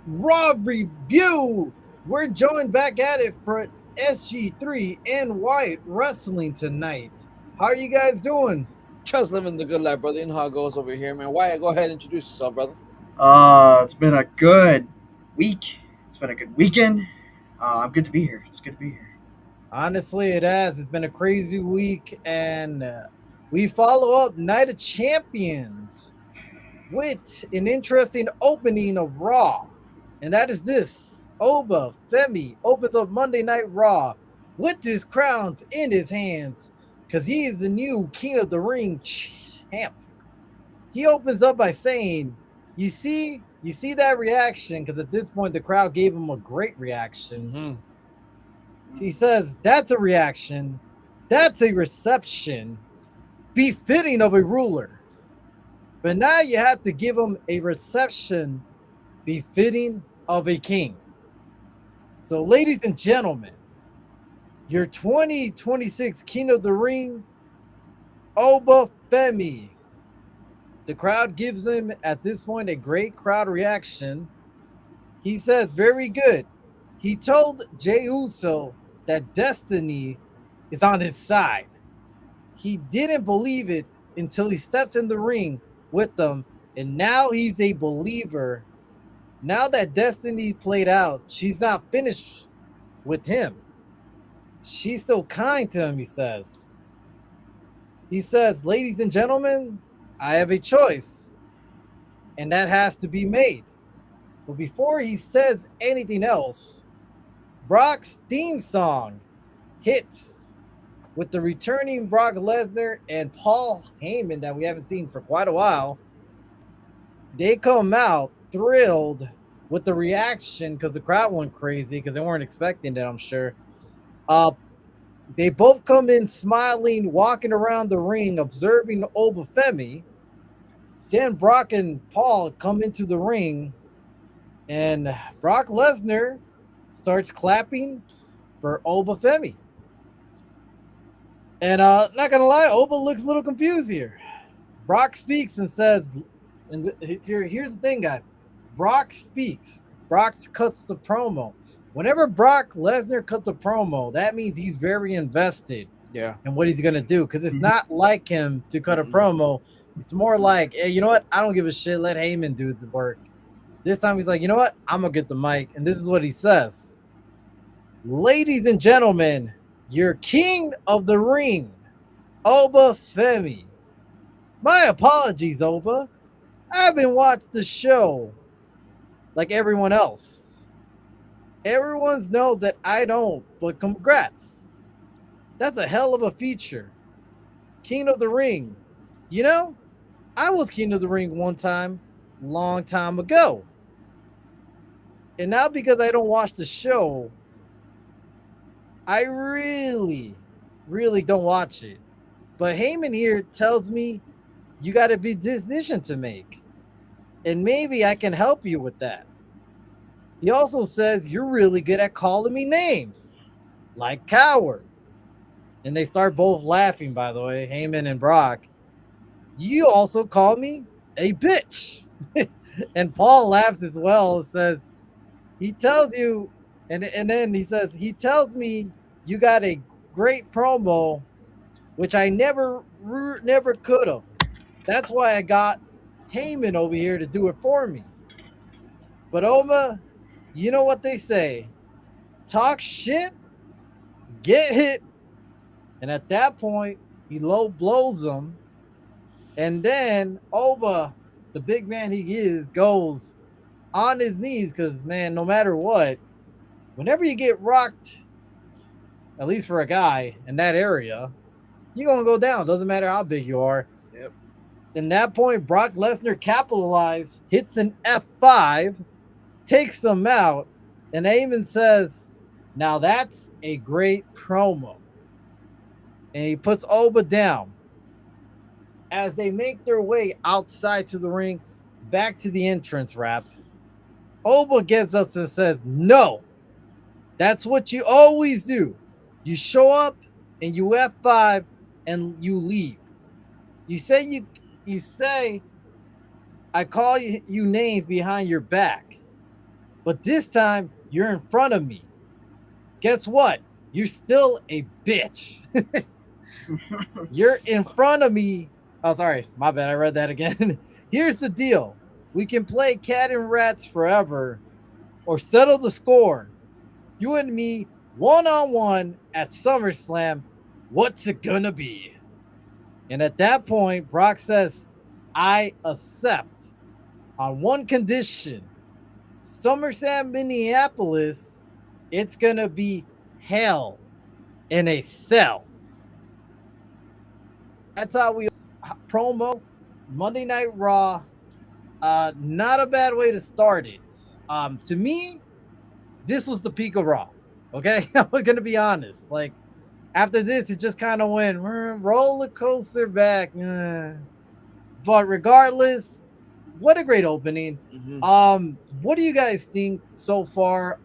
Raw review. We're joined back at it for SG3 and White Wrestling tonight. How are you guys doing? Just living the good life, brother. You know how it goes over here, man. Why? Go ahead and introduce yourself, brother. It's been a good week. It's been a good weekend. I'm good to be here. It's good to be here. Honestly, it has. It's been a crazy week, and we follow up Night of Champions with an interesting opening of Raw. And that is this. Oba Femi opens up Monday Night Raw with his crowns in his hands because he is the new King of the Ring champ. He opens up by saying, you see that reaction? Because at this point, the crowd gave him a great reaction. Mm-hmm. He says, that's a reaction. That's a reception befitting of a ruler. But now you have to give him a reception befitting of a king. So, ladies and gentlemen, your 2026 King of the Ring, Oba Femi. The crowd gives him, at this point, a great crowd reaction. He says, very good. He told Jey Uso that destiny is on his side. He didn't believe it until he steps in the ring with them, and now he's a believer. Now that destiny played out, she's not finished with him. She's still kind to him, he says. He says, ladies and gentlemen, I have a choice, and that has to be made. But before he says anything else, Brock's theme song hits with the returning Brock Lesnar and Paul Heyman that we haven't seen for quite a while. They come out thrilled with the reaction because the crowd went crazy because they weren't expecting it, I'm sure. Uh, they both come in smiling, walking around the ring, observing Oba Femi. Then Brock and Paul come into the ring, and Brock Lesnar starts clapping for Oba Femi. And not gonna lie, Oba looks a little confused here. Brock speaks and says, and here's the thing, guys. Brock speaks. Brock cuts the promo. Whenever Brock Lesnar cuts a promo, that means he's very invested Yeah. in what he's gonna do. Because it's Mhm. not like him to cut a Mm-mm. promo. It's more like, hey, you know what? I don't give a shit. Let Heyman do the work. This time he's like, you know what? I'm gonna get the mic, and this is what he says: ladies and gentlemen, your king of the ring, Oba Femi. My apologies, Oba. I haven't watched the show like everyone else. Everyone knows that I don't, but congrats. That's a hell of a feature. King of the Ring. You know, I was King of the Ring one time, long time ago. And now because I don't watch the show, I really don't watch it. But Heyman here tells me you got a big decision to make. And maybe I can help you with that. He also says you're really good at calling me names, like coward. And they start both laughing, by the way, Heyman and Brock. You also call me a bitch. And Paul laughs as well and says, he tells you, and then he says, he tells me you got a great promo, which I never could have. That's why I got Heyman over here to do it for me. But Oma, you know what they say: talk shit, get hit. And at that point, he low blows him. And then Oma, the big man he is, goes on his knees because, man, no matter what, whenever you get rocked, at least for a guy in that area, you're going to go down. Doesn't matter how big you are. Yep. In that point, Brock Lesnar capitalized, hits an F5, takes them out, and Heyman says, now that's a great promo. And he puts Oba down. As they make their way outside to the ring, back to the entrance ramp, Oba gets up and says, no, that's what you always do. You show up and you F5 and you leave. You say I call you names behind your back. but this time you're in front of me. Guess what? You're still a bitch. You're in front of me. Oh, sorry. My bad. I read that again. Here's the deal. We can play cat and rats forever or settle the score. You and me, one on one at SummerSlam. What's it gonna be? And at that point, Brock says, I accept on one condition. SummerSlam Minneapolis, it's gonna be hell in a cell. That's how we promo Monday Night Raw. Not a bad way to start it. To me, this was the peak of Raw. Okay, I'm gonna be honest. Like after this, it just kind of went roller coaster back. But regardless, what a great opening. What do you guys think so far?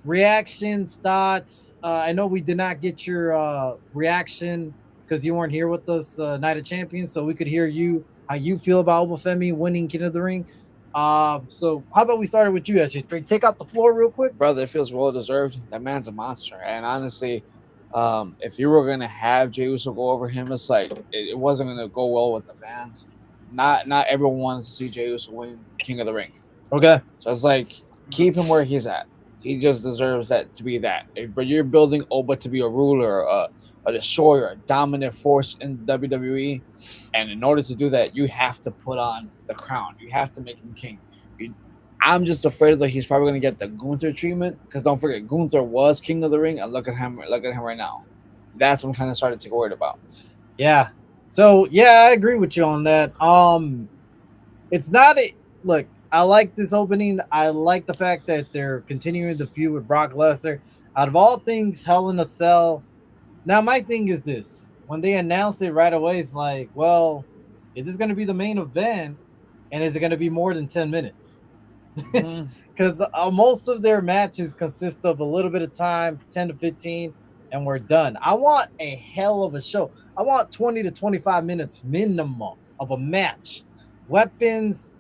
Reactions, thoughts. I know we did not get your reaction because you weren't here with us Night of Champions, so we could hear you how you feel about Obafemi winning King of the Ring. So how about we started with you, SJ? Take out the floor real quick. Brother, it feels well deserved. That man's a monster. And honestly, if you were gonna have Jey Uso go over him, it's like it wasn't gonna go well with the fans. Not everyone wants to see Jey Uso win King of the Ring. Okay. So it's like keep him where he's at. He just deserves that to be that. But you're building Oba to be a ruler, a destroyer, a dominant force in WWE, and in order to do that, you have to put on the crown. You have to make him king. I'm just afraid that he's probably going to get the Gunther treatment because don't forget Gunther was King of the Ring, and look at him right now. That's what I'm kind of starting to get worried about. Yeah. So yeah, I agree with you on that. It's not a look. I like this opening. I like the fact that they're continuing the feud with Brock Lesnar. Out of all things, Hell in a Cell. Now, my thing is this: when they announced it right away, it's like, well, is this going to be the main event, and is it going to be more than 10 minutes? Because most of their matches consist of a little bit of time, 10 to 15, and we're done. I want a hell of a show. I want 20 to 25 minutes minimum of a match. Weapons.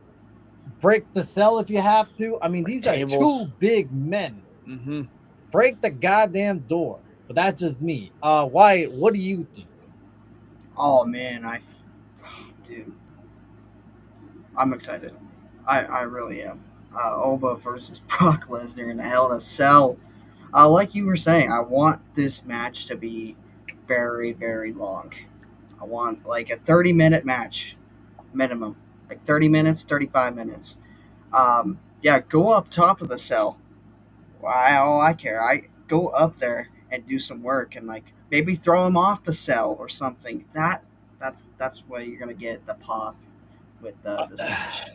Break the cell if you have to. I mean, these are two big men. Break the goddamn door. But that's just me. Wyatt, what do you think? Oh man, dude, I'm excited. I really am. Oba versus Brock Lesnar in a Hell in a Cell. Like you were saying, I want this match to be very, very long. I want like a 30-minute match minimum. Like 30 minutes, 35 minutes. Yeah, go up top of the cell. All I care. I go up there and do some work and like maybe throw him off the cell or something. That's where you're gonna get the pop with this match.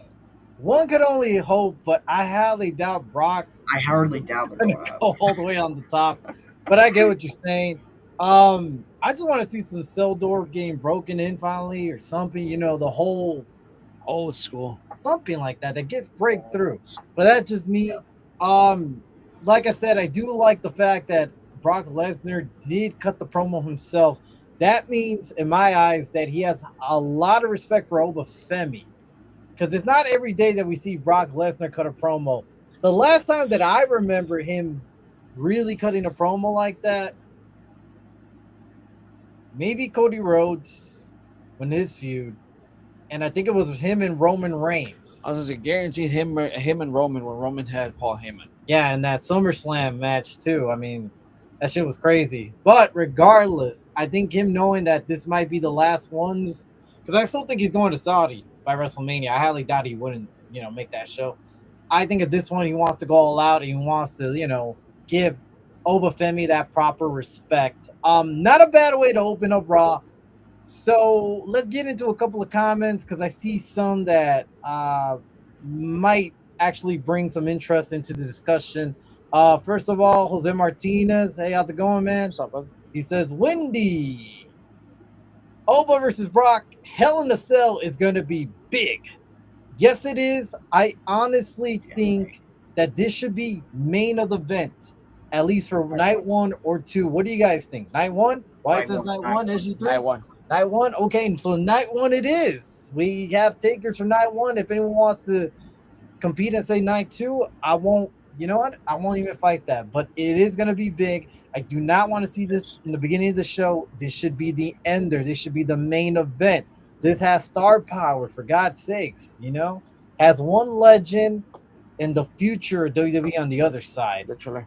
One could only hope, but I highly doubt Brock. I hardly doubt they're going to go all the way on the top. But I get what you're saying. I just want to see some cell door getting broken in finally or something. You know, the whole old school, something like that gets breakthrough. But that's just me. Like I said, I do like the fact that Brock Lesnar did cut the promo himself. That means, in my eyes, that he has a lot of respect for Obafemi. Because it's not every day that we see Brock Lesnar cut a promo. The last time that I remember him really cutting a promo like that, maybe Cody Rhodes when his feud, and I think it was him and Roman Reigns. I was going to guarantee him and Roman when Roman had Paul Heyman. Yeah, and that SummerSlam match too. I mean, that shit was crazy. But regardless, I think him knowing that this might be the last ones, because I still think he's going to Saudi by WrestleMania. I highly doubt he wouldn't, make that show. I think at this point he wants to go all out and he wants to, give Obafemi that proper respect. Not a bad way to open up Raw. So let's get into a couple of comments because I see some that might actually bring some interest into the discussion. First of all, Jose Martinez. Hey, how's it going, man? What's up, brother? He says, Wendy, Oba versus Brock, Hell in the Cell is going to be big. Yes, it is. I honestly think that this should be main of the event, at least for night 1 or 2. What do you guys think? Night 1? Why it says night 1? SG3? Night 1. Night 1? Okay, so night 1 it is. We have takers for night 1. If anyone wants to compete and say night 2, I won't. You know what? I won't even fight that. But it is going to be big. I do not want to see this in the beginning of the show. This should be the ender. This should be the main event. This has star power, for God's sakes. Has one legend in the future of WWE on the other side. Literally.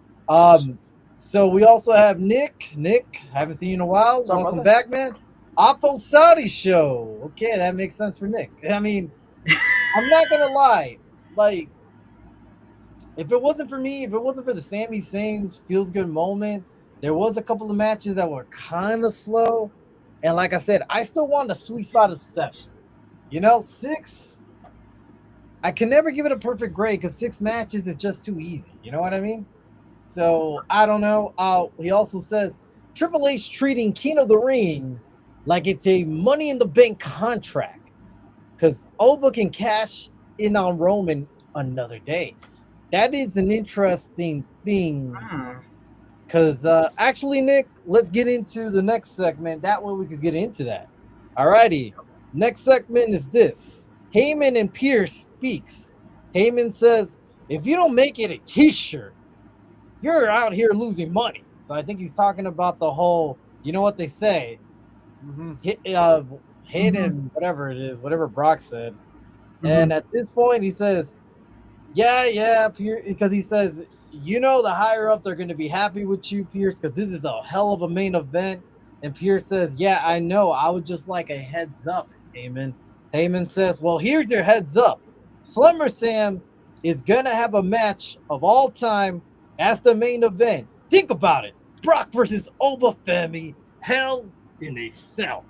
So we also have Nick. Nick, haven't seen you in a while. What's up, Welcome brother? back, man. Oppo Saudi show. Okay, that makes sense for Nick. I mean, I'm not gonna lie. Like, if it wasn't for me, if it wasn't for the Sami Zayn feels good moment, there was a couple of matches that were kind of slow. And like I said, I still want a sweet spot of 7. 6. I can never give it a perfect grade because 6 matches is just too easy. You know what I mean? So I don't know. He also says Triple H treating King of the Ring like it's a Money in the Bank contract because Oba can cash in on Roman another day. That is an interesting thing because actually, Nick, let's get into the next segment. That way we could get into that. Alrighty. Next segment is this. Heyman and Pierce speaks. Heyman says, if you don't make it a t-shirt, you're out here losing money. So I think he's talking about the whole, you know what they say, hit and whatever it is, whatever Brock said. And at this point, he says, yeah, Pierce, because he says, the higher up, they're going to be happy with you, Pierce, because this is a hell of a main event. And Pierce says, yeah, I know. I would just like a heads up, Heyman. Heyman says, well, here's your heads up. Slimmer Sam is going to have a match of all time as the main event. Think about it. Brock versus Oba Femi. Hell in a Cell.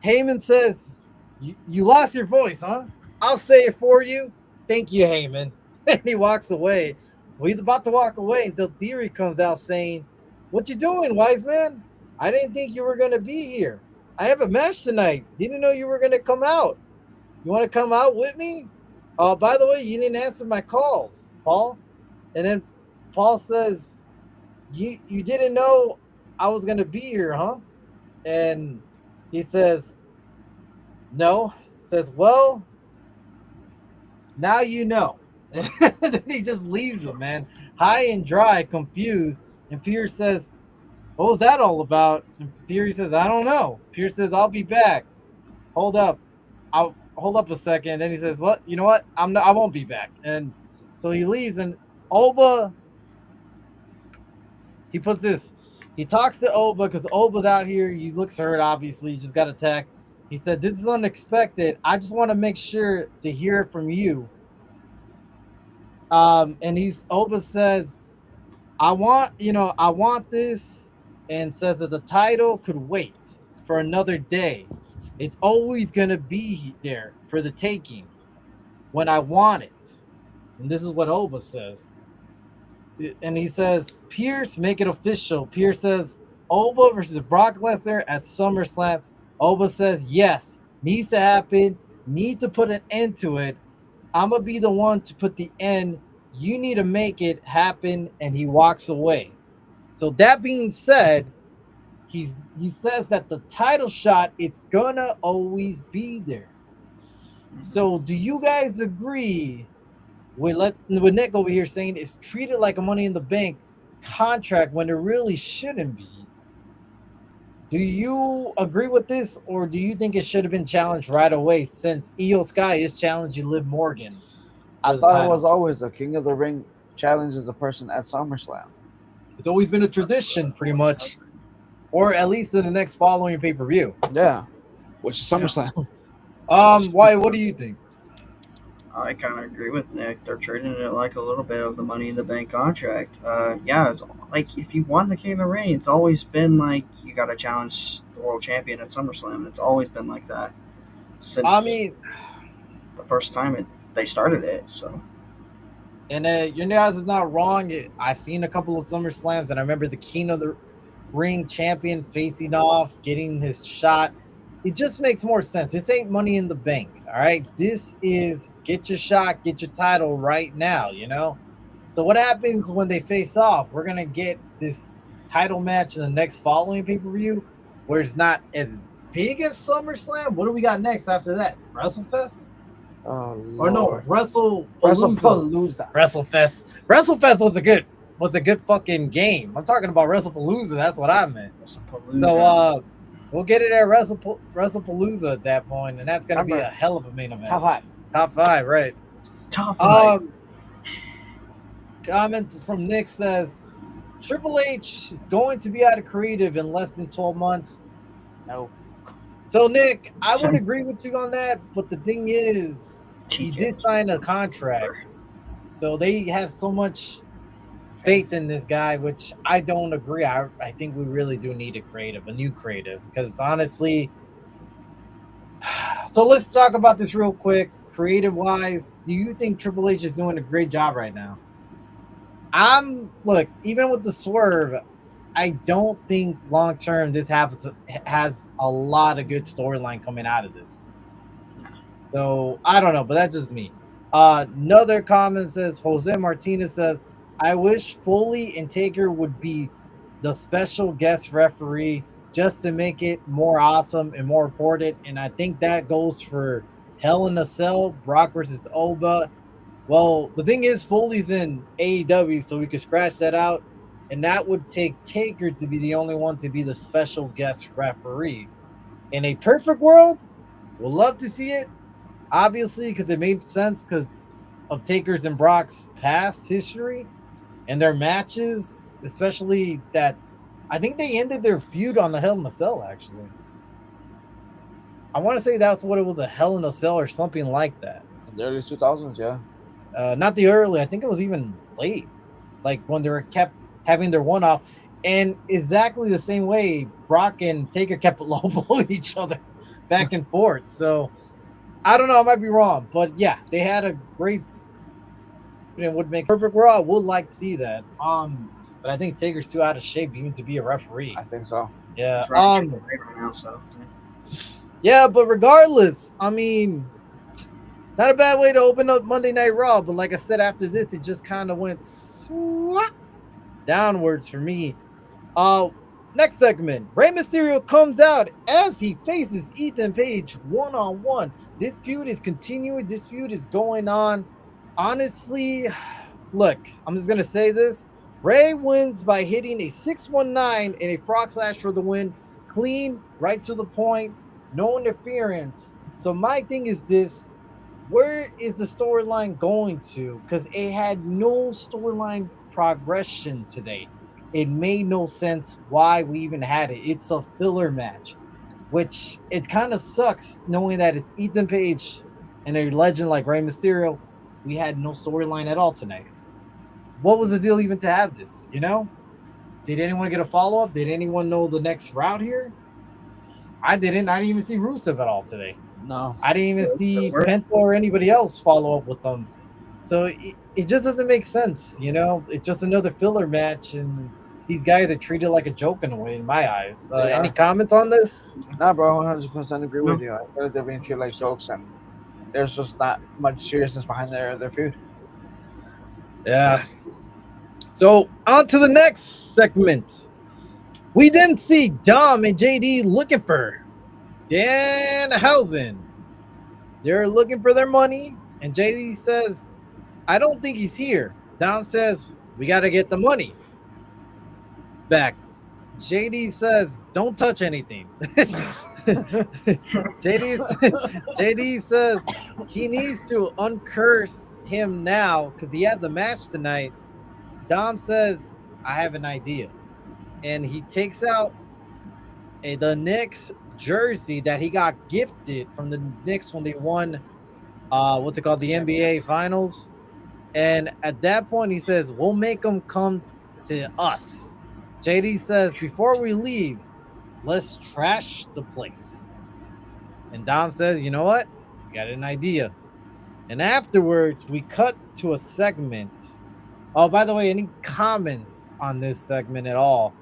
Heyman says, you lost your voice, huh? I'll say it for you. Thank you, Heyman. And he walks away. Well, he's about to walk away until Theory comes out saying, what you doing, wise man? I didn't think you were going to be here. I have a match tonight. Didn't know you were going to come out. You want to come out with me? By the way, you didn't answer my calls, Paul. And then Paul says, you didn't know I was going to be here, huh? And he says, no. Says, well, now you know. Then he just leaves him, man. High and dry, confused. And Pierce says, what was that all about? And Theory says, I don't know. Pierce says, I'll be back. Hold up. I'll hold up a second. Then he says, what? You know what? I won't be back. And so he leaves, and Oba, he puts this. He talks to Oba because Oba's out here. He looks hurt, obviously. He just got attacked. He said, this is unexpected. I just want to make sure to hear it from you. And Oba says, I want this, and says that the title could wait for another day. It's always going to be there for the taking when I want it. And this is what Oba says. And he says, Pierce, make it official. Pierce says, Oba versus Brock Lesnar at SummerSlam. Oba says, yes, needs to happen. Need to put an end to it. I'm going to be the one to put the end. You need to make it happen. And he walks away. So that being said, he says that the title shot, it's going to always be there. So do you guys agree with Nick over here saying it's treated like a Money in the Bank contract when it really shouldn't be? Do you agree with this, or do you think it should have been challenged right away since Io Sky is challenging Liv Morgan? I thought it was always a King of the Ring challenges a person at SummerSlam. It's always been a tradition, pretty much, or at least in the next following pay-per-view. Yeah, which is SummerSlam. Why? What do you think? I kind of agree with Nick. They're treating it like a little bit of the Money in the Bank contract. Yeah, it's like if you won the King of the Ring, it's always been like you got to challenge the world champion at SummerSlam. It's always been like that since the first time they started it. So, and your guys is not wrong. I've seen a couple of SummerSlams, and I remember the King of the Ring champion facing off, getting his shot. It just makes more sense. This ain't Money in the Bank, all right? This is get your shot, get your title right now, you know? So what happens when they face off? We're going to get this title match in the next following pay-per-view where it's not as big as SummerSlam. What do we got next after that? WrestleFest? Oh Or no, Lord. WrestlePalooza. WrestlePalooza. WrestleFest. WrestleFest was a good fucking game. I'm talking about WrestlePalooza. That's what I meant. So we'll get it at WrestlePalooza at that point, and that's gonna be Remember, a hell of a main event. top 5. Top 5, right? top 5. Comment from Nick says Triple H is going to be out of creative in less than 12 months. No. So Nick, I would agree with you on that, but the thing is, he did sign a contract, so they have so much faith in this guy, which I don't agree. I think we really do need a new creative, because honestly. So let's talk about this real quick. Creative wise, do you think Triple H is doing a great job right now? Look, even with the swerve, I don't think long term this has a lot of good storyline coming out of this. So I don't know, but that's just me. Another comment says Jose Martinez says, I wish Foley and Taker would be the special guest referee just to make it more awesome and more important. And I think that goes for Hell in a Cell, Brock versus Oba. Well, the thing is, Foley's in AEW, so we could scratch that out. And that would take Taker to be the only one to be the special guest referee. In a perfect world, we'll love to see it. Obviously, because it made sense because of Taker's and Brock's past history and their matches, especially that I think they ended their feud on the Hell in a Cell, actually. I want to say that's what it was, a Hell in a Cell or something like that. In the early 2000s, yeah. Not the early. I think it was even late, like when they were kept having their one-off, and exactly the same way Brock and Taker kept low blowing each other back and forth. So I don't know. I might be wrong, but yeah, they had a great. It would make perfect world. I would like to see that. But I think Taker's too out of shape even to be a referee. I think so. Yeah. Right now, so. Yeah, but regardless, I mean, not a bad way to open up Monday Night Raw. But like I said, after this, it just kind of went downwards for me. Next segment, Rey Mysterio comes out as he faces Ethan Page one-on-one. This feud is continuing. This feud is going on. Honestly, look, I'm just gonna say this. Rey wins by hitting a 619 and a frog slash for the win. Clean, right to the point, no interference. So my thing is this: where is the storyline going to? Because it had no storyline progression today. It made no sense why we even had it. It's a filler match, which it kind of sucks knowing that it's Ethan Page and a legend like Rey Mysterio. We had no storyline at all tonight. What was the deal even to have this? You know, did anyone get a follow up? Did anyone know the next route here? I didn't. I didn't even see Rusev at all today. No, I didn't even see Penta or anybody else follow up with them. So it just doesn't make sense. You know, it's just another filler match, and these guys are treated like a joke in a way, in my eyes. Any comments on this? Nah, bro, 100% agree with you. I feel like they're being treated like jokes, and there's just not much seriousness behind their feud. Yeah. So on to the next segment. We then see Dom and JD looking for Danhausen. They're looking for their money, and JD says, I don't think he's here. Dom says, we got to get the money back. JD says, don't touch anything. JD says he needs to uncurse him now because he has the match tonight. Dom says, I have an idea. And he takes out the Knicks jersey that he got gifted from the Knicks when they won what's it called, the NBA Finals. And at that point, he says, we'll make them come to us. JD says, before we leave, let's trash the place. And Dom says, you know what? I got an idea. And afterwards, we cut to a segment. Oh, by the way, any comments on this segment at all?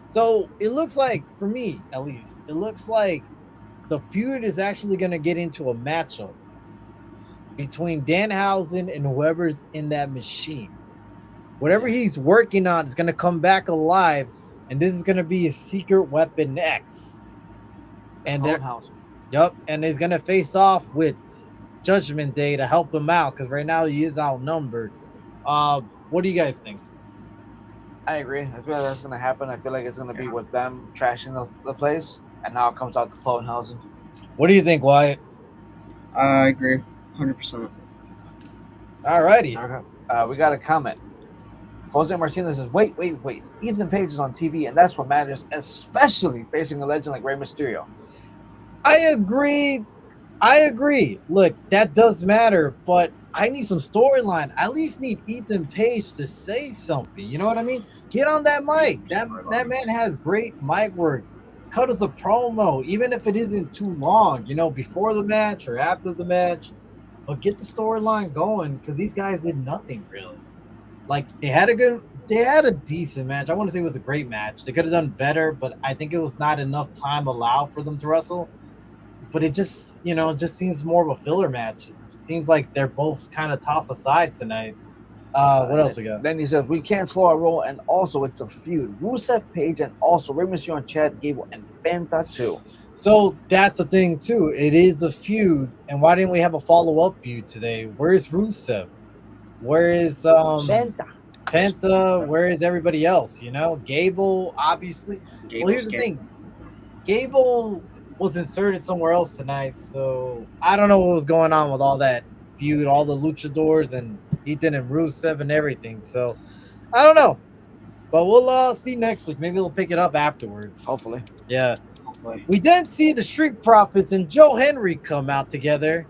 So it looks like, for me at least, it looks like the feud is actually going to get into a matchup between Danhausen and whoever's in that machine. Whatever he's working on is going to come back alive, and this is going to be his secret weapon X. And Yep, and he's gonna face off with Judgment Day to help him out because right now he is outnumbered. What do you guys think? I agree. I feel like that's gonna happen. I feel like it's gonna be Yeah, with them trashing the place, and now it comes out to Clownhausen. What do you think, Wyatt? I agree, 100%. Alrighty. Okay. We got a comment. Jose Martinez says, wait. Ethan Page is on TV, and that's what matters, especially facing a legend like Rey Mysterio. I agree. Look, that does matter, but I need some storyline. I at least need Ethan Page to say something. You know what I mean? Get on that mic. That man has great mic work. Cut us a promo, even if it isn't too long, before the match or after the match. But get the storyline going because these guys did nothing really. Like they had a decent match. I want to say it was a great match. They could have done better, but I think it was not enough time allowed for them to wrestle. But it just seems more of a filler match. It seems like they're both kind of tossed aside tonight. What else we got? Then he says, we can't slow our roll, and also it's a feud. Rusev, Page, and also Rey Mysterio and Chad Gable and Penta too. So that's the thing too. It is a feud, and why didn't we have a follow-up feud today? Where's Rusev? Where is Penta? Where is everybody else? Gable, obviously. Well, here's the thing. Gable was inserted somewhere else tonight, so I don't know what was going on with all that feud, all the luchadors and Ethan and Rusev and everything. So I don't know, but we'll see next week. Maybe we'll pick it up afterwards. Hopefully. Yeah. We didn't see the Street Profits and Joe Henry come out together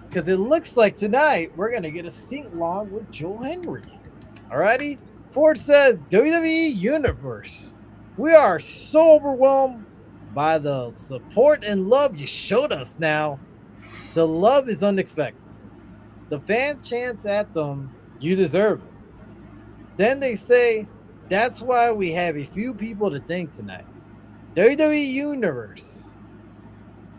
because it looks like tonight we're going to get a sing-along with Joe Henry. Alrighty? Ford says, WWE Universe, we are so overwhelmed by the support and love you showed us now. The love is unexpected. The fan chants at them, you deserve it. Then they say, that's why we have a few people to thank tonight. WWE Universe.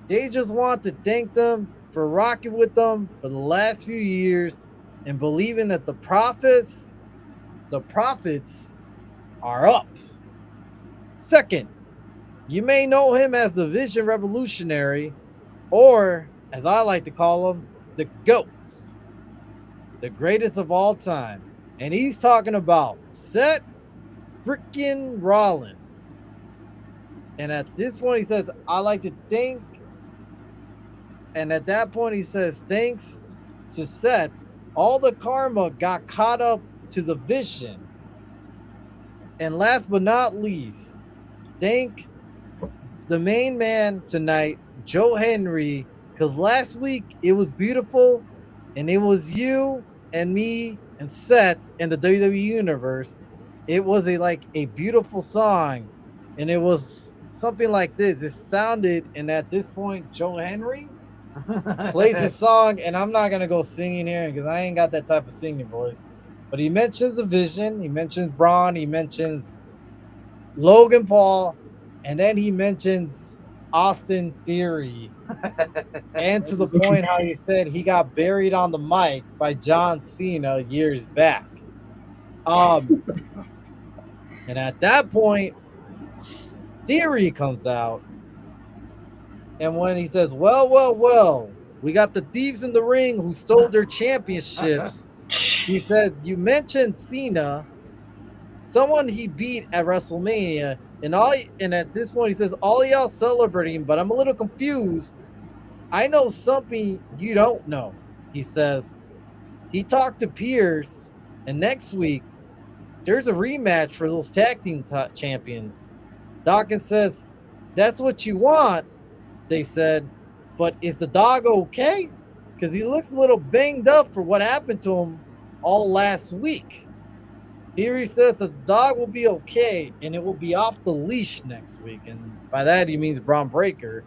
They just want to thank them for rocking with them for the last few years and believing that the profits are up. Second, you may know him as the Vision Revolutionary, or as I like to call him, the GOATs, the greatest of all time. And he's talking about Seth freaking Rollins. And at this point, he says, I like to thank. And at that point, he says, thanks to Seth, all the karma got caught up to the Vision. And last but not least, thank the main man tonight, Joe Henry, because last week it was beautiful and it was you and me and Seth in the WWE Universe. It was a beautiful song, and it was something like this. It sounded, and at this point, Joe Henry plays his song, and I'm not gonna go singing here because I ain't got that type of singing voice. But he mentions the Vision, he mentions Braun, he mentions Logan Paul, and then he mentions Austin Theory. And to the point how he said he got buried on the mic by John Cena years back. And at that point, Theory comes out. And when he says, well, we got the thieves in the ring who stole their championships. He said, you mentioned Cena, someone he beat at WrestleMania. And at this point, he says, all y'all celebrating, but I'm a little confused. I know something you don't know. He says, he talked to Pierce, and next week, there's a rematch for those tag team champions. Dawkins says, that's what you want, they said, but is the dog okay? Because he looks a little banged up for what happened to him all last week. Theory says that the dog will be okay and it will be off the leash next week. And by that, he means Braun Breaker.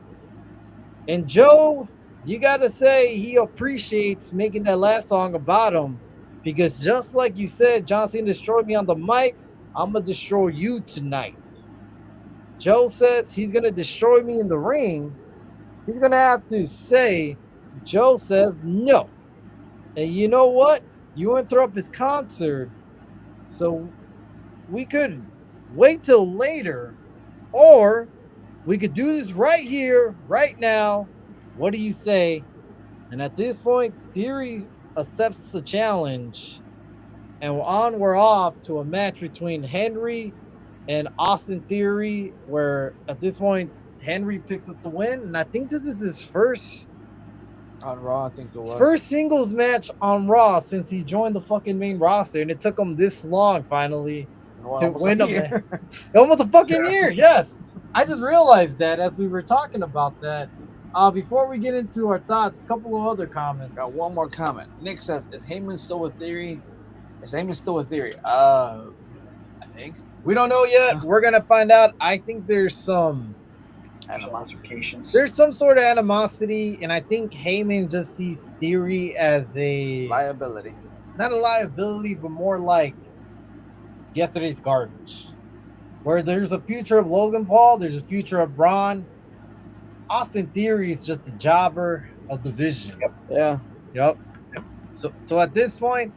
And Joe, you got to say he appreciates making that last song about him because just like you said, John Cena destroyed me on the mic. I'm going to destroy you tonight. Joe says he's going to destroy me in the ring. He's going to have to say, Joe says no. And you know what? You interrupt his concert. So we could wait till later, or we could do this right here, right now, What do you say? And at this point, Theory accepts the challenge, and we're off to a match between Henry and Austin Theory, where at this point Henry picks up the win, and I think this is his On Raw, I think it was. first singles match on Raw since he joined the fucking main roster, and it took him this long finally to Almost win a a year. almost a fucking Yeah. year. Yes, I just realized that as we were talking about that. Before we get into our thoughts, a couple of other comments. Got one more comment. Nick says, "Is Heyman still with Theory? Is Heyman still with Theory?" I think. We don't know yet. We're gonna find out. I think there's some Modifications. there's some sort of animosity, and I think Heyman just sees Theory as a Liability. not a liability, but more like yesterday's garbage. Where there's a future of Logan Paul, there's a future of Braun. Austin Theory is just a jobber of the Vision. Yeah. Yep. So at this point,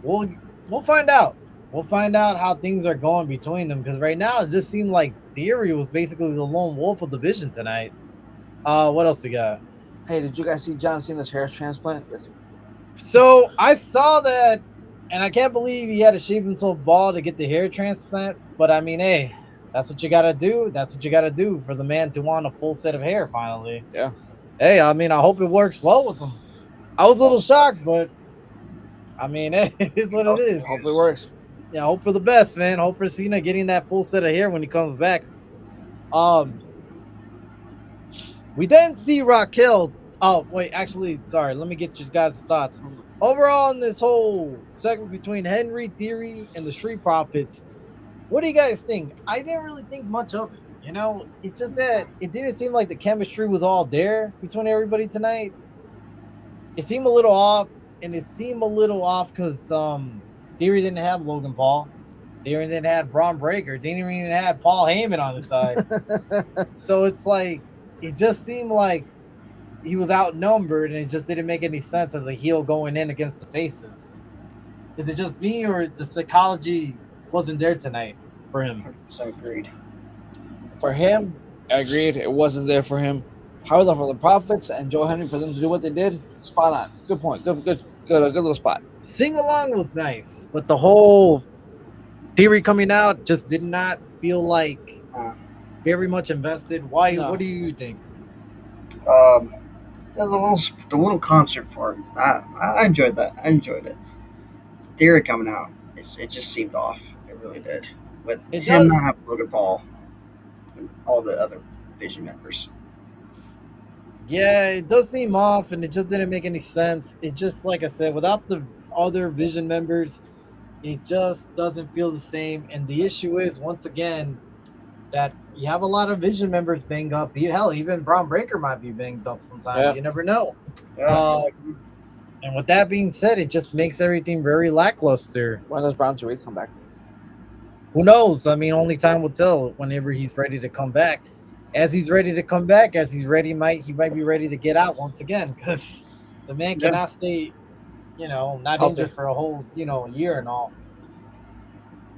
we'll find out. We'll find out how things are going between them, because right now it just seemed like Theory was basically the lone wolf of the Vision tonight. What else we got? Hey, did you guys see John Cena's hair transplant? So I saw that, and I can't believe he had to shave himself bald to get the hair transplant. But I mean, hey, that's what you gotta do. That's what you gotta do for the man to want a full set of hair finally. Yeah. Hey, I mean, I hope it works well with him. I was a little shocked, but I mean, it is what it is. Hopefully it works. Yeah, hope for the best, man. Hope for Cena getting that full set of hair when he comes back. We then see Raquel. Oh, wait, actually, sorry. Let me get you guys' thoughts. Overall, in this whole segment between Henry, Theory, and the Street Profits, what do you guys think? I didn't really think much of it. You know, it's just that it didn't seem like the chemistry was all there between everybody tonight. It seemed a little off, and it seemed a little off because Theory didn't have Logan Paul. Theory didn't have Braun Breaker. Didn't even have Paul Heyman on the side. So it's like, it just seemed like he was outnumbered, and it just didn't make any sense as a heel going in against the faces. Is it just me, or the psychology wasn't there tonight for him? 100% agreed. For him, agreed. It wasn't there for him. However, for the Profits and Joe Henry, for them to do what they did, spot on. Good point. Good little spot. Sing along was nice, but the whole Theory coming out just did not feel like very much invested. Why? No. What do you think? The little concert part. I enjoyed that. I enjoyed it. The Theory coming out, it just seemed off. It really did. With It him does. not having Logan Paul and all the other Vision members. Yeah, it does seem off, and it just didn't make any sense. It just, like I said, without the other Vision members, it just doesn't feel the same. And the issue is, once again, that you have a lot of Vision members banged up. Hell, even Braun Breaker might be banged up sometimes. Yeah. You never know. Yeah. And with that being said, it just makes everything very lackluster. When does Braun Breaker come back? Who knows? I mean, only time will tell whenever he's ready to come back. As he's ready to come back, as he's ready, he might be ready to get out once again, because the man cannot stay, not Healthy. injured for a whole, year and all.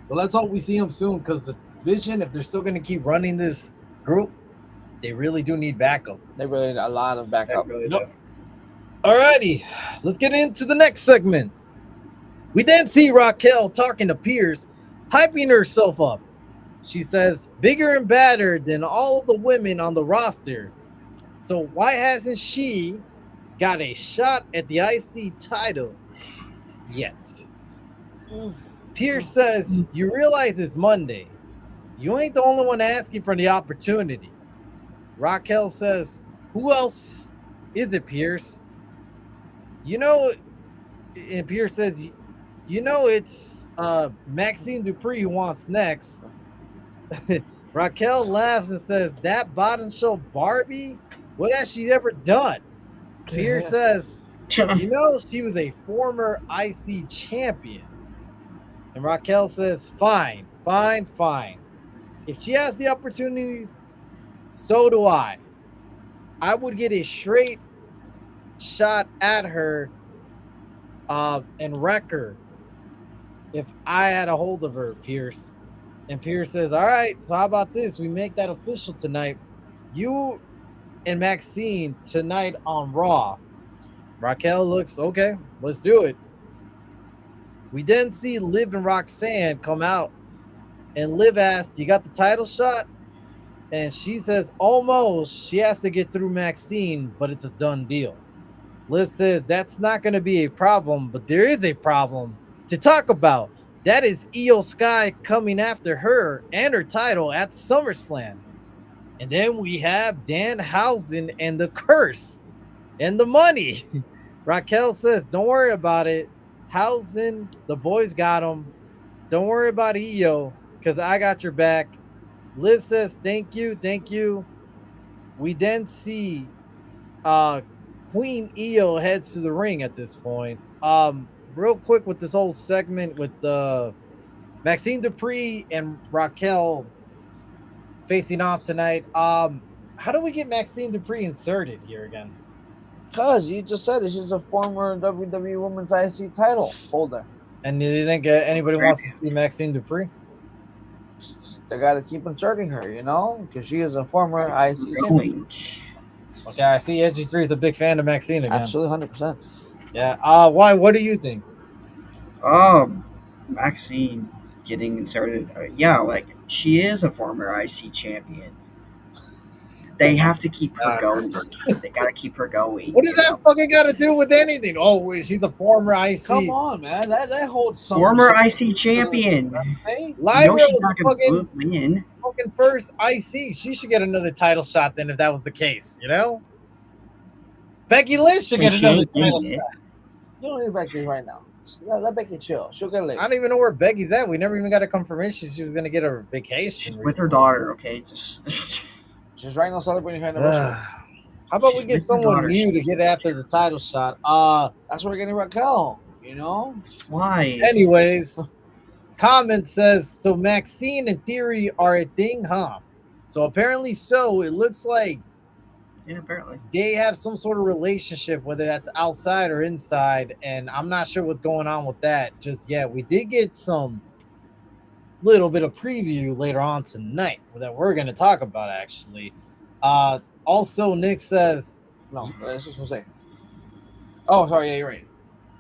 But let's hope we see him soon, because the Vision, if they're still going to keep running this group, they really do need backup. They really need a lot of backup. Really Nope. Alrighty, let's get into the next segment. We then see Raquel talking to Pierce, hyping herself up. She says, bigger and badder than all of the women on the roster. So why hasn't she got a shot at the IC title yet? Pierce says, you realize it's Monday. You ain't the only one asking for the opportunity. Raquel says, who else is it, Pierce? And Pierce says, it's Maxine Dupree who wants next. Raquel laughs and says, that bottom show Barbie? What has she ever done? Pierce says, she was a former IC champion. And Raquel says, fine. If she has the opportunity, so do I. I would get a straight shot at her and wreck her if I had a hold of her, Pierce. And Pierce says, all right, so how about this? We make that official tonight. You and Maxine tonight on Raw. Raquel looks okay. Let's do it. We then see Liv and Roxanne come out, and Liv asks, "You got the title shot?" And she says, "Almost." She has to get through Maxine, but it's a done deal. Liz says that's not going to be a problem, but there is a problem to talk about. That is Io Sky coming after her and her title at SummerSlam. And then we have Danhausen and the curse and the money. Raquel says, "Don't worry about it. Hausen, the boys got him. Don't worry about Io because I got your back." Liv says, "Thank you, thank you." We then see Queen Io heads to the ring at this point. Real quick with this whole segment with Maxine Dupree and Raquel facing off tonight. How do we get Maxine Dupree inserted here again? Because you just said it, she's a former WWE Women's IC title holder. And do you think anybody wants to see Maxine Dupree? They got to keep inserting her, you know, because she is a former IC champion. Okay, I see SG3 is a big fan of Maxine again. Absolutely, 100%. Yeah. Why? What do you think? Maxine getting inserted. Yeah, like she is a former IC champion. They have to keep her going. They gotta keep her going. What does that fucking got to do with anything? Oh, wait, she's a former IC. Come on, man. That holds some former IC champion. Lyra she's was not gonna win. Fucking first IC. She should get another title shot then if that was the case, you know? Becky Lynch should get another title shot. You don't need Becky right now. Let Becky chill. She'll get later. I don't even know where Becky's at. We never even got a confirmation she was going to get a vacation. She's with her daughter, okay? Just she's right now celebrating her anniversary. How about we get someone new to get after the title shot? That's where we're getting Raquel, you know? Why? Anyways, comment says, so Maxine and Theory are a thing, huh? So apparently so. It looks like apparently they have some sort of relationship, whether that's outside or inside, and I'm not sure what's going on with that just yet. We did get some little bit of preview later on tonight that we're going to talk about, actually. Also, Nick says, no, that's just what I'm saying. Oh, sorry, yeah, you're right.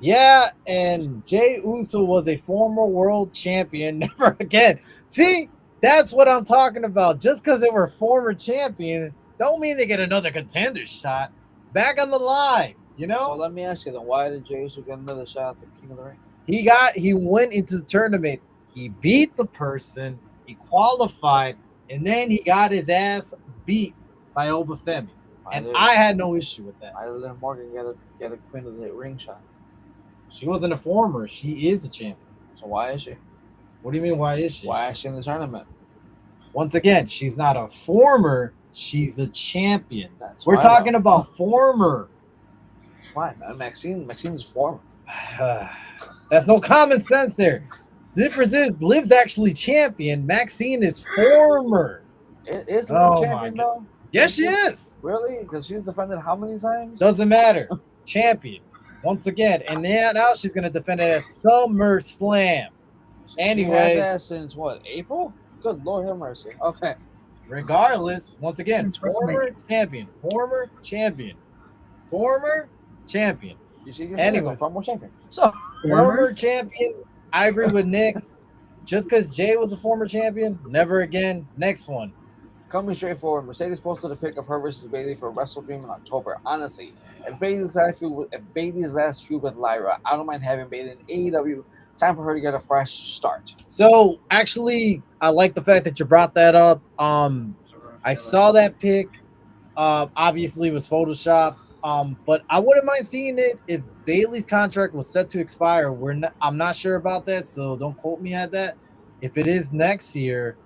Yeah, and Jey Uso was a former world champion. Never again. See, that's what I'm talking about. Just because they were former champions don't mean they get another contender shot. Back on the line, you know? So let me ask you then, why did Jey Uso get another shot at the King of the Ring? He went into the tournament. He beat the person. He qualified. And then he got his ass beat by Obafemi. And I had no issue with that. I let Morgan get a Queen of the Ring shot. She wasn't a former. She is a champion. So why is she? What do you mean, why is she? Why is she in the tournament? Once again, she's not a former. She's a champion. We're talking about former. That's why, man. Maxine's former. That's no common sense there. The difference is Liv's actually champion. Maxine is former. Is Liv champion, though? Yes, she is. Really? Because she's defended how many times? Doesn't matter. Champion. Once again. And now she's going to defend it at SummerSlam. Anyways. She had that since what? April? Good Lord have mercy. Okay. Regardless, once again, former champion. Anyways, former champion. So former champion. I agree with Nick. Just because Jay was a former champion, never again. Next one. Coming straight forward, Mercedes posted a pic of her versus Bayley for Wrestle Dream in October. Honestly, if Bayley's last feud with Lyra, I don't mind having Bayley in AEW. Time for her to get a fresh start. So actually, I like the fact that you brought that up. I saw that pic. Obviously, it was Photoshop. But I wouldn't mind seeing it if Bayley's contract was set to expire. I'm not sure about that, so don't quote me at that. If it is next year,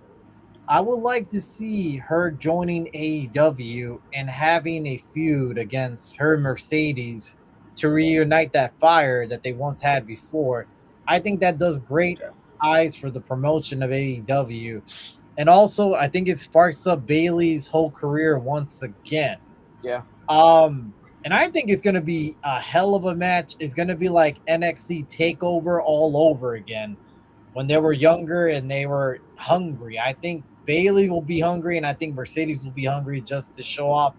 I would like to see her joining AEW and having a feud against her Mercedes to reunite that fire that they once had before. I think that does great eyes for the promotion of AEW. And also, I think it sparks up Bayley's whole career once again. Yeah. And I think it's going to be a hell of a match. It's going to be like NXT TakeOver all over again. When they were younger and they were hungry. I think Bayley will be hungry, and I think Mercedes will be hungry just to show off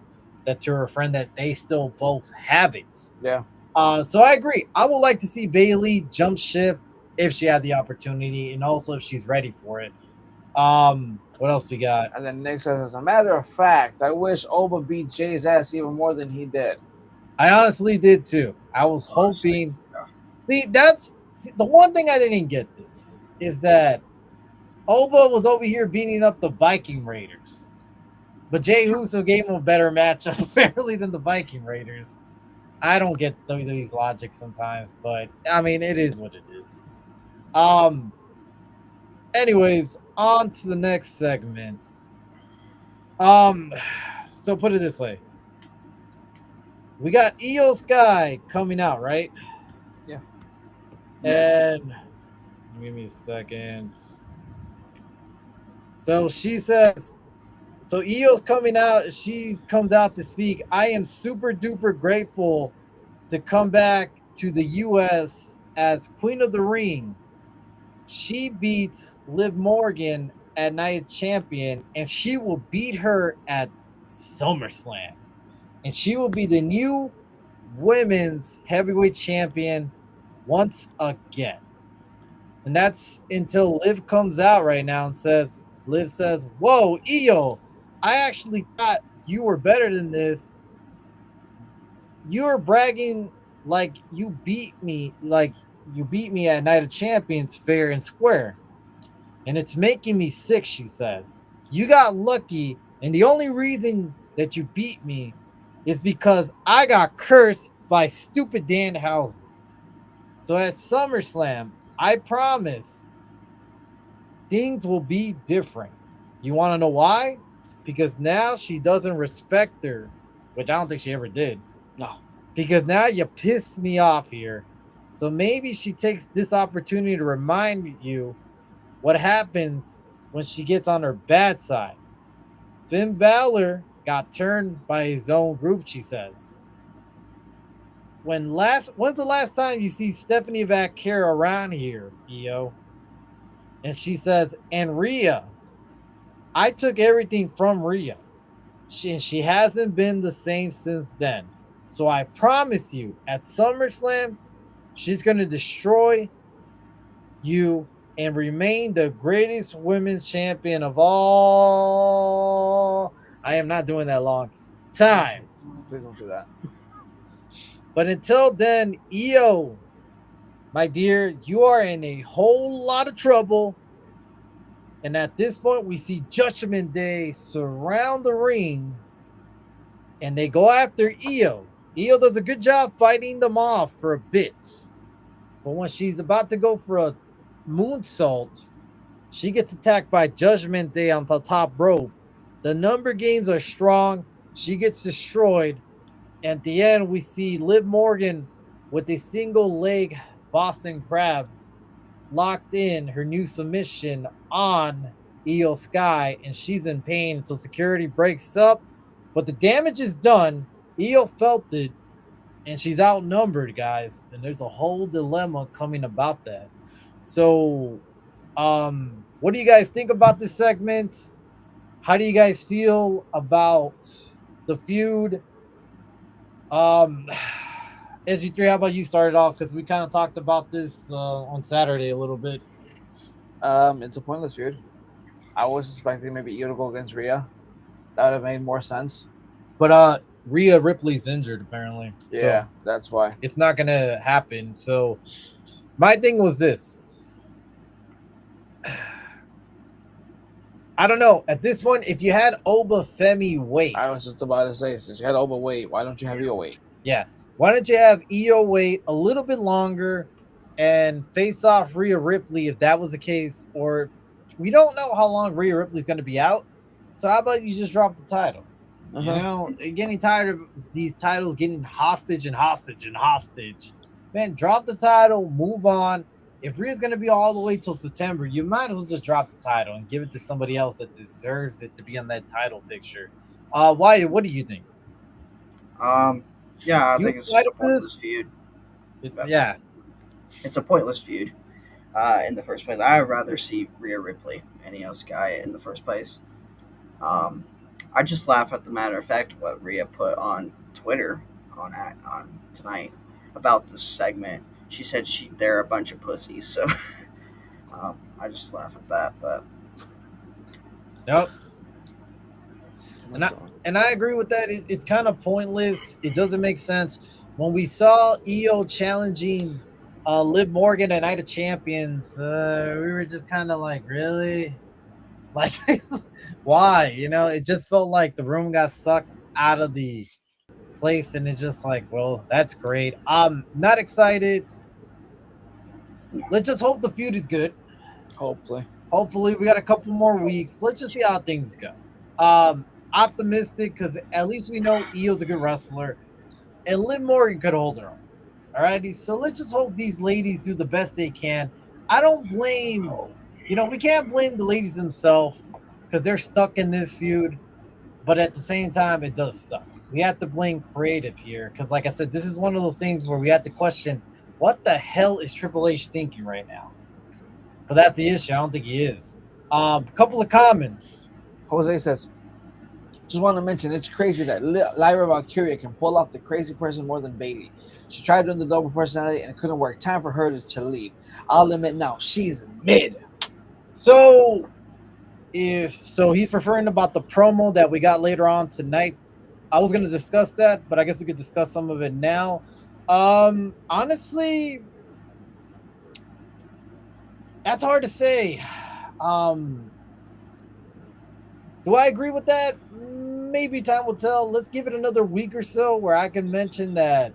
that to her friend that they still both have it. Yeah. So I agree. I would like to see Bailey jump ship if she had the opportunity, and also if she's ready for it. What else we got? And then Nick says, as a matter of fact, I wish Oba beat Jay's ass even more than he did. I honestly did too. I was hoping. See, the one thing I didn't get this is that Oba was over here beating up the Viking Raiders, but Jay Uso gave him a better matchup apparently than the Viking Raiders. I don't get these logic sometimes, but I mean, it is what it is. Anyways, on to the next segment. So put it this way. We got Io Sky coming out, right? Yeah. And give me a second. So she says, so Io's coming out. She comes out to speak. I am super duper grateful to come back to the U.S. as Queen of the Ring. She beats Liv Morgan at Night of Champion, and she will beat her at SummerSlam. And she will be the new women's heavyweight champion once again. And that's until Liv comes out right now and says, Liv says, whoa, Io, I actually thought you were better than this. You're bragging like you beat me at Night of Champions fair and square. And it's making me sick, she says. You got lucky, and the only reason that you beat me is because I got cursed by stupid Danhausen. So at SummerSlam, I promise things will be different. You want to know why? Because now she doesn't respect her, which I don't think she ever did. No. Because now you piss me off here. So maybe she takes this opportunity to remind you what happens when she gets on her bad side. Finn Balor got turned by his own group, she says. When's the last time you see Stephanie Vaquero around here, Io? And she says, and Rhea, I took everything from Rhea. She hasn't been the same since then. So I promise you, at SummerSlam, she's going to destroy you and remain the greatest women's champion of all. I am not doing that long time. Please don't do that. But until then, Io, my dear, you are in a whole lot of trouble. And at this point, we see Judgment Day surround the ring and they go after Io. Io does a good job fighting them off for a bit. But when she's about to go for a moonsault, she gets attacked by Judgment Day on the top rope. The number games are strong. She gets destroyed. At the end, we see Liv Morgan with a single leg Boston Crab locked in her new submission on Io Sky, and she's in pain until security breaks up. But the damage is done. Io felt it, and she's outnumbered, guys. And there's a whole dilemma coming about that. So, what do you guys think about this segment? How do you guys feel about the feud? SG3, how about you start it off? Because we kind of talked about this on Saturday a little bit. It's a pointless feud. I was expecting maybe Io to go against Rhea. That would have made more sense. But Rhea Ripley's injured apparently. Yeah, so that's why. It's not gonna happen. So my thing was this. I don't know. At this point, if you had Oba Femi wait. I was just about to say, since you had Oba wait, why don't you have Io wait? Yeah. Why don't you have Io wait a little bit longer and face off Rhea Ripley if that was the case? Or we don't know how long Rhea Ripley's going to be out. So how about you just drop the title? You know, getting tired of these titles getting hostage and hostage and hostage. Man, drop the title, move on. If Rhea's going to be all the way till September, you might as well just drop the title and give it to somebody else that deserves it to be on that title picture. Why? What do you think? Yeah, I You think it's excited a for pointless this? feud. Yeah. It's a pointless feud. In the first place, I'd rather see Rhea Ripley and Io Sky in the first place. I just laugh at the matter of fact what Rhea put on Twitter on tonight about this segment. She said they're a bunch of pussies. So I just laugh at that. But Yep. And I agree with that. It's kind of pointless. It doesn't make sense. When we saw EO challenging Liv Morgan at Night of Champions, we were just kind of like, really? Like, why? You know, it just felt like the room got sucked out of the place, and it's just like, well, that's great. I'm not excited. Let's just hope the feud is good. Hopefully, we got a couple more weeks. Let's just see how things go. Optimistic because at least we know Io's a good wrestler, and Liv Morgan could hold her own. Alrighty, so let's just hope these ladies do the best they can. I don't blame, we can't blame the ladies themselves because they're stuck in this feud, but at the same time, it does suck. We have to blame creative here because, like I said, this is one of those things where we have to question what the hell is Triple H thinking right now. But that's the issue. I don't think he is. Couple of comments. Jose says, just want to mention, it's crazy that Lyra Valkyria can pull off the crazy person more than Bailey. She tried doing the double personality and it couldn't work. Time for her to leave. I'll admit now, she's mid. So he's referring about the promo that we got later on tonight. I was going to discuss that, but I guess we could discuss some of it now. Honestly, that's hard to say. Do I agree with that? Maybe time will tell. Let's give it another week or so where I can mention that,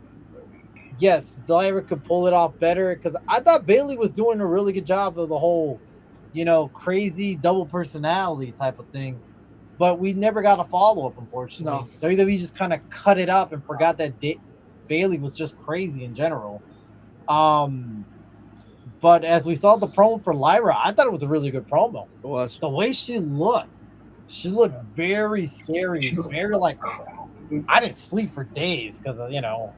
yes, Lyra could pull it off better because I thought Bailey was doing a really good job of the whole, crazy double personality type of thing. But we never got a follow-up, unfortunately. No. WWE just kind of cut it up and forgot that Bailey was just crazy in general. But as we saw the promo for Lyra, I thought it was a really good promo. It was. The way she looked very scary. Very like, I didn't sleep for days because of,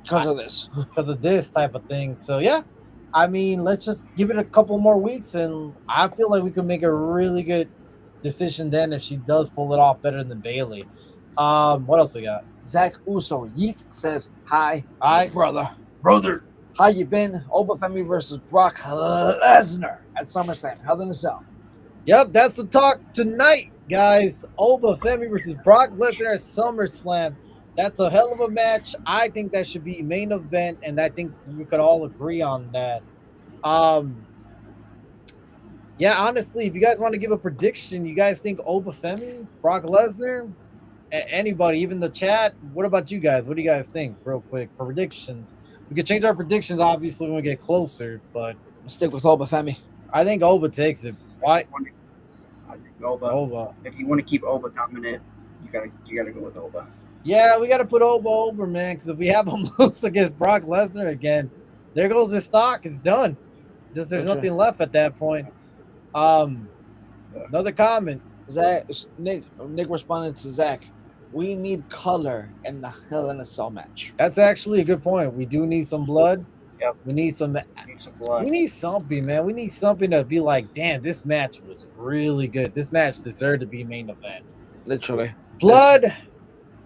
because of this type of thing. So, yeah, I mean, let's just give it a couple more weeks. And I feel like we could make a really good decision then if she does pull it off better than Bailey. What else we got? Zach Uso Yeet says, hi, brother. How you been? Oba Femi versus Brock Lesnar at SummerSlam. Hell in a Cell. Yep, that's the talk tonight, guys. Oba Femi versus Brock Lesnar at SummerSlam. That's a hell of a match. I think that should be main event, and I think we could all agree on that. Yeah, honestly, if you guys want to give a prediction, you guys think Oba Femi, Brock Lesnar, anybody, even the chat, what about you guys? What do you guys think, real quick, predictions? We could change our predictions, obviously, when we get closer, but I'll stick with Oba Femi. I think Oba takes it. Why? I think Oba. If you want to keep Oba dominant, you gotta go with Oba. Yeah, we gotta put Oba over, man, because if we have him lose against Brock Lesnar again, there goes his stock. It's done. Just there's nothing left at that point. Another comment. Nick responded to Zach. We need color in the Hell in a Cell match. That's actually a good point. We do need some blood. Yep. We need some blood. We need something, man. We need something to be like, damn, this match was really good. This match deserved to be main event. Literally. Blood.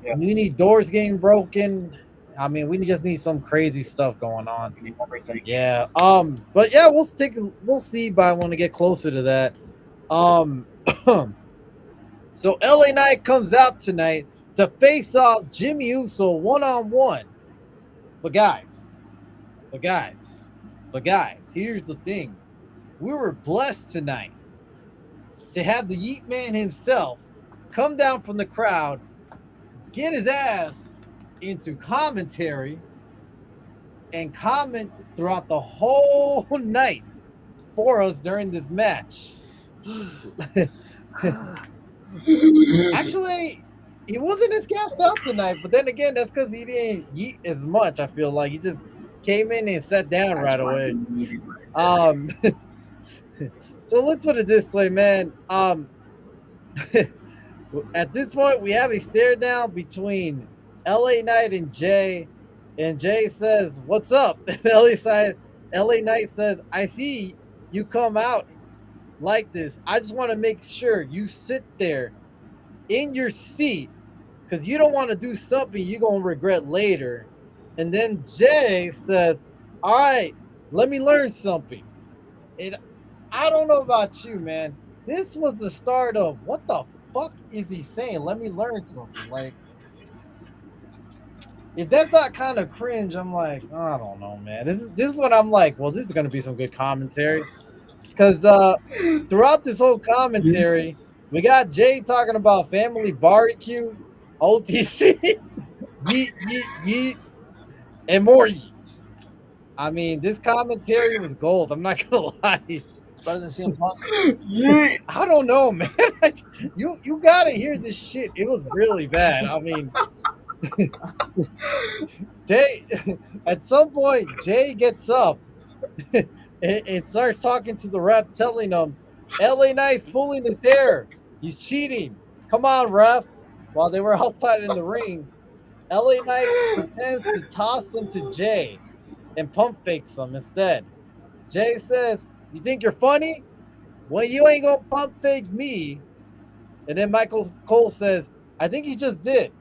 Yep. We need doors getting broken. I mean, we just need some crazy stuff going on. We need everything. Yeah. But yeah, we'll see by when we get closer to that. So LA Knight comes out tonight to face off Jimmy Uso one-on-one. But guys, here's the thing. We were blessed tonight to have the Yeet Man himself come down from the crowd, get his ass into commentary, and comment throughout the whole night for us during this match. Actually, he wasn't as gassed out tonight, but then again, that's because he didn't yeet as much. I feel like he just came in and sat down right away. So let's put it this way, man. At this point, we have a stare down between LA Knight and Jay says, "What's up?" And LA Knight says, "I see you come out like this. I just want to make sure you sit there in your seat because you don't want to do something you're gonna regret later. And then Jay says, "All right, let me learn something." And I don't know about you, man. This was the start of what the fuck is he saying? Let me learn something. Like, if that's not kind of cringe, I'm like, I don't know, man. This is what I'm like. Well, this is gonna be some good commentary because throughout this whole commentary, we got Jay talking about family barbecue, OTC, yeet yeet yeet, and more yeet. I mean, this commentary was gold. I'm not gonna lie. It's better than CM Punk. Yeah. I don't know, man. You gotta hear this shit. It was really bad. I mean, Jay. At some point, Jay gets up and starts talking to the ref, telling him, "LA Knight's pulling his hair. He's cheating. Come on, ref." While they were outside in the ring, LA Knight pretends to toss him to Jay and pump fakes him instead. Jay says, "You think you're funny? Well, you ain't gonna pump fake me." And then Michael Cole says, "I think he just did."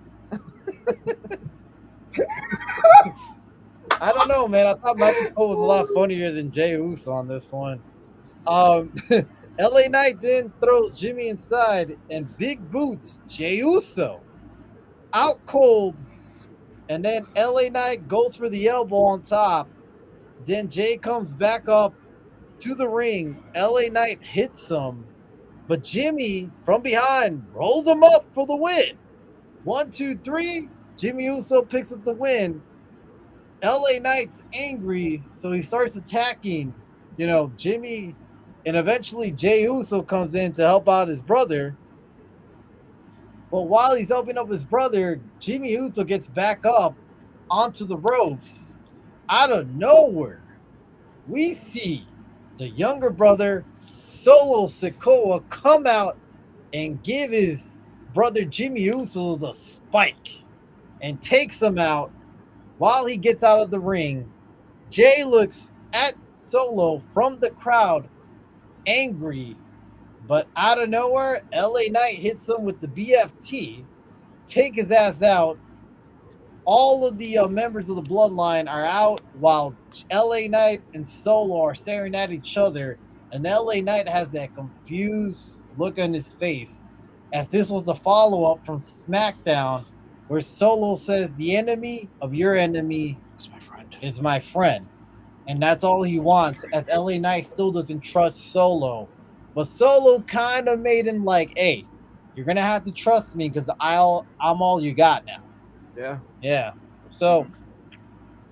I don't know, man. I thought Michael Cole was a lot funnier than Jey Uso on this one. LA Knight then throws Jimmy inside and big boots Jey Uso out cold. And then LA Knight goes for the elbow on top. Then Jay comes back up to the ring. LA Knight hits him, but Jimmy from behind rolls him up for the win. 1, 2, 3. Jimmy Uso picks up the win. LA Knight's angry, so he starts attacking, Jimmy, and eventually Jey Uso comes in to help out his brother. But while he's helping up his brother, Jimmy Uso gets back up onto the ropes. Out of nowhere, we see the younger brother, Solo Sikoa, come out and give his brother Jimmy Uso the spike and takes him out. While he gets out of the ring, Jay looks at Solo from the crowd, angry, but out of nowhere, LA Knight hits him with the BFT, take his ass out. All of the members of the Bloodline are out while LA Knight and Solo are staring at each other, and LA Knight has that confused look on his face, as this was the follow-up from SmackDown, where Solo says the enemy of your enemy It's my friend. is my friend. And that's all he wants, as LA Knight still doesn't trust Solo. But Solo kind of made him like, "Hey, you're going to have to trust me because I'm all you got now." Yeah. Yeah. So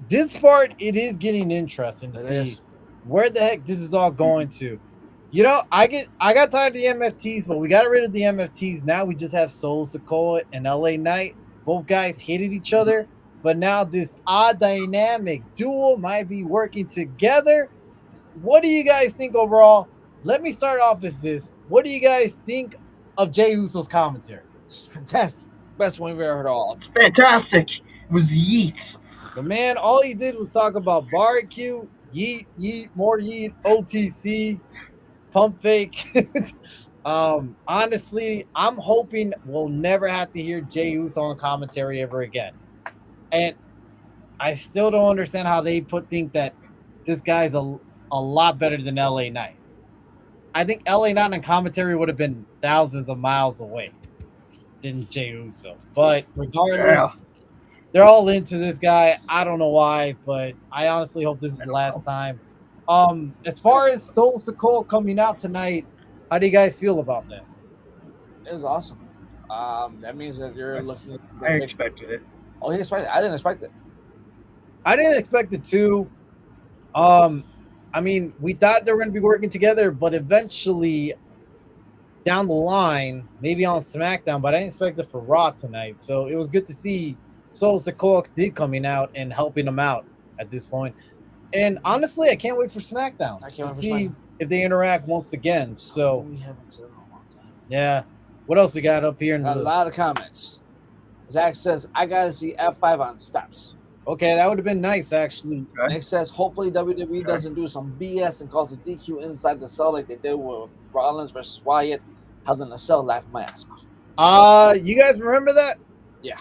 this part, it is getting interesting to It see is. where the heck this is all going to. I got tired of the MFTs, but we got rid of the MFTs. Now we just have Solo Sikoa and LA Knight. Both guys hated each other, but now this odd dynamic duo might be working together. What do you guys think overall? Let me start off with this. What do you guys think of Jey Uso's commentary? It's fantastic. Best one we've ever heard all. It's fantastic. It was yeet. The man, all he did was talk about barbecue, yeet, yeet, more yeet, OTC, pump fake. Honestly, I'm hoping we'll never have to hear Jey Uso on commentary ever again. And I still don't understand how they think that this guy's a lot better than LA Knight. I think LA Knight on commentary would have been thousands of miles away than Jey Uso. But regardless, they're all into this guy. I don't know why, but I honestly hope this is the last time. As far as Solo Sikoa coming out tonight, how do you guys feel about that? It was awesome. That means that you're looking at. I expected it. Oh, he expected it. I didn't expect it. I didn't expect it to. I mean, we thought they were going to be working together, but eventually down the line, maybe on SmackDown, but I didn't expect it for Raw tonight. So it was good to see Solo Sikoa did coming out and helping him out at this point. And honestly, I can't wait for SmackDown to see if they interact once again. So We haven't said it in a long time. yeah. What else we got up here? A lot of comments. Zach says, "I gotta see F5 on steps." Okay, that would have been nice, actually. Okay. Nick says, "Hopefully WWE doesn't do some BS and calls a DQ inside the cell like they did with Rollins versus Wyatt. Held in the cell, laughing my ass off." You guys remember that? Yeah.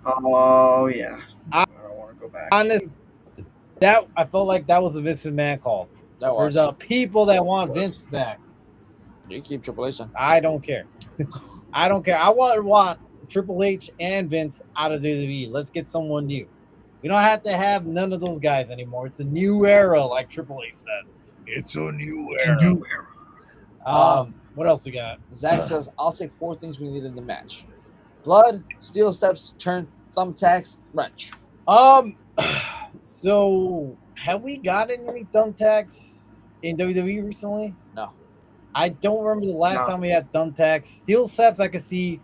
Oh yeah. I- I don't want to go back. Honestly, that I felt like that was a Vince McMahon call. That For was. the people that want Was. Vince back, You keep Triple H on. I don't care. I don't care. I want Triple H and Vince out of WWE. Let's get someone new. We don't have to have none of those guys anymore. It's a new era, like Triple H says. It's a new It's a era. new era. What else we got? Zach says, I'll say 4 things we need in the match: blood, steel steps, turn, thumbtacks, wrench. So have we gotten any thumbtacks in WWE recently? No. I don't remember the last No. time we had thumbtacks. Steel steps, I could see.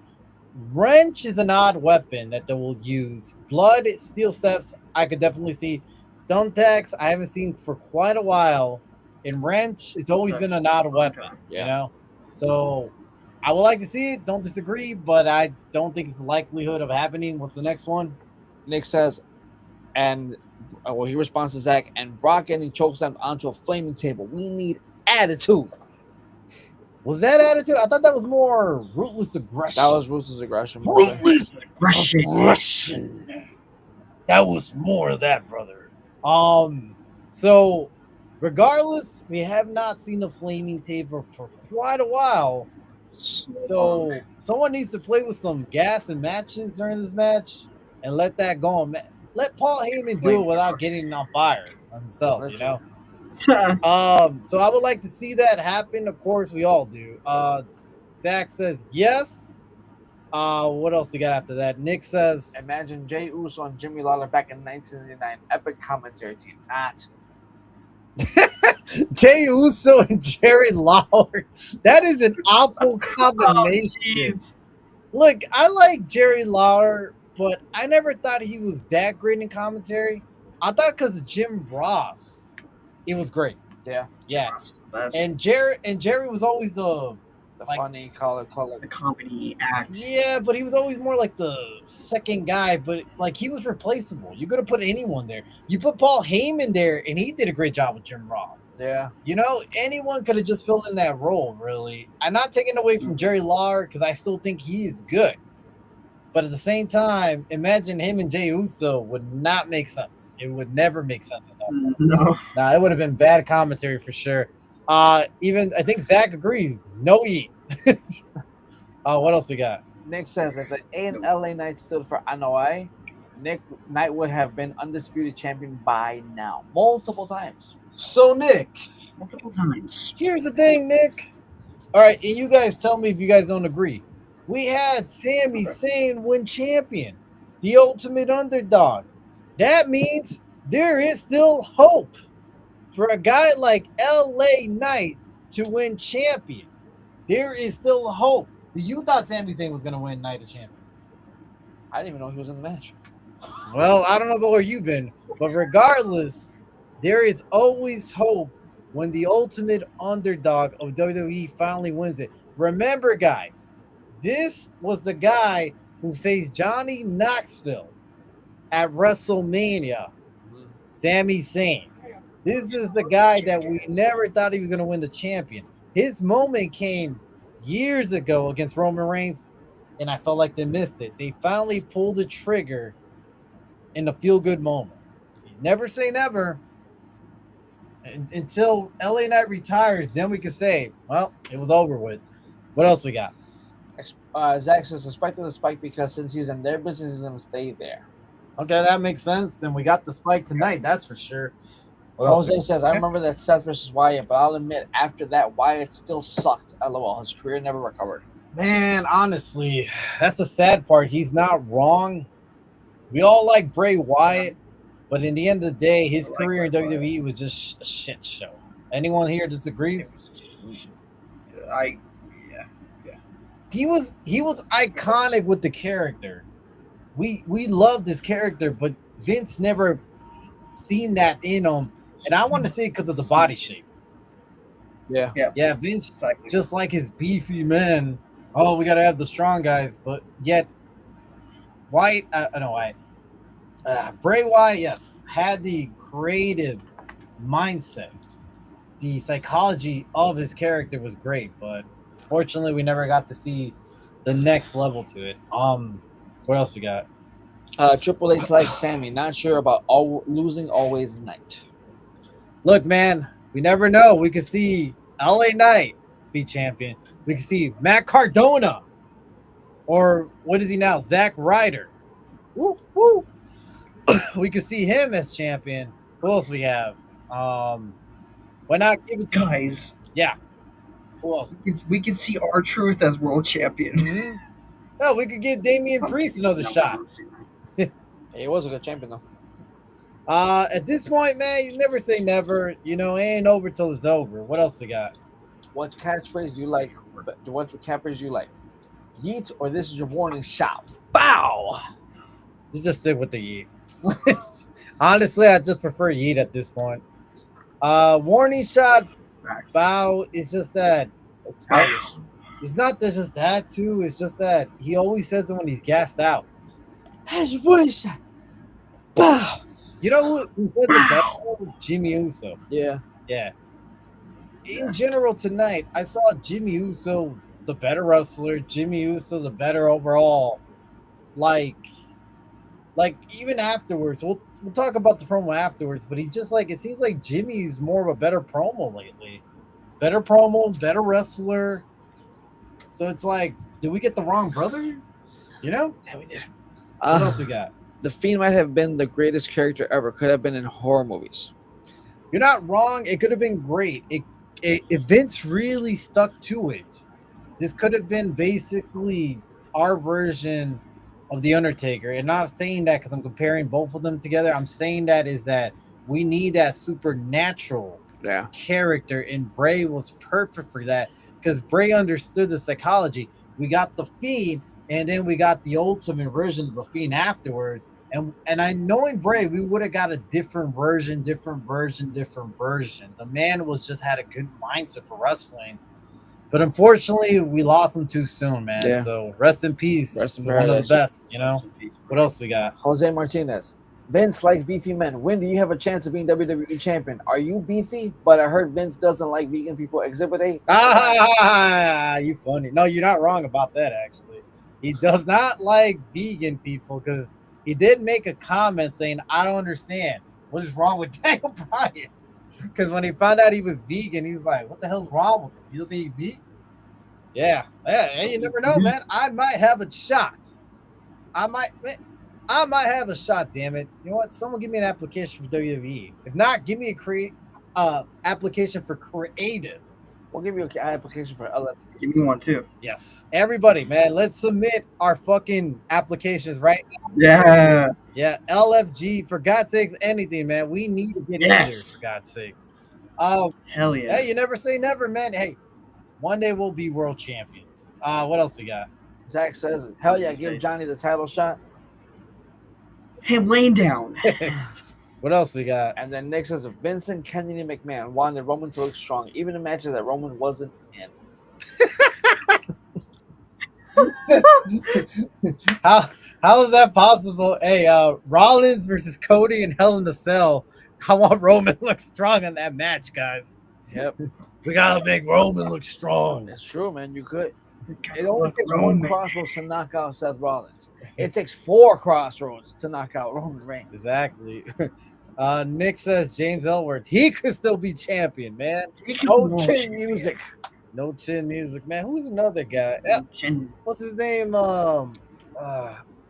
Wrench is an odd weapon that they will use. Blood, steel steps, I could definitely see. Thumbtacks, I haven't seen for quite a while. And wrench, it's always been an odd weapon, Yeah. you know? So I would like to see it. Don't disagree, but I don't think it's the likelihood of happening. What's the next one? Nick says, and well, he responds to Zach, and Brock getting chokeslammed onto a flaming table. We need attitude. Was that attitude? I thought that was more ruthless aggression. That was ruthless aggression. ruthless Aggression. aggression. That was more of that, brother. So regardless, we have not seen a flaming table for quite a while. So someone needs to play with some gas and matches during this match and let that go on. Let Paul Heyman do it without getting on fire himself, you know. So I would like to see that happen. Of course, we all do. Zach says yes. What else we got after that? Nick says, Imagine Jey Uso and Jimmy Lawler back in 1999. Epic commentary team. Not. Jey Uso and Jerry Lawler. That is an awful combination. Look, I like Jerry Lawler, but I never thought he was that great in commentary. I thought because of Jim Ross, it was great. Yeah. Yeah. Ross was the best. And Jerry was always the funny call it. The comedy act. Yeah, but he was always more like the second guy, but like he was replaceable. You could have put anyone there. You put Paul Heyman there, and he did a great job with Jim Ross. Yeah. You know, anyone could have just filled in that role, really. I'm not taking away from Jerry Lawler because I still think he is good. But at the same time, imagine him and Jey Uso would not make sense. It would never make sense at that. No. Nah, it would have been bad commentary for sure. Even I think Zach agrees. No eat. What else we got? Nick says if the A and LA Knight stood for Anoa'i, Nick Knight would have been undisputed champion by now, multiple times. So Nick, Multiple times. here's the thing, Nick. All right, and you guys tell me if you guys don't agree. We had Sami Zayn win champion, the ultimate underdog. That means there is still hope for a guy like LA Knight to win champion. There is still hope. You thought Sami Zayn was going to win Night of Champions. I didn't even know he was in the match. Well, I don't know about where you've been, but regardless, there is always hope when the ultimate underdog of WWE finally wins it. Remember, guys, this was the guy who faced Johnny Knoxville at WrestleMania, Sami Zayn. This is the guy that we never thought he was going to win the champion. His moment came years ago against Roman Reigns, and I felt like they missed it. They finally pulled the trigger in a feel-good moment. Never say never. Until LA Knight retires, then we can say, well, it was over with. What else we got? Zach says expecting the spike because since he's in their business, he's going to stay there. Okay, that makes sense. And we got the spike tonight, that's for sure. What else we Jose says, I remember that Seth versus Wyatt, but I'll admit, after that, Wyatt still sucked. LOL. His career never recovered. Man, honestly, that's the sad part. He's not wrong. We all like Bray Wyatt, but in the end of the day, his career in WWE was just a shit show. Anyone here disagrees? He was iconic with the character. We loved his character, but Vince never seen that in him, and I want to say because of the body shape. Yeah. Yeah, Vince, just like his beefy men. Oh, we gotta have the strong guys, but yet Bray Wyatt, yes, had the creative mindset. The psychology of his character was great, but fortunately, we never got to see the next level to it. What else we got? Triple H like Sammy. Not sure about losing always night. Look, man, we never know. We could see LA Knight be champion. We could see Matt Cardona, or what is he now? Zack Ryder. Woo, woo. We could see him as champion. Who else we have? Why not give it to Guys, Yeah. Who else? we can see our truth as world champion. Mm-hmm. Oh, we could give Damian Priest another shot. He was a good champion though. At this point, man, you never say never. You know, it ain't over till it's over. What else we got? What catchphrase do you like? What catchphrase do you like? Yeet or this is your warning shot. Bow. You just stick with the Yeet. Honestly, I just prefer Yeet at this point. Warning shot, Facts. bow is just that. It's not that just that too. It's just that he always says it when he's gassed out. Has your warning shot. Bow. You know who said the best? Jimmy Uso. Yeah. Yeah. In general, tonight I saw Jimmy Uso the better wrestler. Jimmy Uso the better overall. Like even afterwards, we'll talk about the promo afterwards. But he just like it seems like Jimmy's more of a better promo lately. Better promo, better wrestler. So it's like, did we get the wrong brother? You know? Yeah, we did. What else we got? The Fiend might have been the greatest character ever. Could have been in horror movies. You're not wrong. It could have been great. If Vince really stuck to it, this could have been basically our version of The Undertaker. And not saying that because I'm comparing both of them together. I'm saying that we need that supernatural character, and Bray was perfect for that because Bray understood the psychology. We got the Fiend, and then we got the ultimate version of the Fiend afterwards. And I knowing Bray, we would have got a different version. The man had a good mindset for wrestling. But unfortunately, we lost him too soon, man. Yeah. So rest in peace. Rest in One of the paradise. best, you know. What else we got? Jose Martinez. Vince likes beefy men. When do you have a chance of being WWE champion? Are you beefy? But I heard Vince doesn't like vegan people. Exhibit A. You funny. No, you're not wrong about that, actually. He does not like vegan people because he did make a comment saying, I don't understand. What is wrong with Daniel Bryan? Because when he found out he was vegan, he was like, what the hell's wrong with him? You don't think he beat? Yeah. Hey, you never know, man. I might have a shot. I might have a shot, damn it. You know what? Someone give me an application for WWE. If not, give me a application for creative. We'll give you an application for LF. Give me one too. Yes. Everybody, man, let's submit our fucking applications right now. Yeah. Yeah, LFG, for God's sakes, anything, man. We need to get in there, for God's sakes. Hell yeah. Hey, you never say never, man. Hey, one day we'll be world champions. What else we got? Zach says, hell yeah, give Johnny the title shot. Him laying down. What else we got? And then Nick says, Vincent Kennedy McMahon wanted Roman to look strong, even in matches that Roman wasn't in. How is that possible? Hey, Rollins versus Cody and Hell in the Cell. I want Roman to look strong in that match, guys. Yep. We gotta make Roman look strong. That's true, man. You could. It only takes one crossroads to knock out Seth Rollins. It takes 4 crossroads to knock out Roman Reigns. Exactly. Nick says James Ellsworth. He could still be champion, man. No chin music. No chin music, man. Who's another guy? What's his name?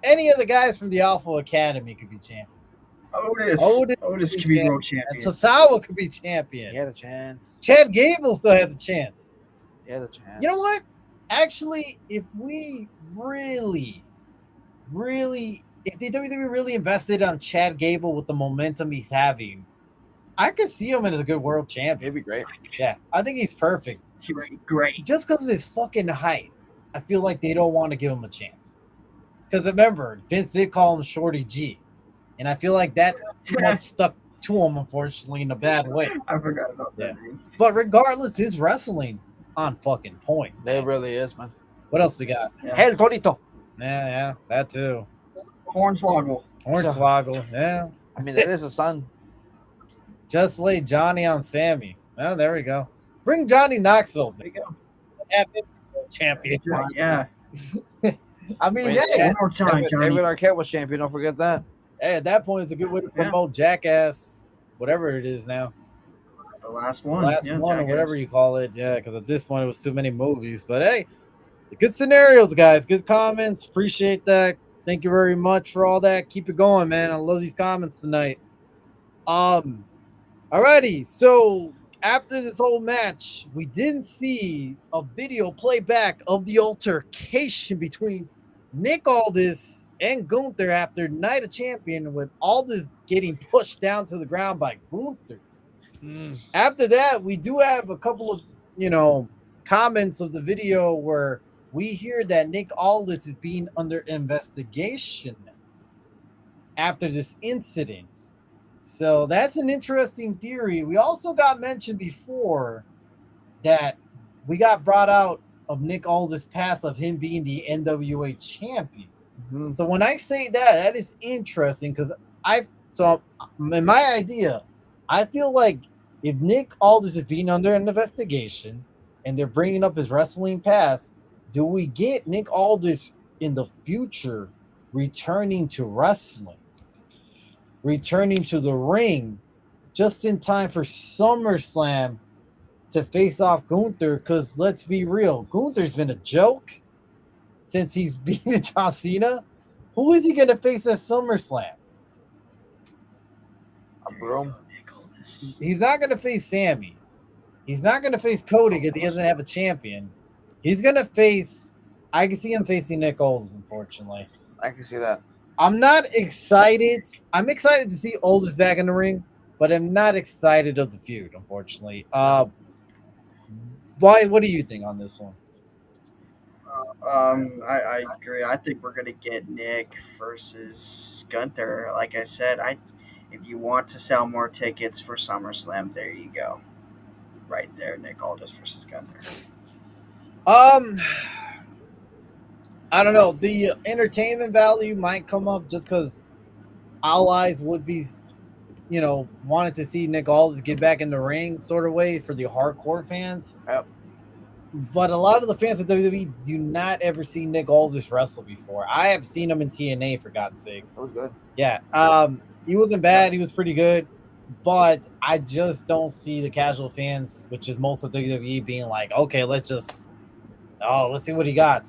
Any of the guys from the Alpha Academy could be champion. Otis could be world champion. Tosawa could be champion. He had a chance. Chad Gable still has a chance. He had a chance. You know what? Actually, if we really, if the WWE really invested on Chad Gable with the momentum he's having, I could see him as a good world champion. He'd be great. Yeah, I think he's perfect. Great. Just because of his fucking height, I feel like they don't want to give him a chance. Because remember, Vince did call him Shorty G. And I feel like that's what stuck to him, unfortunately, in a bad way. I forgot about that name. But regardless, his wrestling on fucking point. It really is, man. What else we got? Yeah. Hell Torito. Yeah, that too. Hornswoggle. Hornswoggle, yeah. I mean, that is a son. Just lay Johnny on Sammy. Oh, there we go. Bring Johnny Knoxville. There you go. Have him champion. Yeah. I mean, Wait, hey, One more time, Johnny. David Arquette was champion. Don't forget that. hey, at that point, it's a good way to Yeah. promote Jackass, whatever it is now. The last one. Last yeah, one or Jackass. whatever you call it. Yeah, because at this point, it was too many movies. But hey, good scenarios, guys. Good comments. Appreciate that. Thank you very much for all that. Keep it going, man. I love these comments tonight. Alrighty. So after this whole match, we didn't see a video playback of the altercation between Nick Aldis and Gunther after Night of Champion, with Aldis getting pushed down to the ground by Gunther. After that, we do have a couple of comments of the video where we hear that Nick Aldis is being under investigation after this incident. So that's an interesting theory. We also got mentioned before that we got brought out of Nick Aldis' past of him being the NWA champion. Mm-hmm. So when I say that is interesting because in my idea, I feel like if Nick Aldis is being under an investigation and they're bringing up his wrestling past, do we get Nick Aldis in the future returning to wrestling, returning to the ring just in time for SummerSlam to face off Gunther? Because let's be real, Gunther's been a joke since he's beaten John Cena. Who is he going to face at SummerSlam? A broom. He's not going to face Sammy. He's not going to face Cody because he doesn't have a champion. He's going to face... I can see him facing Nick Aldis, unfortunately. I can see that. I'm not excited. I'm excited to see Aldis back in the ring, but I'm not excited of the feud, unfortunately. Why? What do you think on this one? I agree. I think we're gonna get Nick versus Gunther. Like I said, if you want to sell more tickets for SummerSlam, there you go. Right there, Nick Aldis versus Gunther. I don't know. The entertainment value might come up just because all eyes would be, wanted to see Nick Aldis get back in the ring, sort of way for the hardcore fans. Yep. But a lot of the fans of WWE do not ever see Nick Aldis wrestle before. I have seen him in TNA, for God's sakes. That was good. Yeah. He wasn't bad. He was pretty good. But I just don't see the casual fans, which is most of WWE, being like, okay, let's see what he got,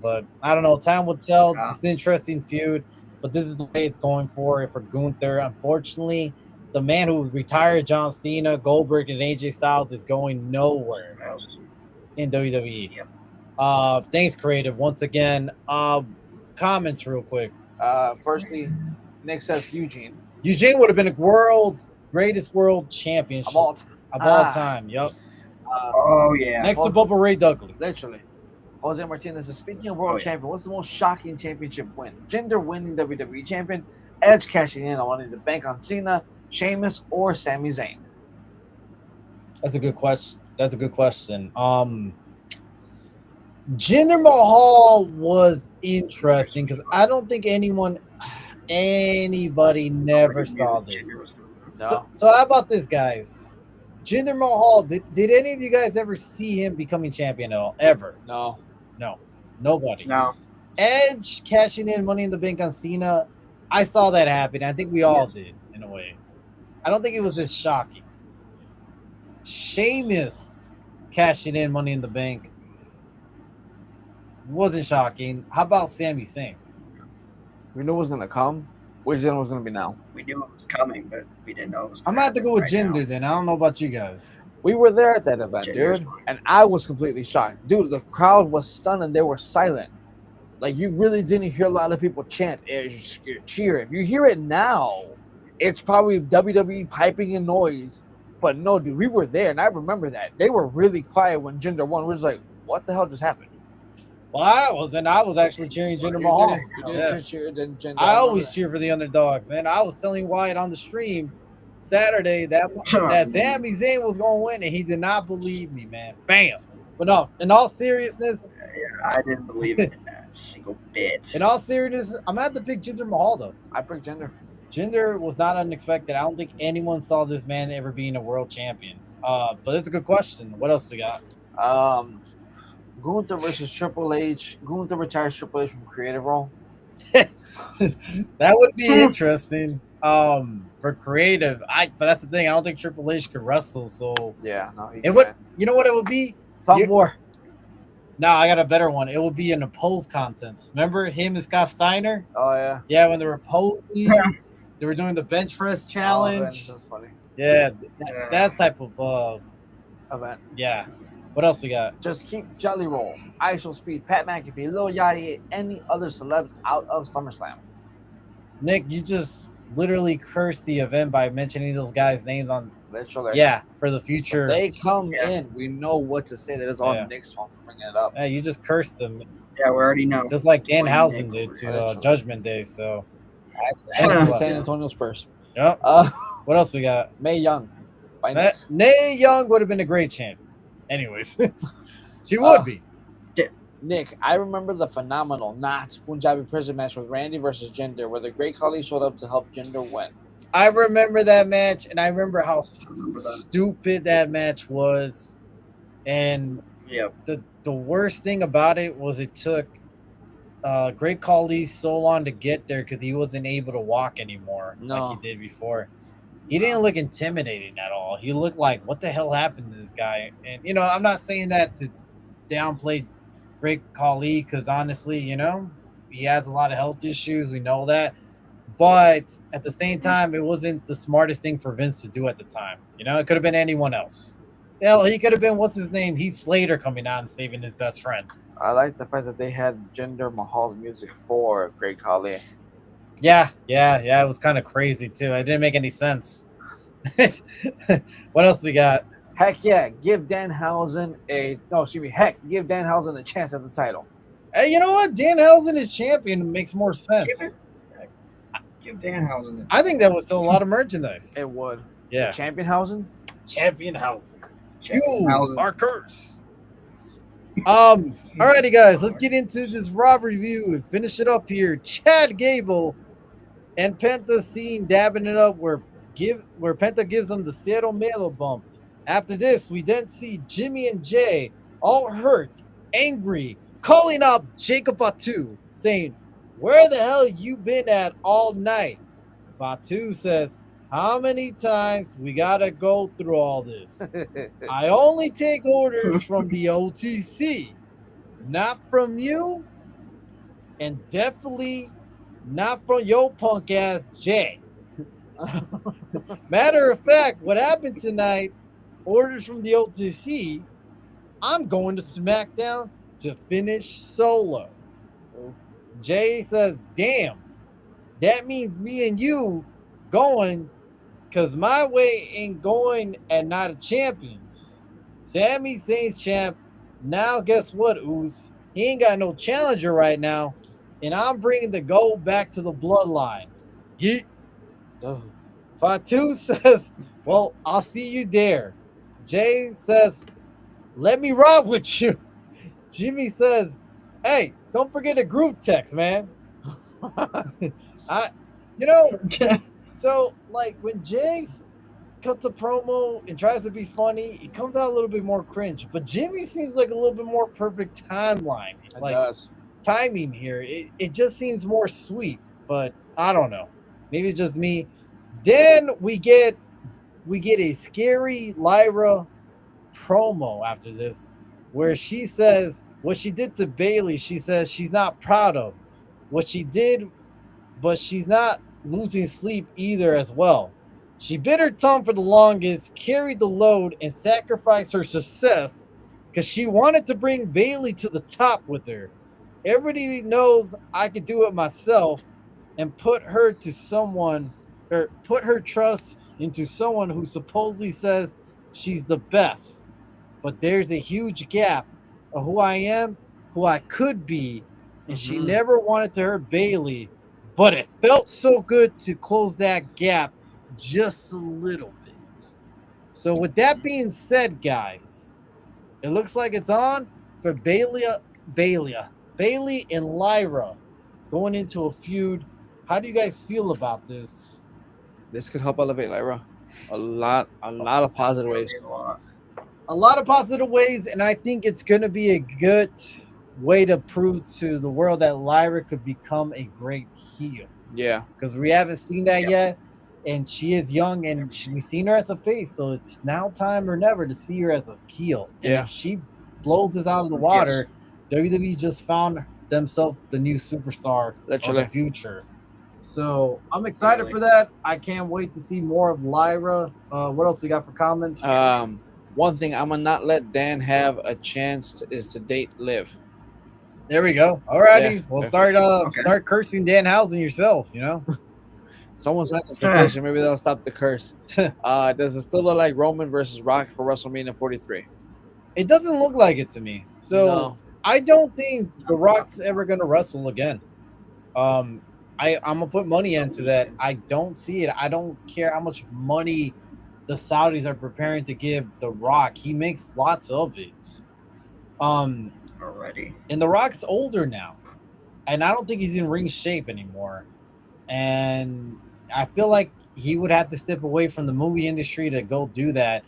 But I don't know. Time will tell. Yeah. It's an interesting feud, but this is the way it's going for Gunther. Unfortunately, the man who retired John Cena, Goldberg, and AJ Styles is going nowhere in WWE. Yep. Thanks, Creative. Once again, comments real quick. Firstly, Nick says Eugene would have been a greatest world championship of all time. of all time. Yep. Oh yeah. Next to Bubba Ray Dudley. Literally. Jose Martinez is speaking of world champion. What's the most shocking championship win? Jinder winning WWE champion, Edge cashing in on Money in the Bank on Cena, Sheamus, or Sami Zayn? That's a good question. Jinder Mahal was interesting because I don't think anybody never saw this. No. So how about this, guys? Jinder Mahal, did any of you guys ever see him becoming champion at all? Ever? No. Nobody. No. Edge cashing in Money in the Bank on Cena, I saw that happen. I think we all did, in a way. I don't think it was as shocking. Sheamus cashing in Money in the Bank wasn't shocking. How about Sami Zayn? We knew it was going to come. Which then was going to be now? We knew it was coming, but we didn't know it was I'm coming. going to have to go with Jinder then. I don't know about you guys. We were there at that event, Jinder's dude, fine. and I was completely shocked. Dude, the crowd was stunned and they were silent. Like, you really didn't hear a lot of people chant, cheer. If you hear it now, it's probably WWE piping in noise. But no, dude, we were there, and I remember that. They were really quiet when Jinder won. We were just like, what the hell just happened? Well, I was actually cheering Jinder Mahal. You didn't cheer Jinder. I always cheer for the underdogs, man. I was telling Wyatt on the stream Saturday that Sami Zayn was going to win, and he did not believe me, man. Bam. But no, in all seriousness, I didn't believe it in that single bit. in all seriousness, I'm going to have to pick Jinder Mahal, though. I picked Jinder. Jinder was not unexpected. I don't think anyone saw this man ever being a world champion. But it's a good question. What else we got? Gunther versus Triple H. Gunther retires Triple H from creative role. That would be interesting. For creative, but that's the thing. I don't think Triple H could wrestle. So Yeah, no, he it would. can't. You know what it would be? Thumb You- War. No, I got a better one. It would be an opposed contest. Remember him and Scott Steiner? Oh yeah. Yeah, when they were posing, they were doing the bench press Oh, challenge. that's funny. Yeah, Yeah. that type of Event. yeah. What else we got? Just keep Jelly Roll, ISO Speed, Pat McAfee, Lil Yachty, any other celebs out of SummerSlam. Nick, you just literally cursed the event by mentioning those guys' names on. Literally. Yeah, for the If future. they come Yeah. in, we know what to say. That is all Yeah. Nick's fault for bringing it up. Yeah, you just cursed them, Yeah, we already know. just like Dan Blame Housen Nick did over to Literally. Judgment Day. So, That's Thanks a the lot. San Antonio Spurs. yep. Uh, What else we got? Mae Young. By Nick. Nay Young would have been a great champ. Anyways, she would be. Nick, I remember the phenomenal not Punjabi prison match with Randy versus Jinder, where the Great Khali showed up to help Jinder win. I remember that match, and I remember how remember that. stupid that match was. And Yep. the worst thing about it was it took Great Khali so long to get there because he wasn't able to walk anymore No. like he did before. He didn't look intimidating at all. He looked like, what the hell happened to this guy? And I'm not saying that to downplay Great Khali because honestly, he has a lot of health issues. We know that. But at the same time, it wasn't the smartest thing for Vince to do at the time. It could have been anyone else. Hell, he could have been, what's his name? Heath Slater coming out and saving his best friend. I like the fact that they had Jinder Mahal's music for Great Khali. Yeah, it was kind of crazy too. It didn't make any sense. What else we got? Heck yeah, give Danhausen give Danhausen a chance at the title. Hey, you know what? Danhausen is champion makes more sense. Give Danhausen a I think that was still a lot of merchandise. It would. Yeah, Championhausen? Championhausen. You Danhausen. are cursed. Alrighty, guys, let's get into this Raw review and finish it up here. Chad Gable and Penta seen dabbing it up where Penta gives them the Cero Melo bump. After this, we then see Jimmy and Jay all hurt, angry, calling up Jacob Fatu, saying, "Where the hell you been at all night?" Fatu says, "How many times we gotta go through all this? I only take orders from the OTC, not from you, and definitely not from your punk ass Jay." Matter of fact, what happened tonight, orders from the OTC, I'm going to SmackDown to finish Solo. Jay says, "Damn, that means me and you going, because my way ain't going and not a champion's." Sami Zayn's champ. Now guess what, Oos? He ain't got no challenger right now, and I'm bringing the gold back to the bloodline. Yeet. Fatu says, "Well, I'll see you there." Jay says, "Let me ride with you." Jimmy says, "Hey, don't forget a group text, man." So like when Jay cuts a promo and tries to be funny, it comes out a little bit more cringe. But Jimmy seems like a little bit more perfect timeline. It Like does. timing here. It just seems more sweet, but I don't know. Maybe it's just me. Then we get a scary Lyra promo after this where she says what she did to Bailey, she says she's not proud of what she did, but she's not losing sleep either as well. She bit her tongue for the longest, carried the load, and sacrificed her success because she wanted to bring Bailey to the top with her. Everybody knows I could do it myself, and put her trust into someone who supposedly says she's the best. But there's a huge gap of who I am, who I could be, and she Mhm. never wanted to hurt Bailey, but it felt so good to close that gap just a little bit. So with that being said, guys, it looks like it's on for Bailey and Lyra going into a feud. How do you guys feel about this? This could help elevate Lyra a lot of positive ways. A lot. a lot of positive ways, and I think it's going to be a good way to prove to the world that Lyra could become a great heel Yeah, because we haven't seen that Yep. yet. And she is young, and we've seen her as a face, so it's now time or never to see her as a heel. And Yeah. if she blows this out of the water, WWE just found themselves the new superstar of Literally. the future. So I'm excited for that. I can't wait to see more of Lyra. What else we got for comments? One thing I'm gonna not let Dan have a chance is to date Liv. There we go. Alrighty, Yeah. well, Okay. start cursing Danhausen yourself. You know, Someone's had the petition. Maybe they'll stop the curse. Does it still look like Roman versus Rock for WrestleMania 43? it doesn't look like it to me. So No. I don't think The Rock's ever going to wrestle again. I'm gonna put money into that. I don't see it. I don't care how much money the Saudis are preparing to give The Rock. He makes lots of it. Already. And The Rock's older now, and I don't think he's in ring shape anymore. And I feel like he would have to step away from the movie industry to go do that.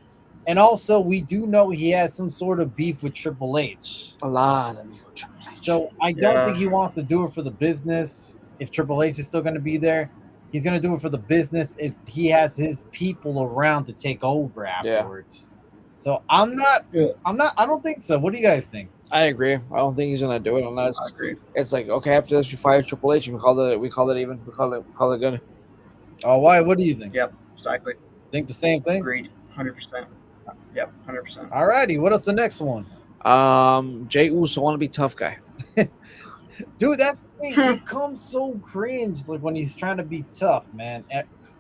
And also, we do know he has some sort of beef with Triple H. A lot of beef with Triple H. So I don't think he wants to do it for the business. If Triple H is still going to be there, he's going to do it for the business. If he has his people around to take over afterwards. So I don't think so. What do you guys think? I agree. I don't think he's gonna do it unless it's like, okay, after this we fire Triple H and we call it even. We call it good. Oh, why? What do you think? Yep, exactly. Think the same thing? Agreed. 100%. Yep, 100%. Alrighty, what is the next one? Jey Uso want to be tough guy. Dude, that's the thing. It becomes so cringe like when he's trying to be tough, man.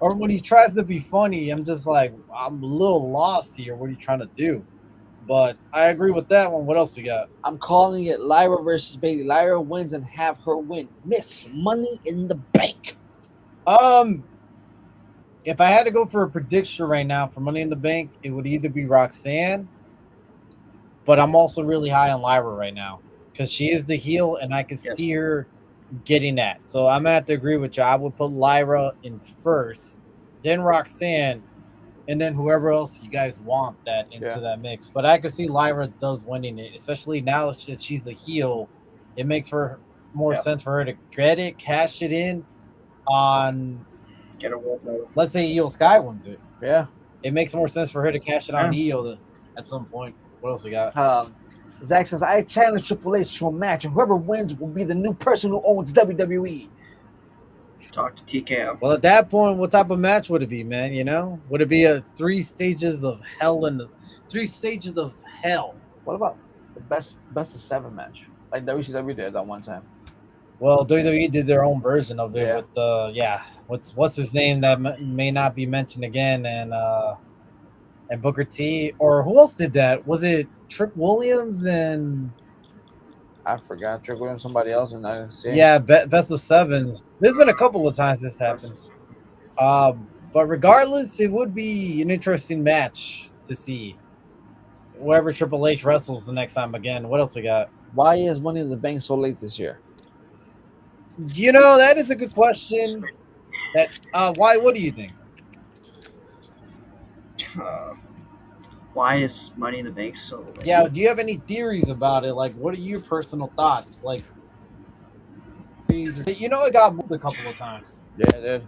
Or when he tries to be funny, I'm just like, I'm a little lost here. What are you trying to do? But I agree with that one. What else we got? I'm calling it Lyra versus Bayley. Lyra wins and have her win. Miss Money in the Bank. If I had to go for a prediction right now for Money in the Bank, it would either be Roxanne, but I'm also really high on Lyra right now because she is the heel, and I can see her getting that. So I'm gonna have to agree with you. I would put Lyra in first, then Roxanne, and then whoever else you guys want that into that mix. But I could see Lyra does winning it, especially now that she's a heel. It makes for more sense for her to get it, cash it in on. Get a world title. Let's say Io Sky wins it. Yeah. It makes more sense for her to cash it on Io at some point. What else we got? Zach says, I challenge Triple H to a match, and whoever wins will be the new person who owns WWE. Talk to TKO. Well, at that point, what type of match would it be, man? You know? Would it be a 3 stages of hell and 3 stages of hell? What about the best of 7 match? Like WCW did that one time. Well, WWE did their own version of it with what's his name that may not be mentioned again, and Booker T, or who else did that? Was it Trick Williams and I forgot Trick Williams, somebody else, and I didn't see. Yeah, best of 7s. There's been a couple of times this happened. But regardless, it would be an interesting match to see. Wherever Triple H wrestles the next time again. What else we got? Why is Money in the Bank so late this year? You know, that is a good question. Why? What do you think? Why is Money in the Bank so late? Yeah, do you have any theories about it? Like, what are your personal thoughts? Like, you know, it got moved a couple of times. Yeah, it did.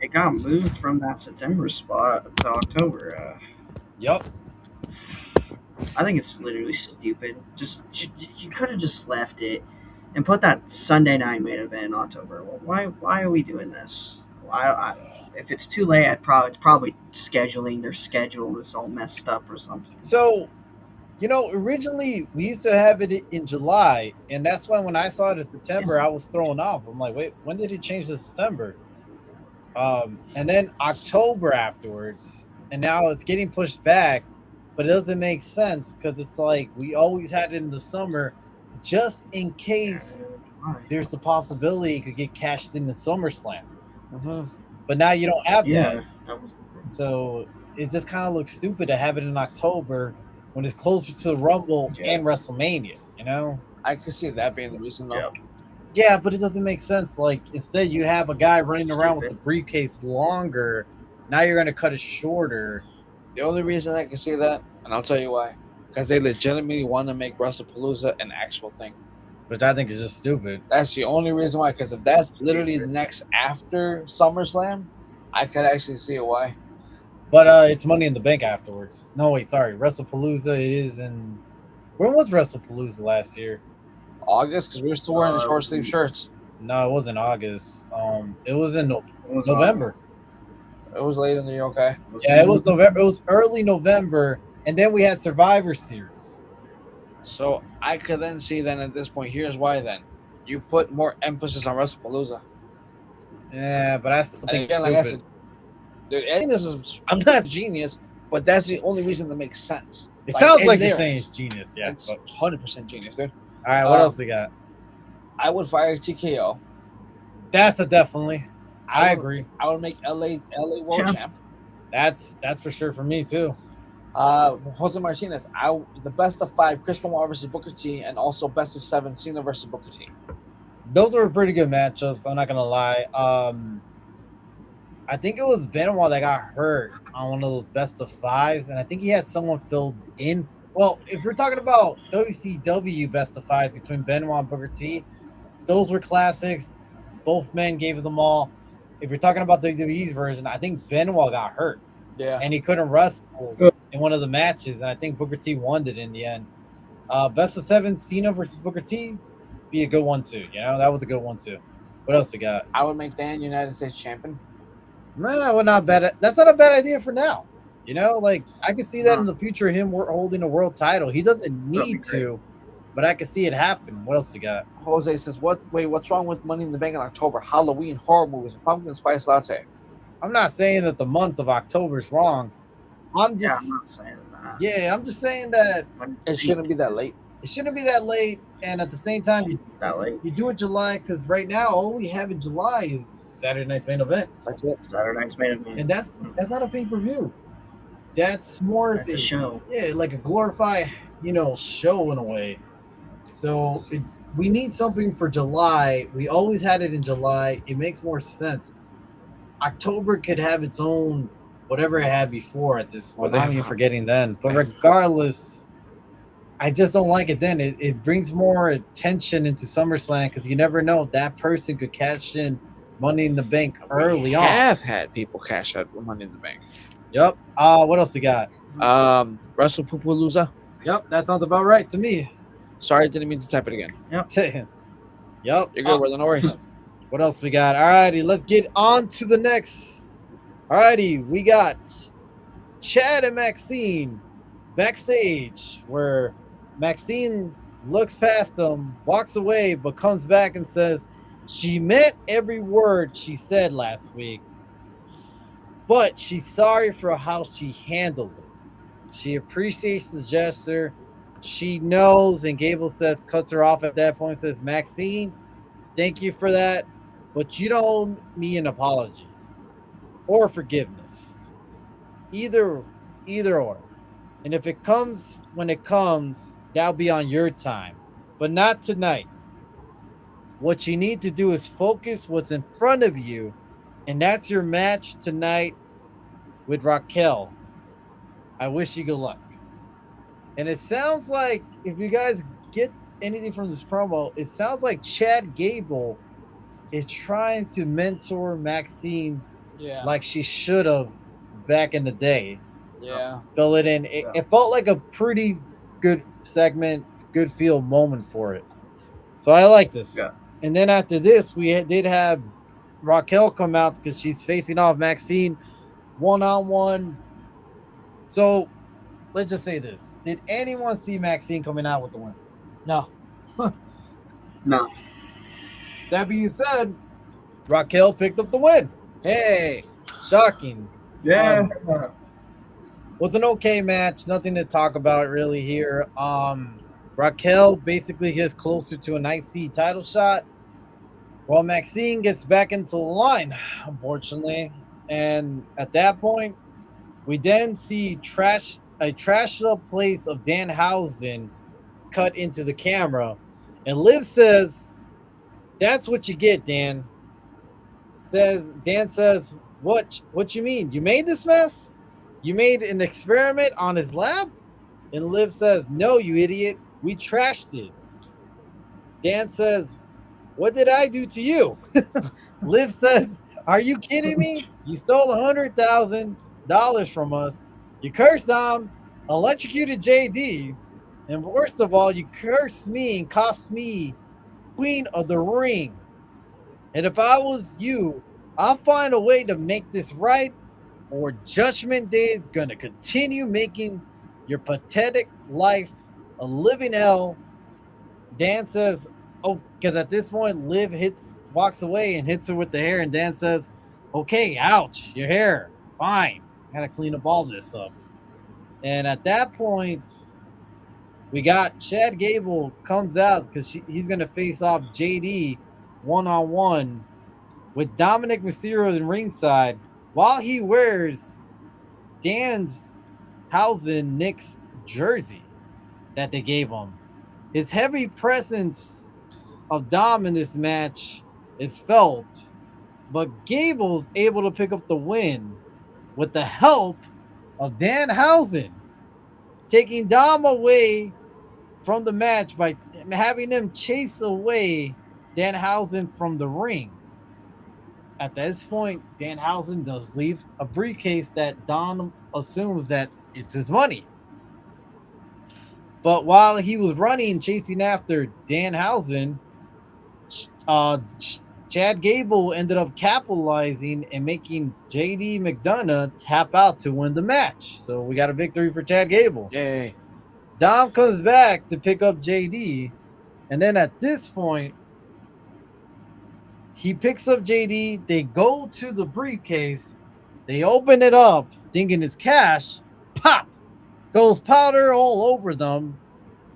It got moved from that September spot to October. Yep. I think it's literally stupid. Just you could have just left it and put that Sunday night main event in October. Well, why are we doing this? If it's too late, it's probably scheduling. Their schedule is all messed up or something. So, you know, originally we used to have it in July, and that's why when I saw it in September, I was thrown off. I'm like, wait, when did it change to September? And then October afterwards, and now it's getting pushed back, but it doesn't make sense because it's like we always had it in the summer, just in case there's the possibility it could get cashed in the SummerSlam. Mm-hmm. But now you don't have that. That was So it just kind of looks stupid to have it in October when it's closer to the Rumble and WrestleMania, you know? I could see that being the reason, though. Yeah, but it doesn't make sense. Like, instead you have a guy running around with the briefcase longer. Now you're going to cut it shorter. The only reason I can see that And I'll tell you why. Because they legitimately want to make WrestlePalooza an actual thing. which I think is just stupid. That's the only reason why. Because if that's literally the next after SummerSlam, I could actually see it why. But it's Money in the Bank afterwards. No, wait, sorry. WrestlePalooza it is in. When was WrestlePalooza last year? August, because we were still wearing the short sleeve shirts. No, it wasn't August. It was in It was November. It was late in the year, okay. Yeah, it was November. It was early November, and then we had Survivor Series. So I could then see then at this point, here's why then. You put more emphasis on WrestlePalooza. Yeah, but I still And think it's again, like I stupid. said, dude, I think this is, I'm not a genius, but that's the only reason that makes sense. It sounds in like you're there, saying it's genius. Yeah. it's But, 100% genius, dude. all right, what else we got? I would fire TKO. That's a definitely. I would- agree. I would make LA World Yeah. Champ. That's for sure for me too. Jose Martinez. The best of 5, Chris Benoit versus Booker T, and also best of 7, Cena versus Booker T. Those were pretty good matchups. I'm not gonna lie. I think it was Benoit that got hurt on one of those best of 5s, and I think he had someone filled in. Well, if we're talking about WCW best of 5 between Benoit and Booker T, those were classics. Both men gave them all. If you're talking about WWE's version, I think Benoit got hurt Yeah. and he couldn't wrestle in one of the matches, and I think Booker T won it in the end. Best of 7, Cena versus Booker T, be a good one too. You know, that was a good one too. What else we got? I would make Dan United States champion. Man, I would not bet it. That's not a bad idea for now. You know, like I can see that in the future, him holding a world title. He doesn't need to, but I can see it happen. What else we got? Jose says, what's wrong with Money in the Bank in October? Halloween, horror movies, and pumpkin spice latte. I'm not saying that the month of October is wrong. I'm Yeah, just I'm not saying that. yeah, I'm just saying that It shouldn't be that late. it shouldn't be that late, and at the same time, That late. you do it July because right now all we have in July is Saturday Night's Main Event, That's it. Saturday night's main event. and that's not a pay-per-view. That's more That's a show. yeah, like a glorified, show in a way. So we need something for July. We always had it in July. It makes more sense. October could have its own whatever it had before at this point. I'm even forgetting then. But regardless, I just don't like it then. It brings more attention into SummerSlam because you never know. That person could cash in Money in the Bank early on. Have had people cash out Money in the Bank. Yep. What else we got? WrestlePalooza. Yep, that sounds about right to me. Sorry, I didn't mean to type it again. Yep. You're good, brother. No worries. What else we got? All righty, let's get on to the next. All righty, we got Chad and Maxine backstage where Maxine looks past him, walks away, but comes back and says she meant every word she said last week, but she's sorry for how she handled it. She appreciates the gesture. She knows, and Gable says, cuts her off at that point, says, Maxine, thank you for that, but you don't owe me an apology or forgiveness. Either or. And if it comes when it comes, that'll be on your time, but not tonight. What you need to do is focus what's in front of you, and that's your match tonight with Raquel. I wish you good luck. And it sounds like, if you guys get anything from this promo, it sounds like Chad Gable is trying to mentor Maxine like she should have back in the day. Yeah. Fill it in. It felt like a pretty good segment, good feel moment for it. So I like this. Yeah. And then after this, we did have Raquel come out because she's facing off Maxine one-on-one. So let's just say this. Did anyone see Maxine coming out with the win? No. No. That being said, Raquel picked up the win. Hey. Shocking. Yeah. Was an okay match. Nothing to talk about really here. Raquel basically gets closer to an IC title shot, while Maxine gets back into the line, unfortunately. And at that point, we then see a trashed up place of Danhausen cut into the camera. And Liv says, that's what you get, Dan. Dan says, what you mean? You made this mess? You made an experiment on his lab? And Liv says, "No, you idiot. We trashed it." Dan says, "What did I do to you?" Liv says, "Are you kidding me? You stole $100,000 from us. You cursed Dom, electrocuted JD, and worst of all, you cursed me and cost me Queen of the Ring. And if I was you, I'll find a way to make this right, or Judgment Day is gonna continue making your pathetic life a living hell." Dan says, "Oh," because at this point, Liv walks away and hits her with the hair, and Dan says, "Okay, ouch, your hair. Fine, I gotta clean up all this up." And at that point, we got Chad Gable comes out because he's gonna face off JD 1-on-1 with Dominic Mysterio in ringside while he wears Dan's Nick's jersey that they gave him. His heavy presence of Dom in this match is felt, but Gable's able to pick up the win with the help of Danhausen, taking Dom away from the match by having him chase away Danhausen from the ring. At this point, Danhausen does leave a briefcase that Dom assumes that it's his money. But while he was running, chasing after Danhausen, Chad Gable ended up capitalizing and making JD McDonough tap out to win the match. So we got a victory for Chad Gable. Yay. Dom comes back to pick up JD. And then at this point, he picks up JD. They go to the briefcase. They open it up thinking it's cash. Pop! Goes powder all over them.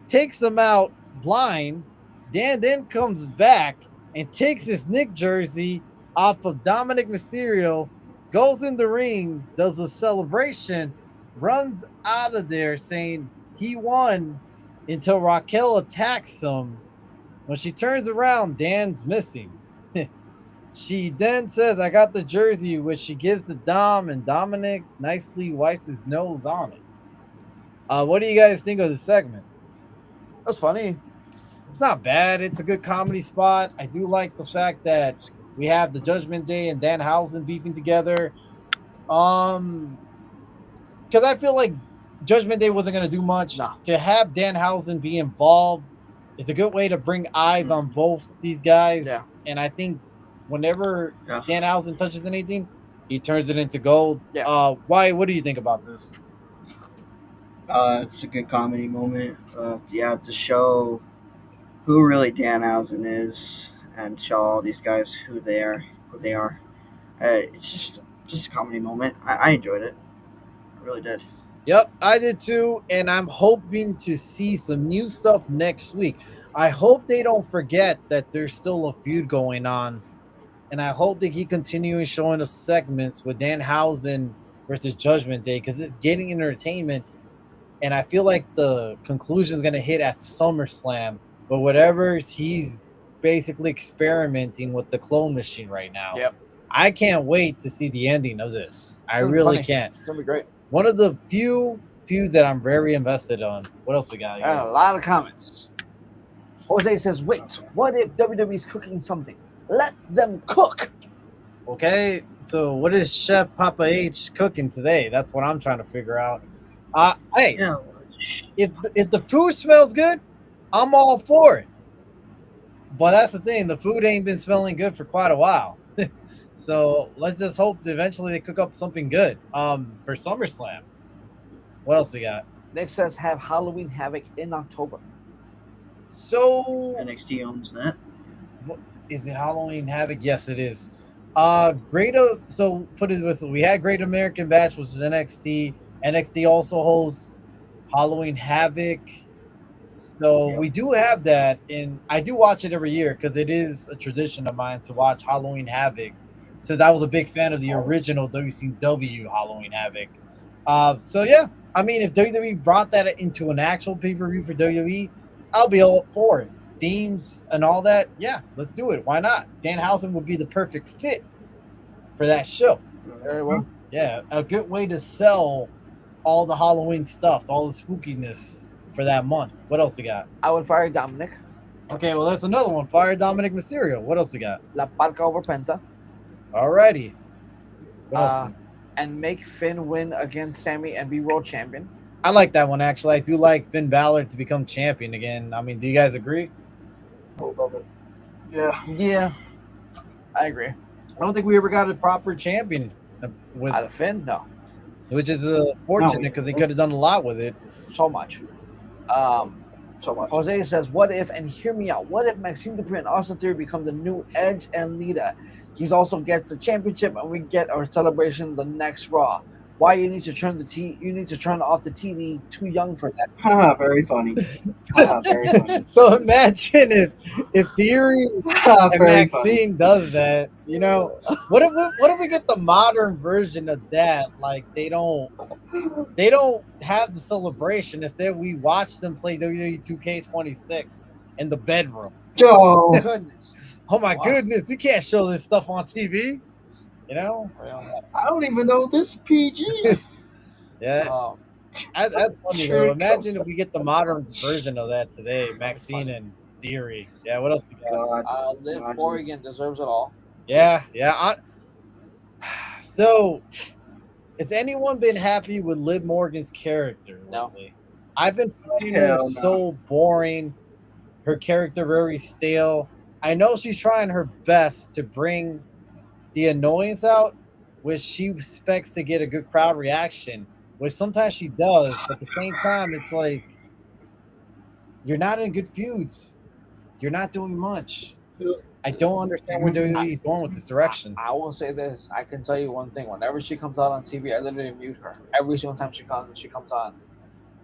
Takes them out blind. Dan then comes back and takes his Nick jersey off of Dominic Mysterio, goes in the ring, does a celebration, runs out of there saying he won until Raquel attacks him. When she turns around, Dan's missing. She then says, "I got the jersey," which she gives to Dom, and Dominic nicely wipes his nose on it. What do you guys think of the segment? That's funny. It's not bad. It's a good comedy spot. I do like the fact that we have the Judgment Day and Danhausen beefing together. Because I feel like Judgment Day wasn't going to do much. No. To have Danhausen be involved is a good way to bring eyes on both these guys. Yeah. And I think whenever Yeah. Danhausen touches anything, he turns it into gold. Yeah. Why? What do you think about this? It's a good comedy moment. To show who really Danhausen is and show all these guys who they are. It's just a comedy moment. I enjoyed it. I really did. Yep, I did too, and I'm hoping to see some new stuff next week. I hope they don't forget that there's still a feud going on, and I hope they keep continuing showing us segments with Danhausen versus Judgment Day because it's getting entertainment, and I feel like the conclusion is going to hit at SummerSlam, but whatever, he's basically experimenting with the clone machine right now. Yep. I can't wait to see the ending of this. I gonna be really funny. can't. It's gonna be great. One of the few feuds that I'm very invested on. What else we got? I got a lot of comments. Jose says, "Wait, what if WWE's cooking something? Let them cook." Okay, so what is Chef Papa H cooking today? That's what I'm trying to figure out. Hey, Yeah. if the food smells good, I'm all for it. But that's the thing, the food ain't been smelling good for quite a while. So let's just hope that eventually they cook up something good for SummerSlam. What else we got? Nick says, "Have Halloween Havoc in October." So NXT owns that. is it Halloween Havoc? Yes, it is. So put it this way, we had Great American Bash, which is NXT. NXT also hosts Halloween Havoc. So Yep. we do have that, and I do watch it every year because it is a tradition of mine to watch Halloween Havoc. Since I was a big fan of the original WCW Halloween Havoc. So yeah, I mean, if WWE brought that into an actual pay-per-view for WWE, I'll be all for it. Themes and all that, yeah, let's do it. Why not? Danhausen would be the perfect fit for that show. Very well. Yeah, a good way to sell all the Halloween stuff, all the spookiness for that month. What else you got? I would fire Dominic. Okay, well that's another one. Fire Dominic Mysterio. What else you got? La Parca over Penta. Alrighty. What else? And make Finn win against Sammy and be world champion. I like that one actually. I do like Finn Balor to become champion again. I mean, do you guys agree? I love it. Yeah. Yeah, I agree. I don't think we ever got a proper champion with, Out of Finn, no, which is fortunate because they could have done a lot with it. so much. So much. Jose says, "What if?" And hear me out. What if Maxime Dupri and Austin Theory become the new Edge and Lita? He also gets the championship, and we get our celebration the next Raw. Why you need to turn You need to turn off the TV. Too young for that. Haha, very funny. Haha, very funny. So imagine if Theory Haha, and very Maxine does that. You know, what if we get the modern version of that? Like they don't have the celebration. Instead, we watch them play WWE 2K26 in the bedroom. funny. Oh, Goodness. Oh my Wow. goodness, we can't show this stuff on TV. You know? I don't even know this PG. Yeah, Um, that's funny Sure though. Imagine goes. if we get the modern version of that today, Maxine and Theory. Yeah, what else we got? God. Liv Imagine. Morgan deserves it all. Yeah. So, has anyone been happy with Liv Morgan's character? No. lately? I've been finding her Hell no. so boring. Her character very stale. I know she's trying her best to bring the annoyance out, which she expects to get a good crowd reaction, which sometimes she does, but at the same time, it's like you're not in good feuds. You're not doing much. I don't understand where WWE is going with this direction. I will say this. I can tell you one thing. Whenever she comes out on TV, I literally mute her. Every single time she comes on,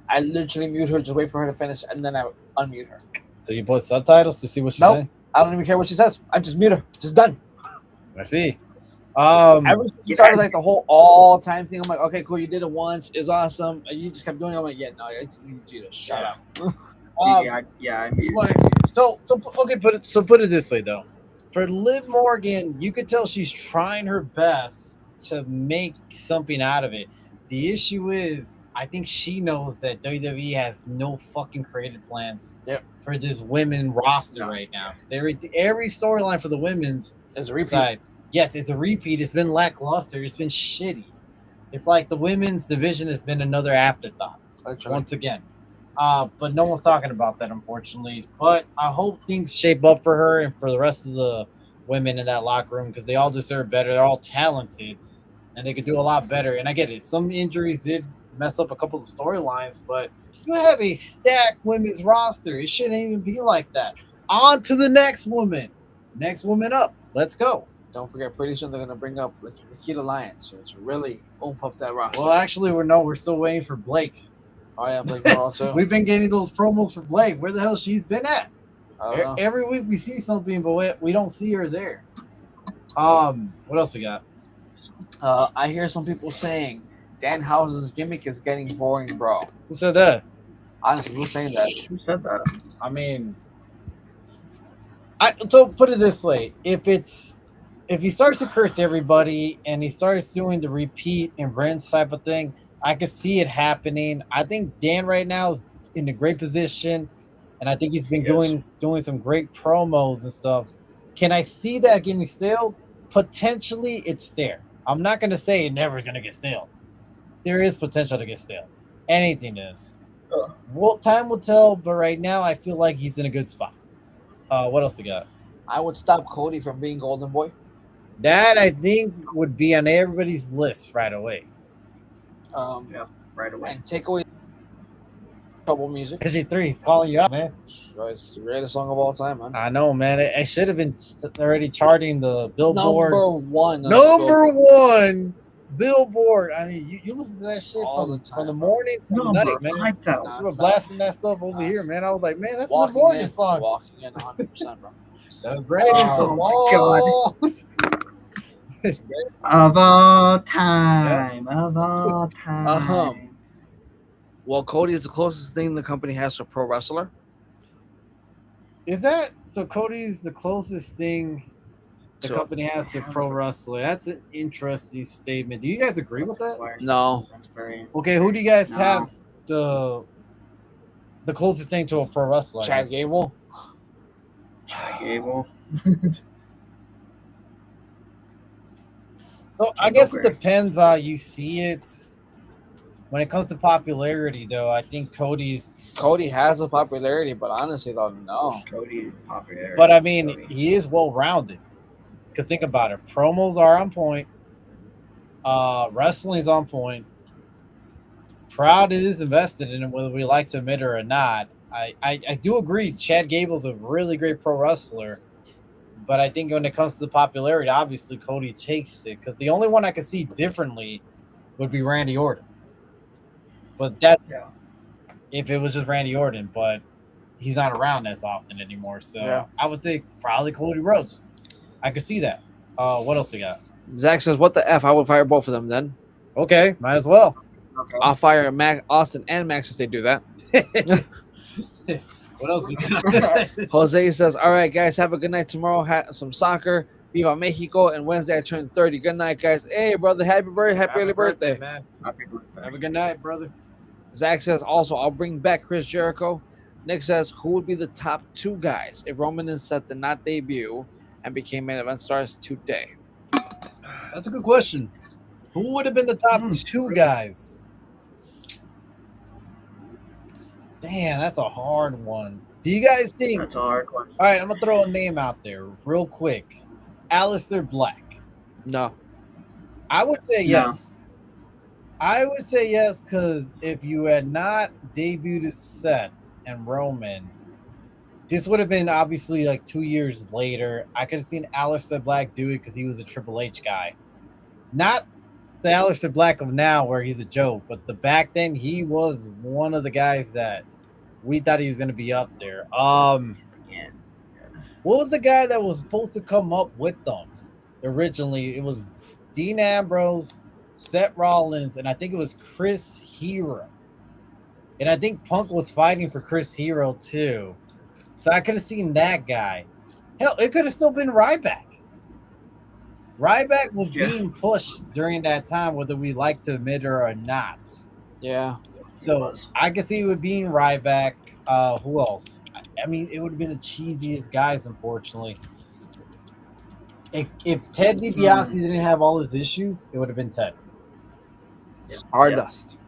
I literally mute her, just wait for her to finish, and then I unmute her. So you put subtitles to see what she's Nope. saying? I don't even care what she says. I just mute her. Just done. I see. Ever since she started like the whole all-time thing, I'm like, okay, cool, you did it once, it's awesome, and you just kept doing it. I'm like, yeah, no, I just need you to shut up. Yeah, I mean, Like, so okay, put it this way though. For Liv Morgan, you could tell she's trying her best to make something out of it. The issue is, I think she knows that WWE has no fucking creative plans for this women roster right now. Every storyline for the women's It's a repeat. side, yes, it's a repeat. It's been lackluster. It's been shitty. It's like the women's division has been another afterthought once again. But no one's talking about that, unfortunately. But I hope things shape up for her and for the rest of the women in that locker room because they all deserve better. They're all talented and they could do a lot better. And I get it. Some injuries did mess up a couple of storylines, but you have a stacked women's roster. It shouldn't even be like that. On to the next woman. Next woman up. Let's go. Don't forget, pretty soon they're gonna bring up Nikita Lyons, so it's really oomph up that roster. Well, actually, we're still waiting for Blake. Oh yeah, Blake Moore also. We've been getting those promos for Blake. Where the hell she's been at? I don't know. Every week we see something, but we don't see her there. What else we got? I hear some people saying Dan House's gimmick is getting boring, bro. Who said that? Honestly, who's saying that? who said that? I mean, so put it this way: if he starts to curse everybody and he starts doing the repeat and rinse type of thing, I could see it happening. I think Dan right now is in a great position, and I think he's been doing some great promos and stuff. Can I see that getting stale? Potentially, it's there. I'm not gonna say it never is gonna get stale. There is potential to get stale. Anything is. Well, time will tell, but right now I feel like he's in a good spot. What else we got? I would stop Cody from being Golden Boy. That I think would be on everybody's list right away. Right away. And take away trouble music. SG3 is calling you out, man. It's the greatest song of all time, man. I know, man. It should have been already charting the Billboard. Number one. Number one Billboard. I mean, you listen to that shit All from the time, from the bro. morning to the Number night, man. 5,000. So we're blasting that stuff over here, man. I was like, man, that's the Walking morning in, song. Walking in 100%, bro. The greatest Oh of my all. Of all time. Of all time. Well, Cody is the closest thing the company has to a pro wrestler. Is that so? Cody's the closest thing the So, company has to pro wrestler. That's an interesting statement. Do you guys agree with that? no. That's very. Okay, who do you guys No. have the closest thing to a pro wrestler? I Chad guess? Gable. Chad Gable. So I guess it depends how you see it. When it comes to popularity, though, I think Cody's. Cody has a popularity, but honestly, though, no. Cody popularity. But I mean, Cody. he is well rounded. Because think about it, promos are on point. Wrestling's on point. Crowd is invested in it, whether we like to admit it or not. I do agree. Chad Gable's a really great pro wrestler, but I think when it comes to the popularity, obviously Cody takes it. Because the only one I could see differently would be Randy Orton. But that Yeah. if it was just Randy Orton, but he's not around as often anymore. So Yeah. I would say probably Cody Rhodes. I could see that. What else we got? Zach says, "What the f? I would fire both of them then. Okay, might as well. Okay. I'll fire Austin and Max if they do that." What else we got? Jose says, "All right, guys, have a good night tomorrow. Some soccer. Viva Mexico. And Wednesday I turn 30. Good night, guys. Hey, brother, happy early birthday. man. Happy birthday. Have a good night, brother. Zach says, "Also, I'll bring back Chris Jericho." Nick says, "Who would be the top 2 guys if Roman and Seth did not debut and became main event stars today?" That's a good question. Who would have been the top 2 guys? Damn, that's a hard one. Do you guys think? That's a hard question. All right, I'm gonna throw a name out there real quick. Aleister Black. No. I would say No. yes. I would say yes because if you had not debuted as Seth and Roman, this would have been obviously like 2 years later. I could have seen Aleister Black do it because he was a Triple H guy. Not the Aleister Black of now where he's a joke, but the back then he was one of the guys that we thought he was going to be up there. Again. What was the guy that was supposed to come up with them originally? It was Dean Ambrose, Seth Rollins, and I think it was Chris Hero. And I think Punk was fighting for Chris Hero too. So I could have seen that guy. Hell, it could have still been Ryback. Ryback was being pushed during that time, whether we like to admit it or not. Yeah. So I could see it being Ryback. Who else? I mean, it would have been the cheesiest guys, unfortunately. If Ted DiBiase didn't have all his issues, it would have been Ted. Stardust.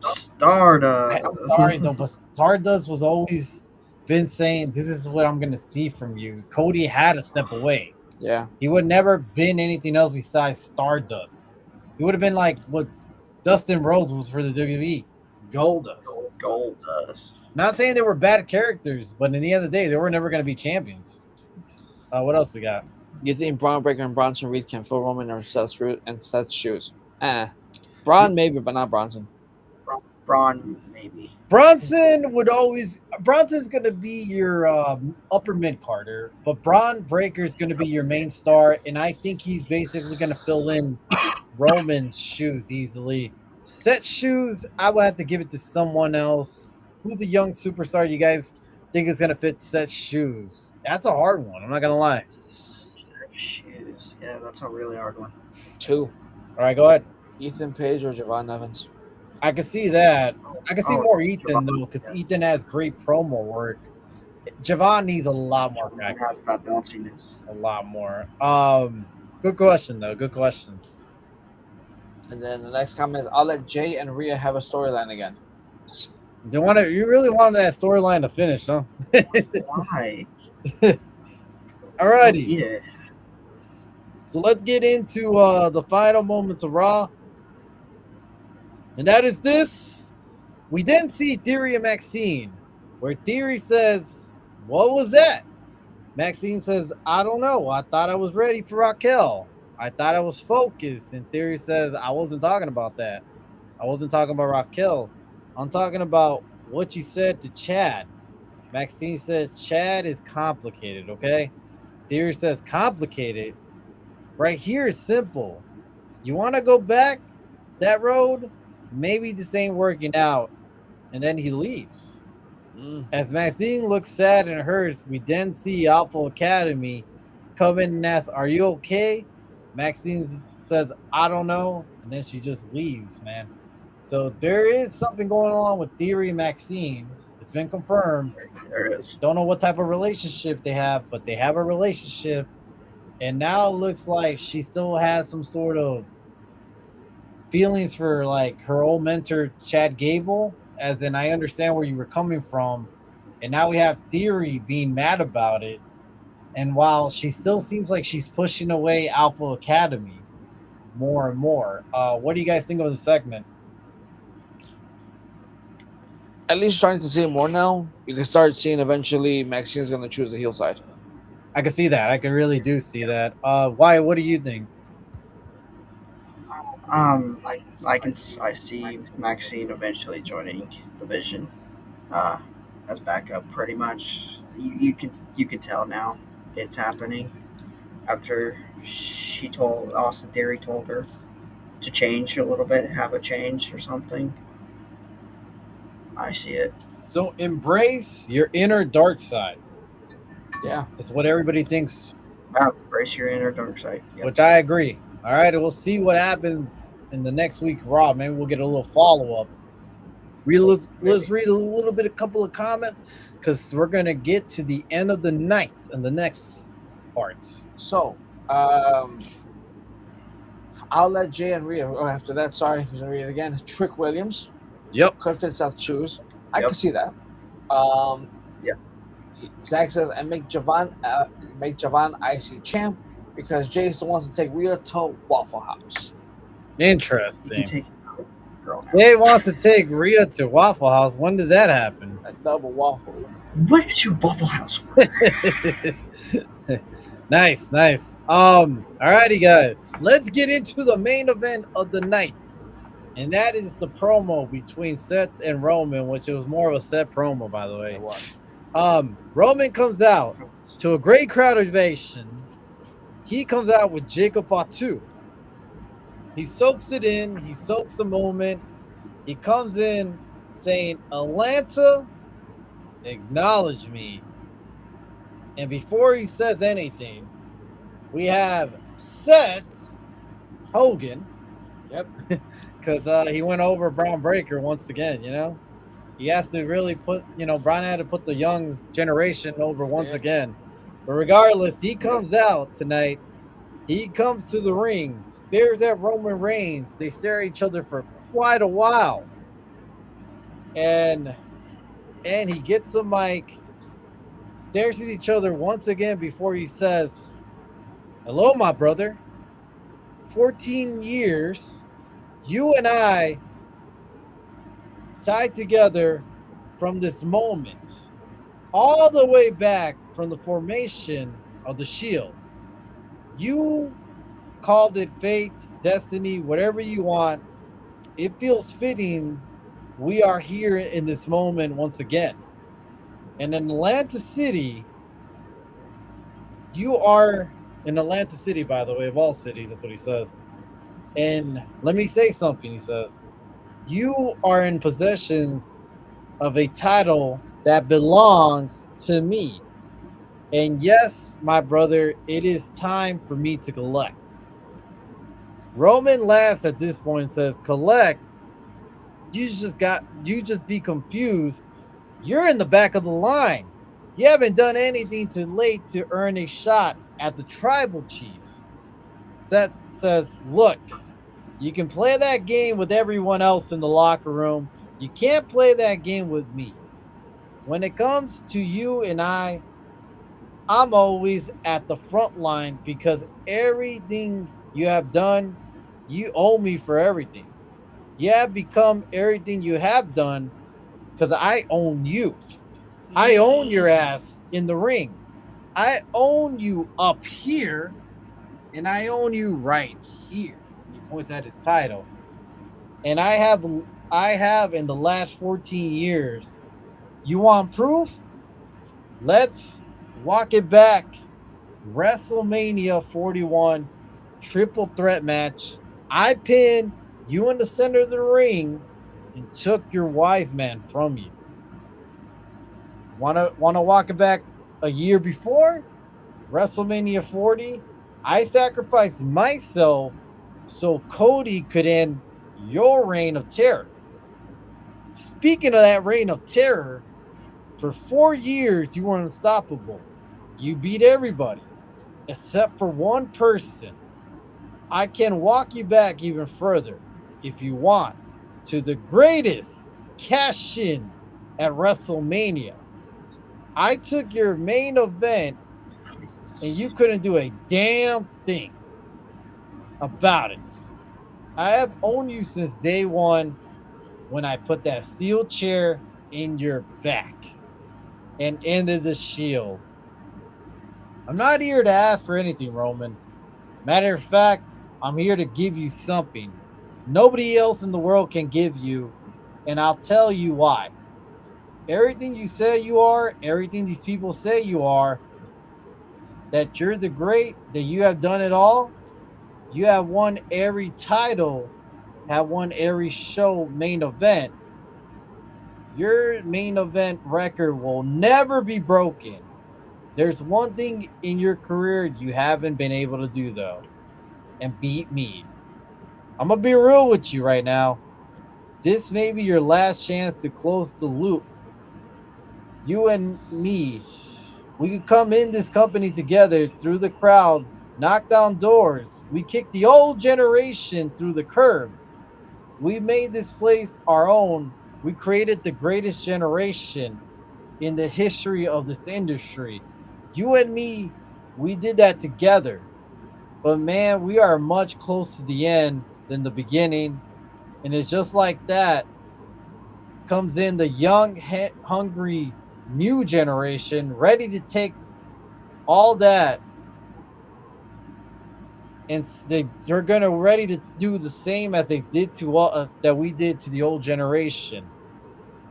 Stardust. I'm sorry though, but Stardust was always been saying, "This is what I'm going to see from you." Cody had to step away. Yeah. He would never been anything else besides Stardust. He would have been like what Dustin Rhodes was for the WWE, Goldust. Goldust. Not saying they were bad characters, but in the end of the day, they were never going to be champions. What else we got? You think Braun Breaker and Bronson Reed can fill Roman or Seth's shoes? Braun maybe, but not Bronson. Braun maybe. Bronson's going to be your upper mid carder, but Braun Breaker's going to be your main star, and I think he's basically going to fill in Roman's shoes easily. Seth's shoes, I would have to give it to someone else. Who's a young superstar you guys think is going to fit Seth's shoes? That's a hard one. I'm not going to lie. Shoes. Yeah, that's a really hard one. 2. All right, go ahead. Ethan Page or Javon Evans? I can see that. I can see more Ethan, Javon, though, because Ethan has great promo work. Javon needs a lot more Has practice. that bounciness. A lot more. Good question, though. Good question. And then the next comment is, "I'll let Jay and Rhea have a storyline again." You really wanted that storyline to finish, huh? Why? Alrighty. Yeah. So let's get into the final moments of Raw. And that is this. We then see Theory and Maxine, where Theory says, "What was that?" Maxine says, "I don't know. I thought I was ready for Raquel. I thought I was focused." And Theory says, "I wasn't talking about that. I wasn't talking about Raquel. I'm talking about what you said to Chad." Maxine says, "Chad is complicated, okay?" Theory says, "Complicated? Right here is simple. You want to go back that road? Maybe this ain't working out." And then he leaves. As Maxine looks sad and hurts, we then see Alpha Academy come in and ask, "Are you okay?" Maxine says, "I don't know," and then she just leaves, man. So there is something going on with Theory and Maxine. It's been confirmed. There it is. Don't know what type of relationship they have, but they have a relationship. And now it looks like she still has some sort of feelings for like her old mentor, Chad Gable. As in, I understand where you were coming from. And now we have Theory being mad about it. And while she still seems like she's pushing away Alpha Academy more and more, what do you guys think of the segment? At least starting to see it more now. You can start seeing eventually Maxine's going to choose the heel side. I can see that. I can really do see that. Why? What do you think? I see Maxine eventually joining the Vision, uh, as backup. Pretty much, you can tell now it's happening after she told Austin Theory told her to change a little bit, have a change or something. I see it. So embrace your inner dark side. Yeah. It's what everybody thinks, Embrace your inner dark side. Yep. which I agree. All right, we'll see what happens in the next week, Raw. Maybe we'll get a little follow up. Let's read a little bit, a couple of comments, because we're gonna get to the end of the night and the next part. So, I'll let Jay and Rhea. Oh, after that, sorry, who's gonna read it again? Trick Williams. Yep. Could fit South shoes. I Yep. can see that. Yeah. Zach says, and make Javon IC champ because Jason wants to take Rhea to Waffle House. You can Interesting. take girl now. Jay wants to take Rhea to Waffle House. When did that happen? A double waffle. What is your Waffle House order? Nice, nice. Alrighty, guys. Let's get into the main event of the night. And that is the promo between Seth and Roman, which was more of a Seth promo, by the way. It was. Roman comes out to a great crowd ovation. He comes out with Jacob Fatu. He soaks it in. He soaks the moment. He comes in saying, "Atlanta, acknowledge me." And before he says anything, we have Seth Hogan. Yep. Because he went over Braun Breaker once again, you know? He has to really put, Braun had to put the young generation over once again. But regardless, he comes out tonight. He comes to the ring, stares at Roman Reigns. They stare at each other for quite a while. And he gets the mic, stares at each other once again before he says, "Hello, my brother. 14 years, you and I tied together from this moment, all the way back from the formation of the Shield. You called it fate, destiny, whatever you want. It feels fitting we are here in this moment once again. And in Atlanta City, you are in Atlanta City, by the way, of all cities, that's what he says. And let me say something, he says. You are in possessions of a title that belongs to me. And yes, my brother, it is time for me to collect." Roman laughs at this point and says, "Collect? You just be confused. You're in the back of the line. You haven't done anything too late to earn a shot at the tribal chief." Seth says, "Look, you can play that game with everyone else in the locker room. You can't play that game with me. When it comes to you and I'm always at the front line because everything you have done, you owe me for everything. You have become everything you have done because I own you. I own your ass in the ring. I own you up here, and I own you right here." He points at his title. "And I have in the last 14 years. You want proof? Let's walk it back. WrestleMania 41 triple threat match. I pinned you in the center of the ring and took your wise man from you. Wanna walk it back a year before? WrestleMania 40, I sacrificed myself so Cody could end your reign of terror. Speaking of that reign of terror, for 4 years you were unstoppable. You beat everybody except for one person. I can walk you back even further if you want to the greatest cash in at WrestleMania. I took your main event and you couldn't do a damn thing about it. I have owned you since day one when I put that steel chair in your back and ended the Shield. I'm not here to ask for anything, Roman. Matter of fact, I'm here to give you something nobody else in the world can give you, and I'll tell you why. Everything you say you are, everything these people say you are, that you're the great, that you have done it all, you have won every title, have won every show main event. Your main event record will never be broken. There's one thing in your career you haven't been able to do, though, and beat me. I'm going to be real with you right now. This may be your last chance to close the loop. You and me, we could come in this company together through the crowd, knock down doors. We kicked the old generation through the curb. We made this place our own. We created the greatest generation in the history of this industry. You and me, we did that together. But man, we are much closer to the end than the beginning. And it's just like that comes in the young, hungry new generation ready to take all that and they're going to ready to do the same as they did to us that we did to the old generation.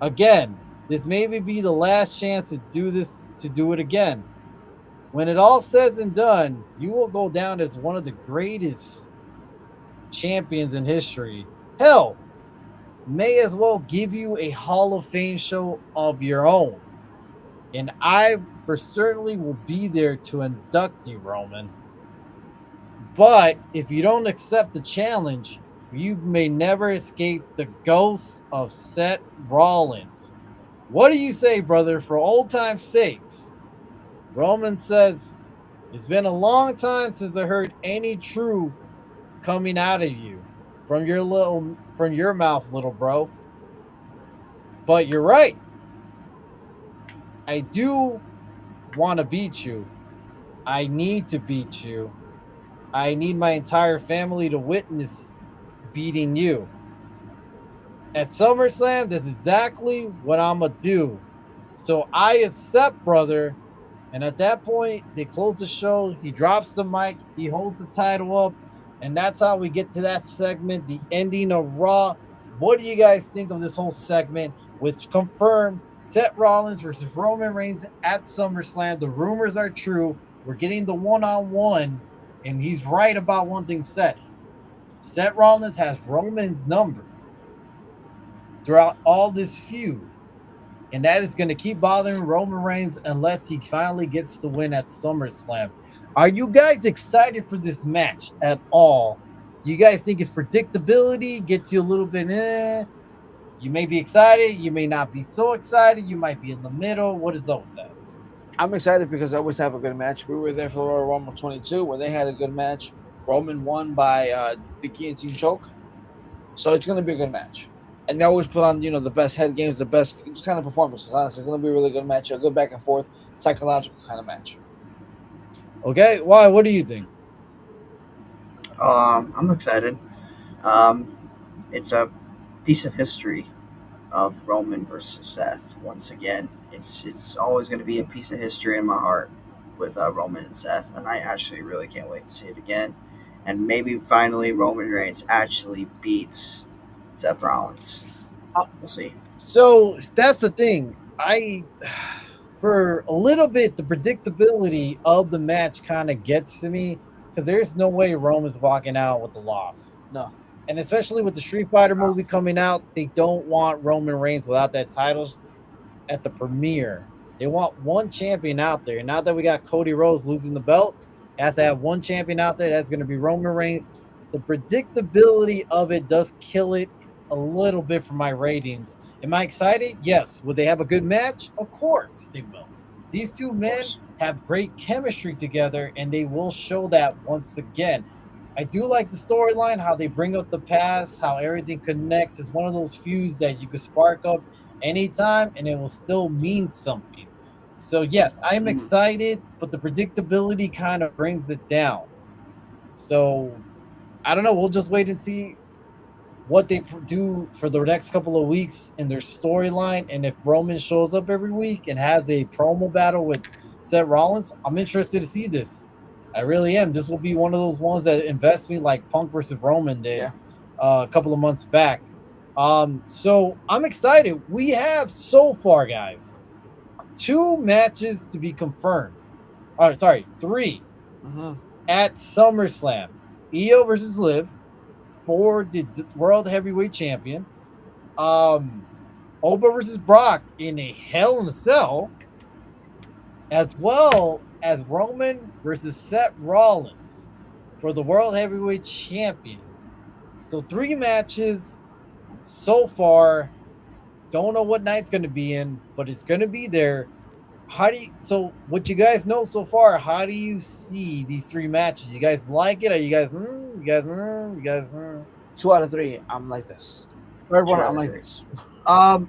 Again, this may be the last chance to do this, to do it again. When it all says and done, you will go down as one of the greatest champions in history. Hell, may as well give you a Hall of Fame show of your own. And I for certainly will be there to induct you, Roman. But if you don't accept the challenge, you may never escape the ghost of Seth Rollins. What do you say, brother, for old time's sakes? Roman says, it's been a long time since I heard any true coming out of you from your mouth, little bro. But you're right. I do want to beat you. I need to beat you. I need my entire family to witness beating you. At SummerSlam, that's exactly what I'm going to do. So I accept, brother. And at that point, they close the show. He drops the mic. He holds the title up. And that's how we get to that segment, the ending of Raw. What do you guys think of this whole segment? Which confirmed Seth Rollins versus Roman Reigns at SummerSlam. The rumors are true. We're getting the one-on-one. And he's right about one thing said. Seth Rollins has Roman's number throughout all this feud. And that is going to keep bothering Roman Reigns unless he finally gets the win at SummerSlam. Are you guys excited for this match at all? Do you guys think its predictability gets you a little bit, You may be excited. You may not be so excited. You might be in the middle. What is up with that? I'm excited because I always have a good match. We were there for Royal Rumble 22 where they had a good match. Roman won by the guillotine choke. So it's going to be a good match. And they always put on, the best head games, the best kind of performances. Honestly, it's going to be a really good match, a good back and forth, psychological kind of match. Okay, why? What do you think? I'm excited. It's a piece of history of Roman versus Seth. Once again, it's always going to be a piece of history in my heart with Roman and Seth, and I actually really can't wait to see it again. And maybe finally Roman Reigns actually beats Seth Rollins. We'll see. So that's the thing. For a little bit, the predictability of the match kind of gets to me because there's no way Roman's walking out with the loss. No. And especially with the Street Fighter movie coming out, they don't want Roman Reigns without that title at the premiere. They want one champion out there. Now that we got Cody Rhodes losing the belt, it has to have one champion out there. That's going to be Roman Reigns. The predictability of it does kill it a little bit for my ratings. Am I excited? Yes. Would they have a good match? Of course they will. These two men have great chemistry together, and they will show that once again. I do like the storyline, how they bring up the past, how everything connects. It's one of those feuds that you could spark up anytime, and it will still mean something. So yes, I'm excited, but the predictability kind of brings it down. So I don't know. We'll just wait and see what they do for the next couple of weeks in their storyline. And if Roman shows up every week and has a promo battle with Seth Rollins, I'm interested to see this. I really am. This will be one of those ones that invests me like Punk versus Roman did a couple of months back. So I'm excited. We have so far, guys, 2 matches to be confirmed. Oh, sorry, 3 at SummerSlam. Io versus Liv for the World Heavyweight Champion. Oba versus Brock in a Hell in a Cell, as well as Roman versus Seth Rollins for the World Heavyweight Champion. So 3 matches so far. Don't know what night's going to be in, but it's going to be there. So what you guys know so far, how do you see these 3 matches? You guys like it? Are you guys 2 out of 3, I'm like this. Third one, I'm like this.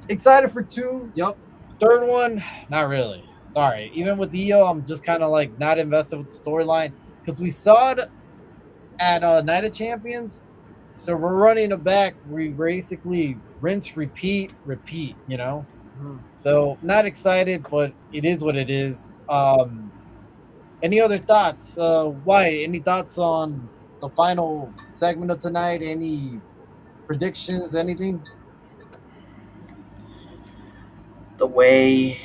Excited for 2. Yep. Third one, not really. Sorry. Even with EO, I'm just kind of like not invested with the storyline because we saw it at Night of Champions. So we're running it back. We basically rinse, repeat, you know? So not excited, but it is what it is. Any other thoughts? Why? Any thoughts on the final segment of tonight? Any predictions? Anything? The way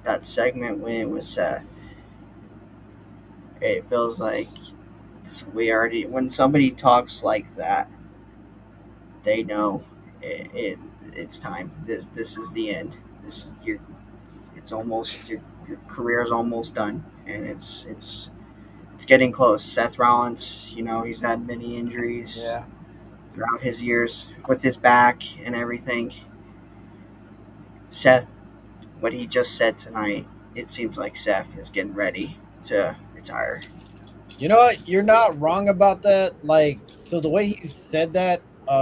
that segment went with Seth, it feels like when somebody talks like that, they know it's time. This is the end. This is your career is almost done, and it's getting close. Seth Rollins, he's had many injuries throughout his years with his back and everything. Seth, what he just said tonight, it seems like Seth is getting ready to retire. You know what? You're not wrong about that. So the way he said that,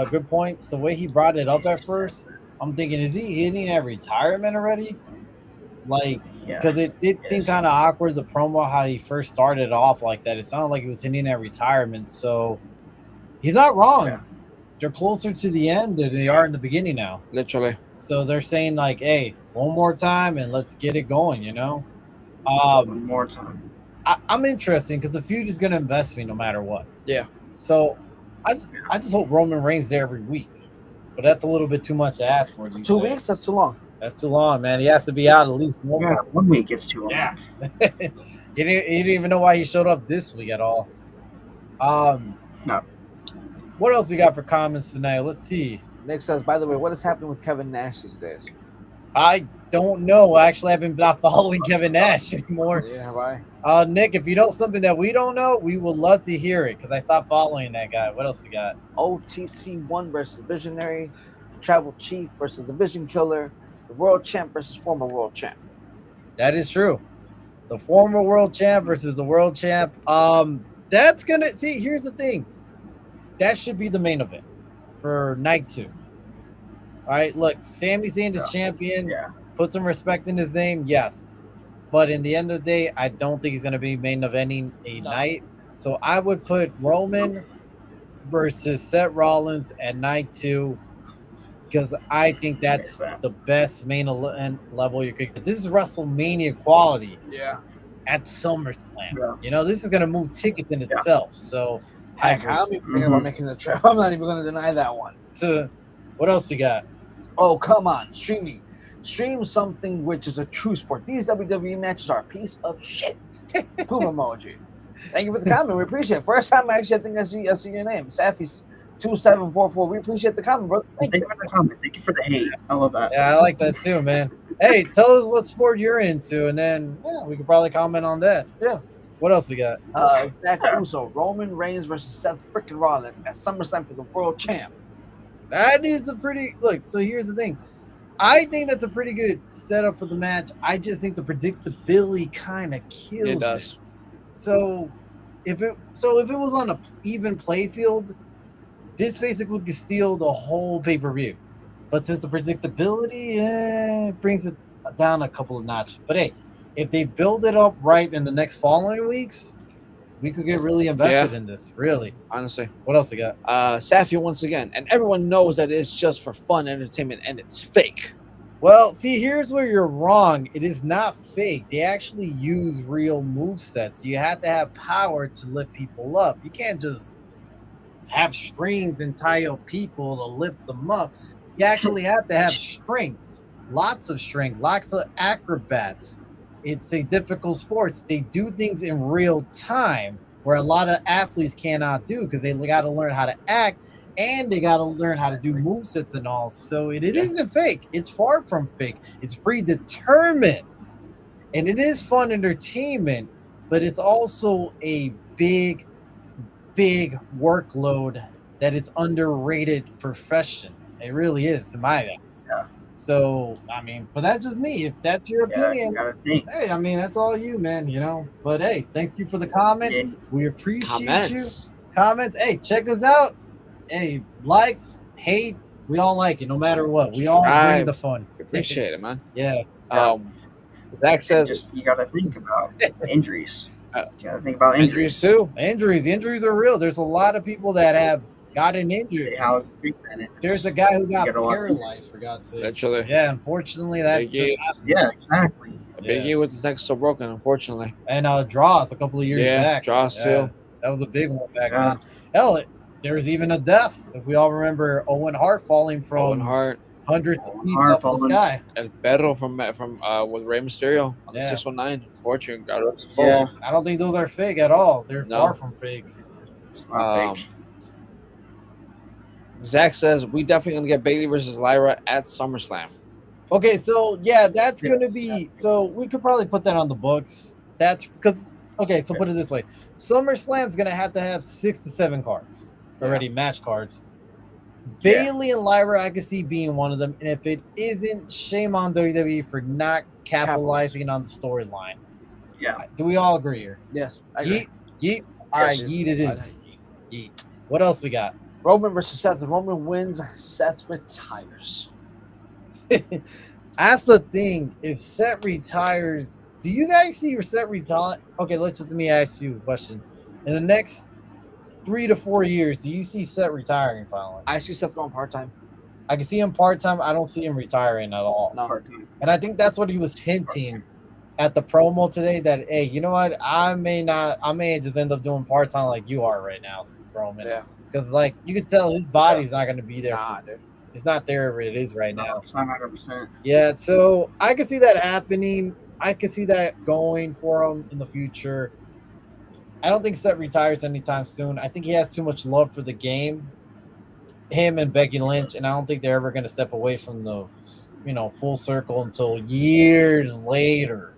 good point. The way he brought it up at first, I'm thinking, is he hitting at retirement already? Because it did seem kind of awkward, the promo, how he first started off like that. It sounded like he was hitting at retirement. So he's not wrong. Yeah. They're closer to the end than they are in the beginning now. Literally. So they're saying hey, one more time and let's get it going, One more time. I'm interested because the feud is going to invest me no matter what. Yeah. So I just hope Roman Reigns there every week. But that's a little bit too much to ask for. 2 weeks? That's too long. That's too long, man. He has to be out at least 1 week. 1 week is too long. Yeah. He didn't even know why he showed up this week at all. No. What else we got for comments tonight? Let's see. Nick says, by the way, what is happening with Kevin Nash these days? I don't know. Actually, I've been not following Kevin Nash anymore. Yeah, have I? Nick, if you know something that we don't know, we would love to hear it because I stopped following that guy. What else you got? OTC1 versus Visionary, Tribal Chief versus the Vision Killer, the World Champ versus former World Champ. That is true. The former World Champ versus the World Champ. That's gonna see. Here's the thing. That should be the main event for night 2. All right, look, Sami Zayn is champion. Yeah. Put some respect in his name, yes. But in the end of the day, I don't think he's going to be main eventing a night. So I would put Roman versus Seth Rollins at night 2 because I think that's the best main event level you could get. This is WrestleMania quality. Yeah. At SummerSlam. Yeah. This is going to move tickets in itself. So I'm even thinking about making the trip. I'm not even going to deny that one. So what else you got? Oh, come on. Streaming. Stream something which is a true sport. These WWE matches are a piece of shit. Poop emoji. Thank you for the comment. We appreciate it. First time I think I see your name. Safi2744. We appreciate the comment, bro. Thank you for the comment. Thank you for the hate. I love that. Yeah, I like that too, man. Hey, tell us what sport you're into, and then yeah, we could probably comment on that. Yeah. What else we got? Zach Uso, Roman Reigns versus Seth freaking Rollins at SummerSlam for the world champ. That is a pretty look. So here's the thing. I think that's a pretty good setup for the match. I just think the predictability kind of kills It does. So if it was on a even play field, this basically could steal the whole pay per view. But since the predictability brings it down a couple of notches. But hey, if they build it up right in the next following weeks, we could get really invested in this. Really, Honestly. what else we got? Safi once again, and everyone knows that it's just for fun entertainment and it's fake. Well, see, here's where you're wrong. It is not fake. They actually use real move sets. You have to have power to lift people up. You can't just have strings and tie up people to lift them up. You actually have to have strength, lots of strength, lots of acrobats. It's a difficult sport. They do things in real time where a lot of athletes cannot do because they got to learn how to act and they got to learn how to do movesets and all. So it isn't fake. It's far from fake. It's predetermined. And it is fun entertainment, but it's also a big workload that is underrated profession. It really is, in my eyes. Yeah. So, I mean, but that's just me. If that's your opinion, you gotta think. hey, I mean, that's all you, man, you know. But hey, thank you for the comment. Yeah. We appreciate Comments. you. Comments. Hey, check us out. Hey, likes, hate, we all like it, no matter what. We all bring Subscribe. the fun. Appreciate it, man. Yeah. Zach says Just you gotta think about injuries. Uh, You gotta think about injuries injuries. too. Injuries are real. There's a lot of people that have gotten injured. How is it big then? There's a guy who got get a lot of paralyzed, for God's sake. Literally. Yeah, unfortunately, that Big just E. happened. Yeah, exactly. Big E with his neck still broken, unfortunately. And Draws a couple of years back. Draws Yeah, too. that was a big one back Yeah. then. Hell, there was even a death. If we all remember Owen Hart falling from Owen Hart, hundreds of feet Hart up the falling. sky. El Perro from with Rey Mysterio on the Yeah. 619. Fortune, God rest his Yeah. soul. I don't think those are fake at all. They're No. far from fake. It's not fake. Zach says we definitely gonna get Bailey versus Lyra at SummerSlam. Okay, so yeah, that's Yeah, going to be. So we could probably put that on the books. That's because. Okay, so put it this way: SummerSlam's going to have 6 to 7 cards already, match cards. Yeah. Bailey and Lyra, I could see being one of them, and if it isn't, shame on WWE for not capitalizing on the storyline. Yeah. Do we all agree here? Yes, I agree. Yeet. All right, Yes, yeet it is. Yeet. What else we got? Roman versus Seth. Roman wins. Seth retires. That's the thing. If Seth retires, do you guys see Seth retire? Okay, let me ask you a question. In the next 3 to 4 years, do you see Seth retiring finally? I see Seth going part time. I can see him part time. I don't see him retiring at all. No. Part-time. And I think that's what he was hinting at the promo today. That hey, you know what? I may just end up doing part time like you are right now, Roman. Yeah. Because like you could tell his body's not going to be there. Nah, dude. It's not there where it is right No, now. it's not 100%. Yeah, so I can see that happening. I can see that going for him in the future. I don't think Seth retires anytime soon. I think he has too much love for the game. Him and Becky Lynch, and I don't think they're ever going to step away from the, full circle until years later.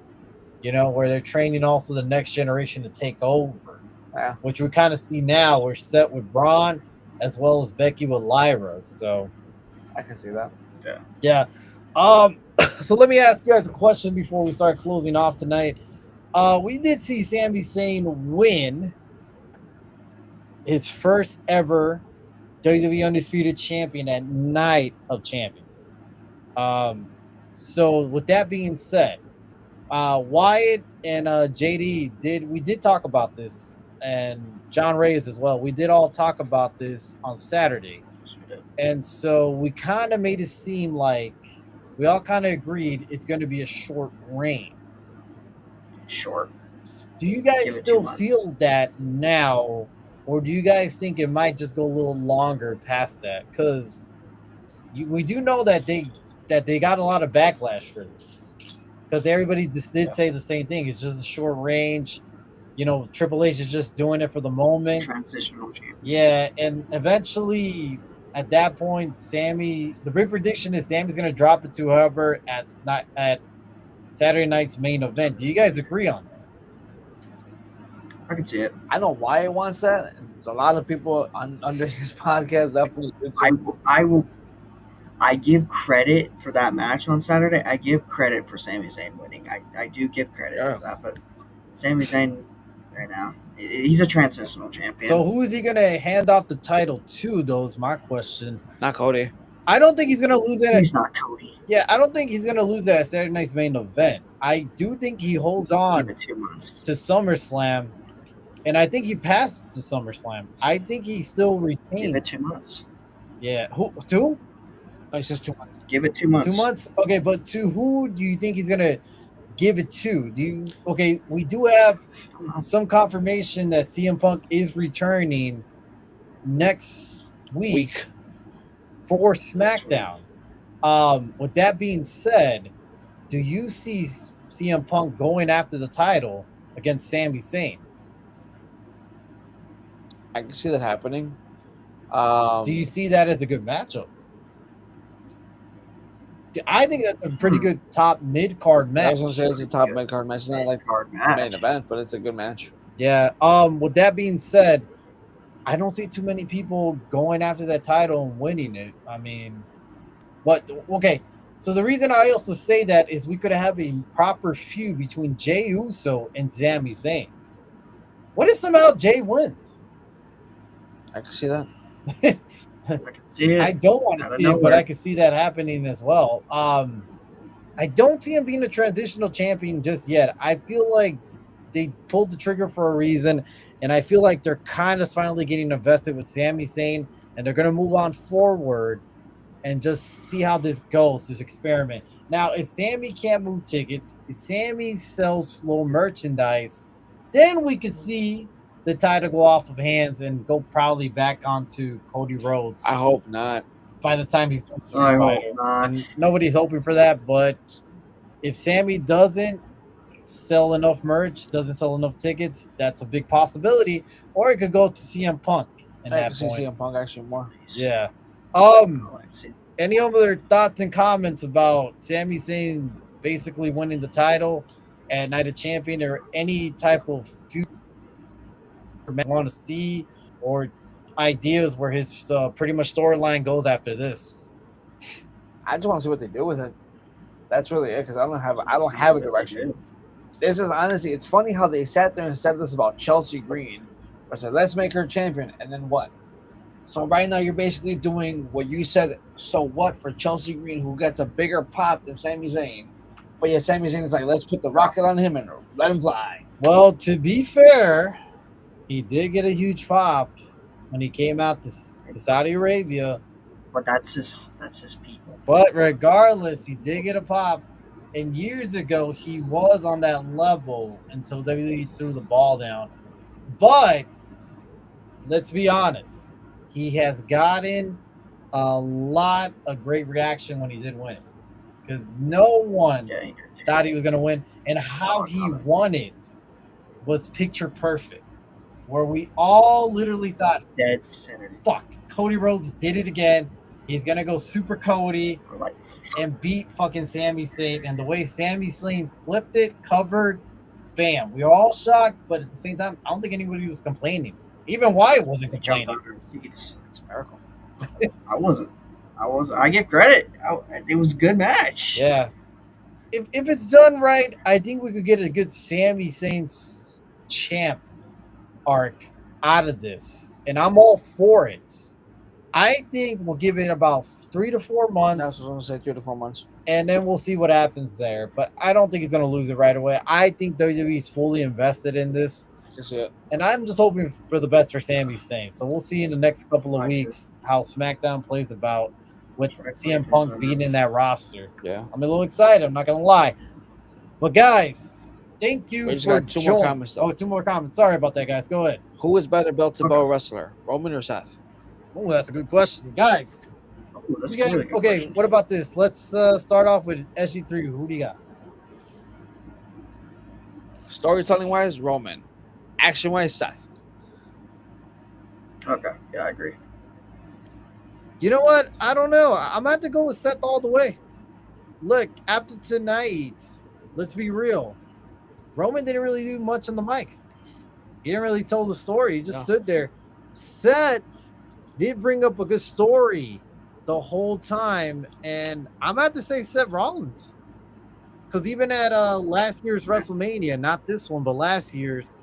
Where they're training also the next generation to take over. Yeah. Which we kind of see now. We're set with Braun as well as Becky with Lyra. So I can see that. yeah. So let me ask you guys a question before we start closing off tonight. We did see Sami Zayn win his first ever WWE Undisputed Champion at Night of Champions. So with that being said, Wyatt and JD we did talk about this, and John Reyes as well. We did all talk about this on Saturday. And so we kind of made it seem like we all kind of agreed it's going to be a short reign. Short. Do you guys Give it still 2 months. feel that now, or do you guys think it might just go a little longer past that? Because we do know that they got a lot of backlash for this. Because everybody just did say the same thing. It's just a short range. Triple H is just doing it for the moment. Transitional champion. Yeah, and eventually at that point, Sammy. The big prediction is Sammy's gonna drop it to whoever at Saturday night's main event. Do you guys agree on that? I can see it. I know why he wants that. There's a lot of people under his podcast definitely do I, too. I will. I give credit for that match on Saturday. I give credit for Sami Zayn winning. I do give credit Yeah. for that, but Sami Zayn right now, he's a transitional champion. So who is he gonna hand off the title to? Though is my question. Not Cody. I don't think he's gonna lose it. He's not Cody. Yeah, I don't think he's gonna lose it at Saturday night's main event. I do think he holds Give on it 2 months. to SummerSlam, and I think he passed to SummerSlam. I think he still Give it retains. 2 months. Yeah, who 2? No, he says 2 months. Give it 2 months. 2 months? Okay, but to who do you think he's gonna give it to? We do have some confirmation that CM Punk is returning next week for SmackDown. With that being said, do you see CM Punk going after the title against Sami Zayn? I can see that happening. Do you see that as a good matchup? I think that's a pretty good top mid card I match. was gonna say it's a top mid card match. It's not like Card match. main event, but it's a good match. Yeah. With that being said, I don't see too many people going after that title and winning it. I mean, but okay. So the reason I also say that is we could have a proper feud between Jey Uso and Sami Zayn. What if somehow Jey wins? I can see that. I can see it. I don't want to Out of see it, but nowhere. I can see that happening as well. I don't see him being a transitional champion just yet. I feel like they pulled the trigger for a reason, and I feel like they're kind of finally getting invested with Sami Zayn, and they're going to move on forward and just see how this goes, this experiment. Now, if Sammy can't move tickets, if Sammy sells slow merchandise, then we could see the title go off of hands and go probably back onto Cody Rhodes. I hope not. By the time he's done I hope fighter. not. And nobody's hoping for that, but if Sammy doesn't sell enough merch, doesn't sell enough tickets, that's a big possibility. Or it could go to CM Punk in I that can see point. CM Punk actually more. Yeah. I can see it. Any other thoughts and comments about Sami Zayn basically winning the title at Night of Champion, or any type of future match you want to see, or ideas where his pretty much storyline goes after this? I just want to see what they do with it. That's really it, because I don't have a direction. This is honestly, it's funny how they sat there and said this about Chelsea Green. I said, let's make her champion, and then what? So right now you're basically doing what you said. So what for Chelsea Green, who gets a bigger pop than Sami Zayn, but yet Sami Zayn is like, let's put the rocket on him and let him fly. Well, to be fair, he did get a huge pop when he came out to Saudi Arabia. But that's his people. But regardless, he did get a pop. And years ago, he was on that level until WWE threw the ball down. But let's be honest, he has gotten a lot of great reaction when he did win it. Because no one Yeah, thought he was going to win. And how he won it was picture perfect. Where we all literally thought, dead center. fuck, Cody Rhodes did it again. He's going to go super Cody We're like, and beat fucking Sami Zayn. And the way Sami Zayn flipped it, covered, bam. We were all shocked, but at the same time, I don't think anybody was complaining. Even Wyatt wasn't they jumped complaining. out of their seats. It's a miracle. I wasn't. I give credit. It was a good match. Yeah. If it's done right, I think we could get a good Sami Zayn champ arc out of this. And I'm all for it. I think we'll give it about 3 to 4 months. That's what I was going to say, 3 to 4 months. And then we'll see what happens there. But I don't think he's going to lose it right away. I think WWE's fully invested in this. I can see it. And I'm just hoping for the best for Sami Zayn. So we'll see in the next couple of I weeks how SmackDown plays about with CM Punk being in that roster. Yeah. I'm a little excited. I'm not going to lie. But guys, thank you We just for got 2 more joining. comments, though. Oh, 2 more comments. Sorry about that, guys. Go ahead. Who is better belt to belt wrestler, Roman or Seth? Oh, that's a good question. Guys, Oh, that's you guys, really good okay, question. what about this? Let's start off with SG3. Who do you got? Storytelling wise, Roman. Action wise, Seth. Okay, yeah, I agree. You know what? I don't know. I'm going to have to go with Seth all the way. Look, after tonight, let's be real. Roman didn't really do much on the mic. He didn't really tell the story. He just stood there. Seth did bring up a good story the whole time. And I'm going to have to say Seth Rollins. Because even at last year's WrestleMania, not this one, but last year's,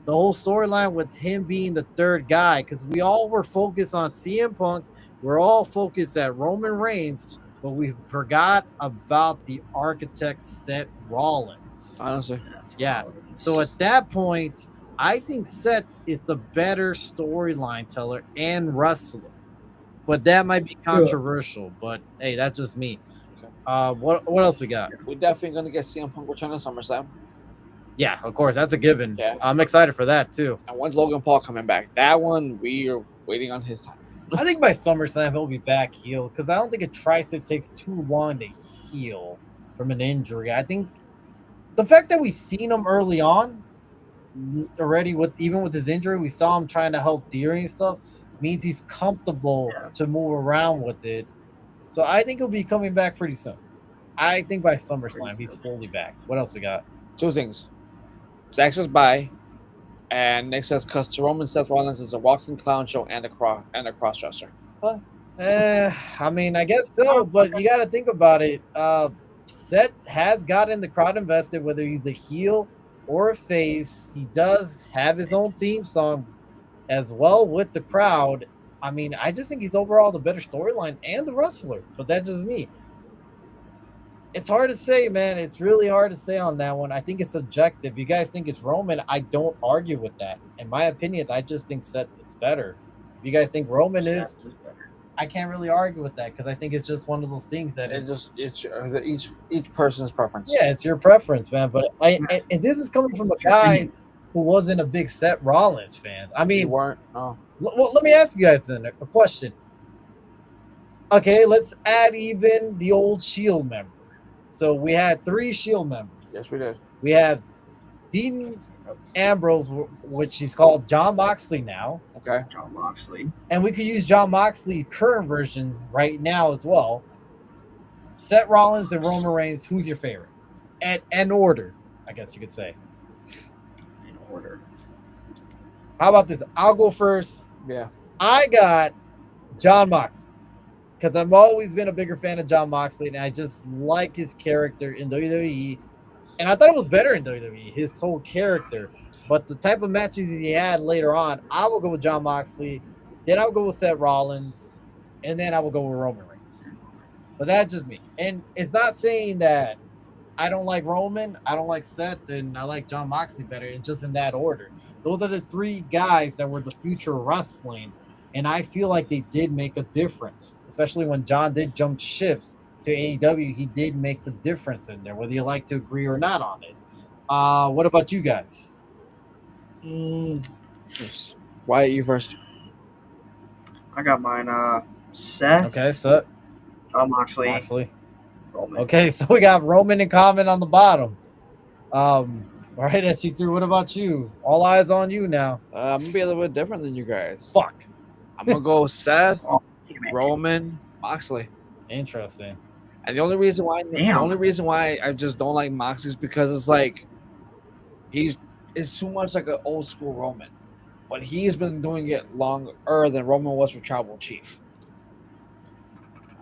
the whole storyline with him being the third guy, because we all were focused on CM Punk, we're all focused at Roman Reigns, but we forgot about the architect Seth Rollins. Honestly, yeah. So at that point, I think Seth is the better storyline teller and wrestler, but that might be controversial. But hey, that's just me. What else we got? We're definitely gonna get CM Punk return to SummerSlam. Yeah, of course, that's a given. Yeah. I'm excited for that too. And when's Logan Paul coming back? That one we are waiting on his time. I think by SummerSlam he'll be back heel because I don't think a tricep takes too long to heal from an injury. I think the fact that we seen him early on already with even with his injury, we saw him trying to help Theory and stuff, means he's comfortable to move around with it. So I think he'll be coming back pretty soon. I think by SummerSlam he's fully back. What else we got? Two things. Zach says bye, and Nick says because Roman Seth Rollins is a walking clown show and a cross dresser. I mean, I guess so, but you got to think about it. Seth has gotten the crowd invested, whether he's a heel or a face. He does have his own theme song as well with the crowd. I mean, I just think he's overall the better storyline and the wrestler, but that's just me. It's hard to say, man. It's really hard to say on that one. I think it's subjective. You guys think it's Roman, I don't argue with that. In my opinion, I just think Seth is better. If you guys think Roman is better, I can't really argue with that because I think it's just one of those things that it's each person's preference. Yeah, it's your preference, man. But and this is coming from a guy who wasn't a big Seth Rollins fan. I mean, you weren't. No. Well, let me ask you guys then a question. Okay, let's add even the old Shield member. So we had 3 Shield members. Yes, we did. We have Dean Ambrose, which he's called John Moxley now. Okay. John Moxley. And we could use John Moxley current version right now as well. Seth Rollins and Roman Reigns, who's your favorite? And order, I guess you could say. In order. How about this? I'll go first. Yeah. I got John Moxley because I've always been a bigger fan of John Moxley, and I just like his character in WWE. And I thought it was better in WWE, his whole character. But the type of matches he had later on, I will go with John Moxley. Then I'll go with Seth Rollins. And then I will go with Roman Reigns. But that's just me. And it's not saying that I don't like Roman, I don't like Seth, and I like John Moxley better. It's just in that order. Those are the 3 guys that were the future of wrestling. And I feel like they did make a difference, especially when John did jump ships to AEW. He did make the difference in there, whether you like to agree or not on it. What about you guys? Wyatt, you first. I got mine. Seth. Okay, so John Moxley. Roman. Okay, so we got Roman in common on the bottom. All right, SG3, what about you? All eyes on you now. I'm gonna be a little bit different than you guys. Fuck. I'm gonna go Seth, Roman, Moxley. Interesting. And the only reason why I just don't like Moxley is because it's like it's too much like an old school Roman, but he's been doing it longer than Roman was for Tribal Chief.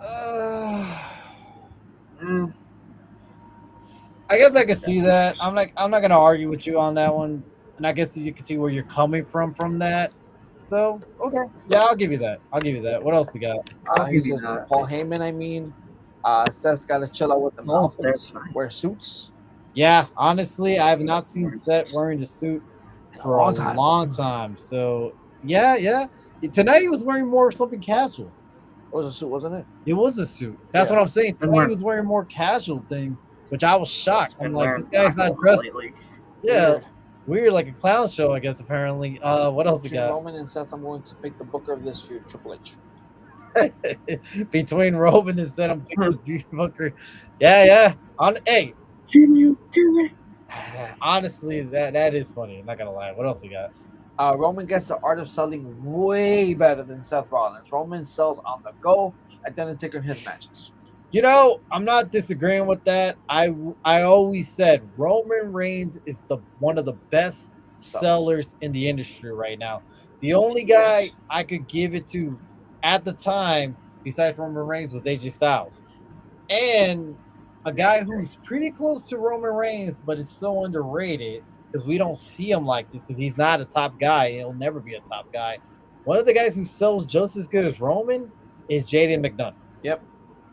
I guess I can see that. I'm not gonna argue with you on that one, and I guess you can see where you're coming from that. So okay, yeah, I'll give you that. What else you got? I'll give you that. Paul Heyman, I mean, Seth's got to chill out with the outfits, wear suits. Yeah, honestly, I have not seen Seth wearing the suit for a long time. So yeah. Tonight he was wearing more something casual. It was a suit, wasn't it? It was a suit. That's what I'm saying. Tonight he was wearing more casual thing, which I was shocked. I'm like, this guy's not dressed. Yeah, weird, like a clown show, I guess. Apparently. What else we got? Roman and Seth, I'm going to pick the booker of this feud, Triple H. Between Roman and Seth, I'm picking the booker. Yeah. Hey, can you do it? Honestly, that is funny. I'm not gonna lie. What else we got? Roman gets the art of selling way better than Seth Rollins. Roman sells on the go and then take on his matches. You know, I'm not disagreeing with that. I always said Roman Reigns is the one of the best sellers in the industry right now. The only guy Yes. I could give it to at the time, besides Roman Reigns, was AJ Styles. And a Yeah, I guy agree. who's pretty close to Roman Reigns, but is so underrated because we don't see him like this because he's not a top guy. He'll never be a top guy. One of the guys who sells just as good as Roman is Jaden McDonough. Yep.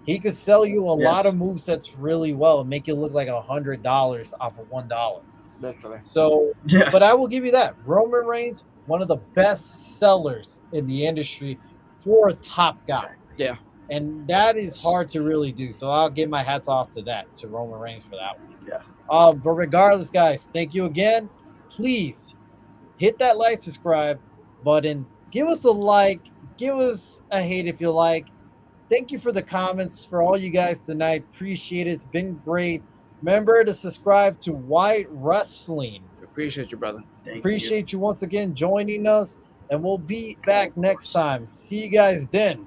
He could sell you a lot Yes. of movesets really well and make you look like $100 off of $1. Literally. So, Yeah. but I will give you that. Roman Reigns, one of the best sellers in the industry for a top guy. Yeah. And that is hard to really do. So I'll give my hats off to that, to Roman Reigns for that one. Yeah. But regardless, guys, thank you again. Please hit that like, subscribe button. Give us a like. Give us a hate if you like. Thank you for the comments for all you guys tonight. Appreciate it. It's been great. Remember to subscribe to White Wrestling. Appreciate you, brother. Thank you. Appreciate you once again joining us, and we'll be back next time. See you guys then.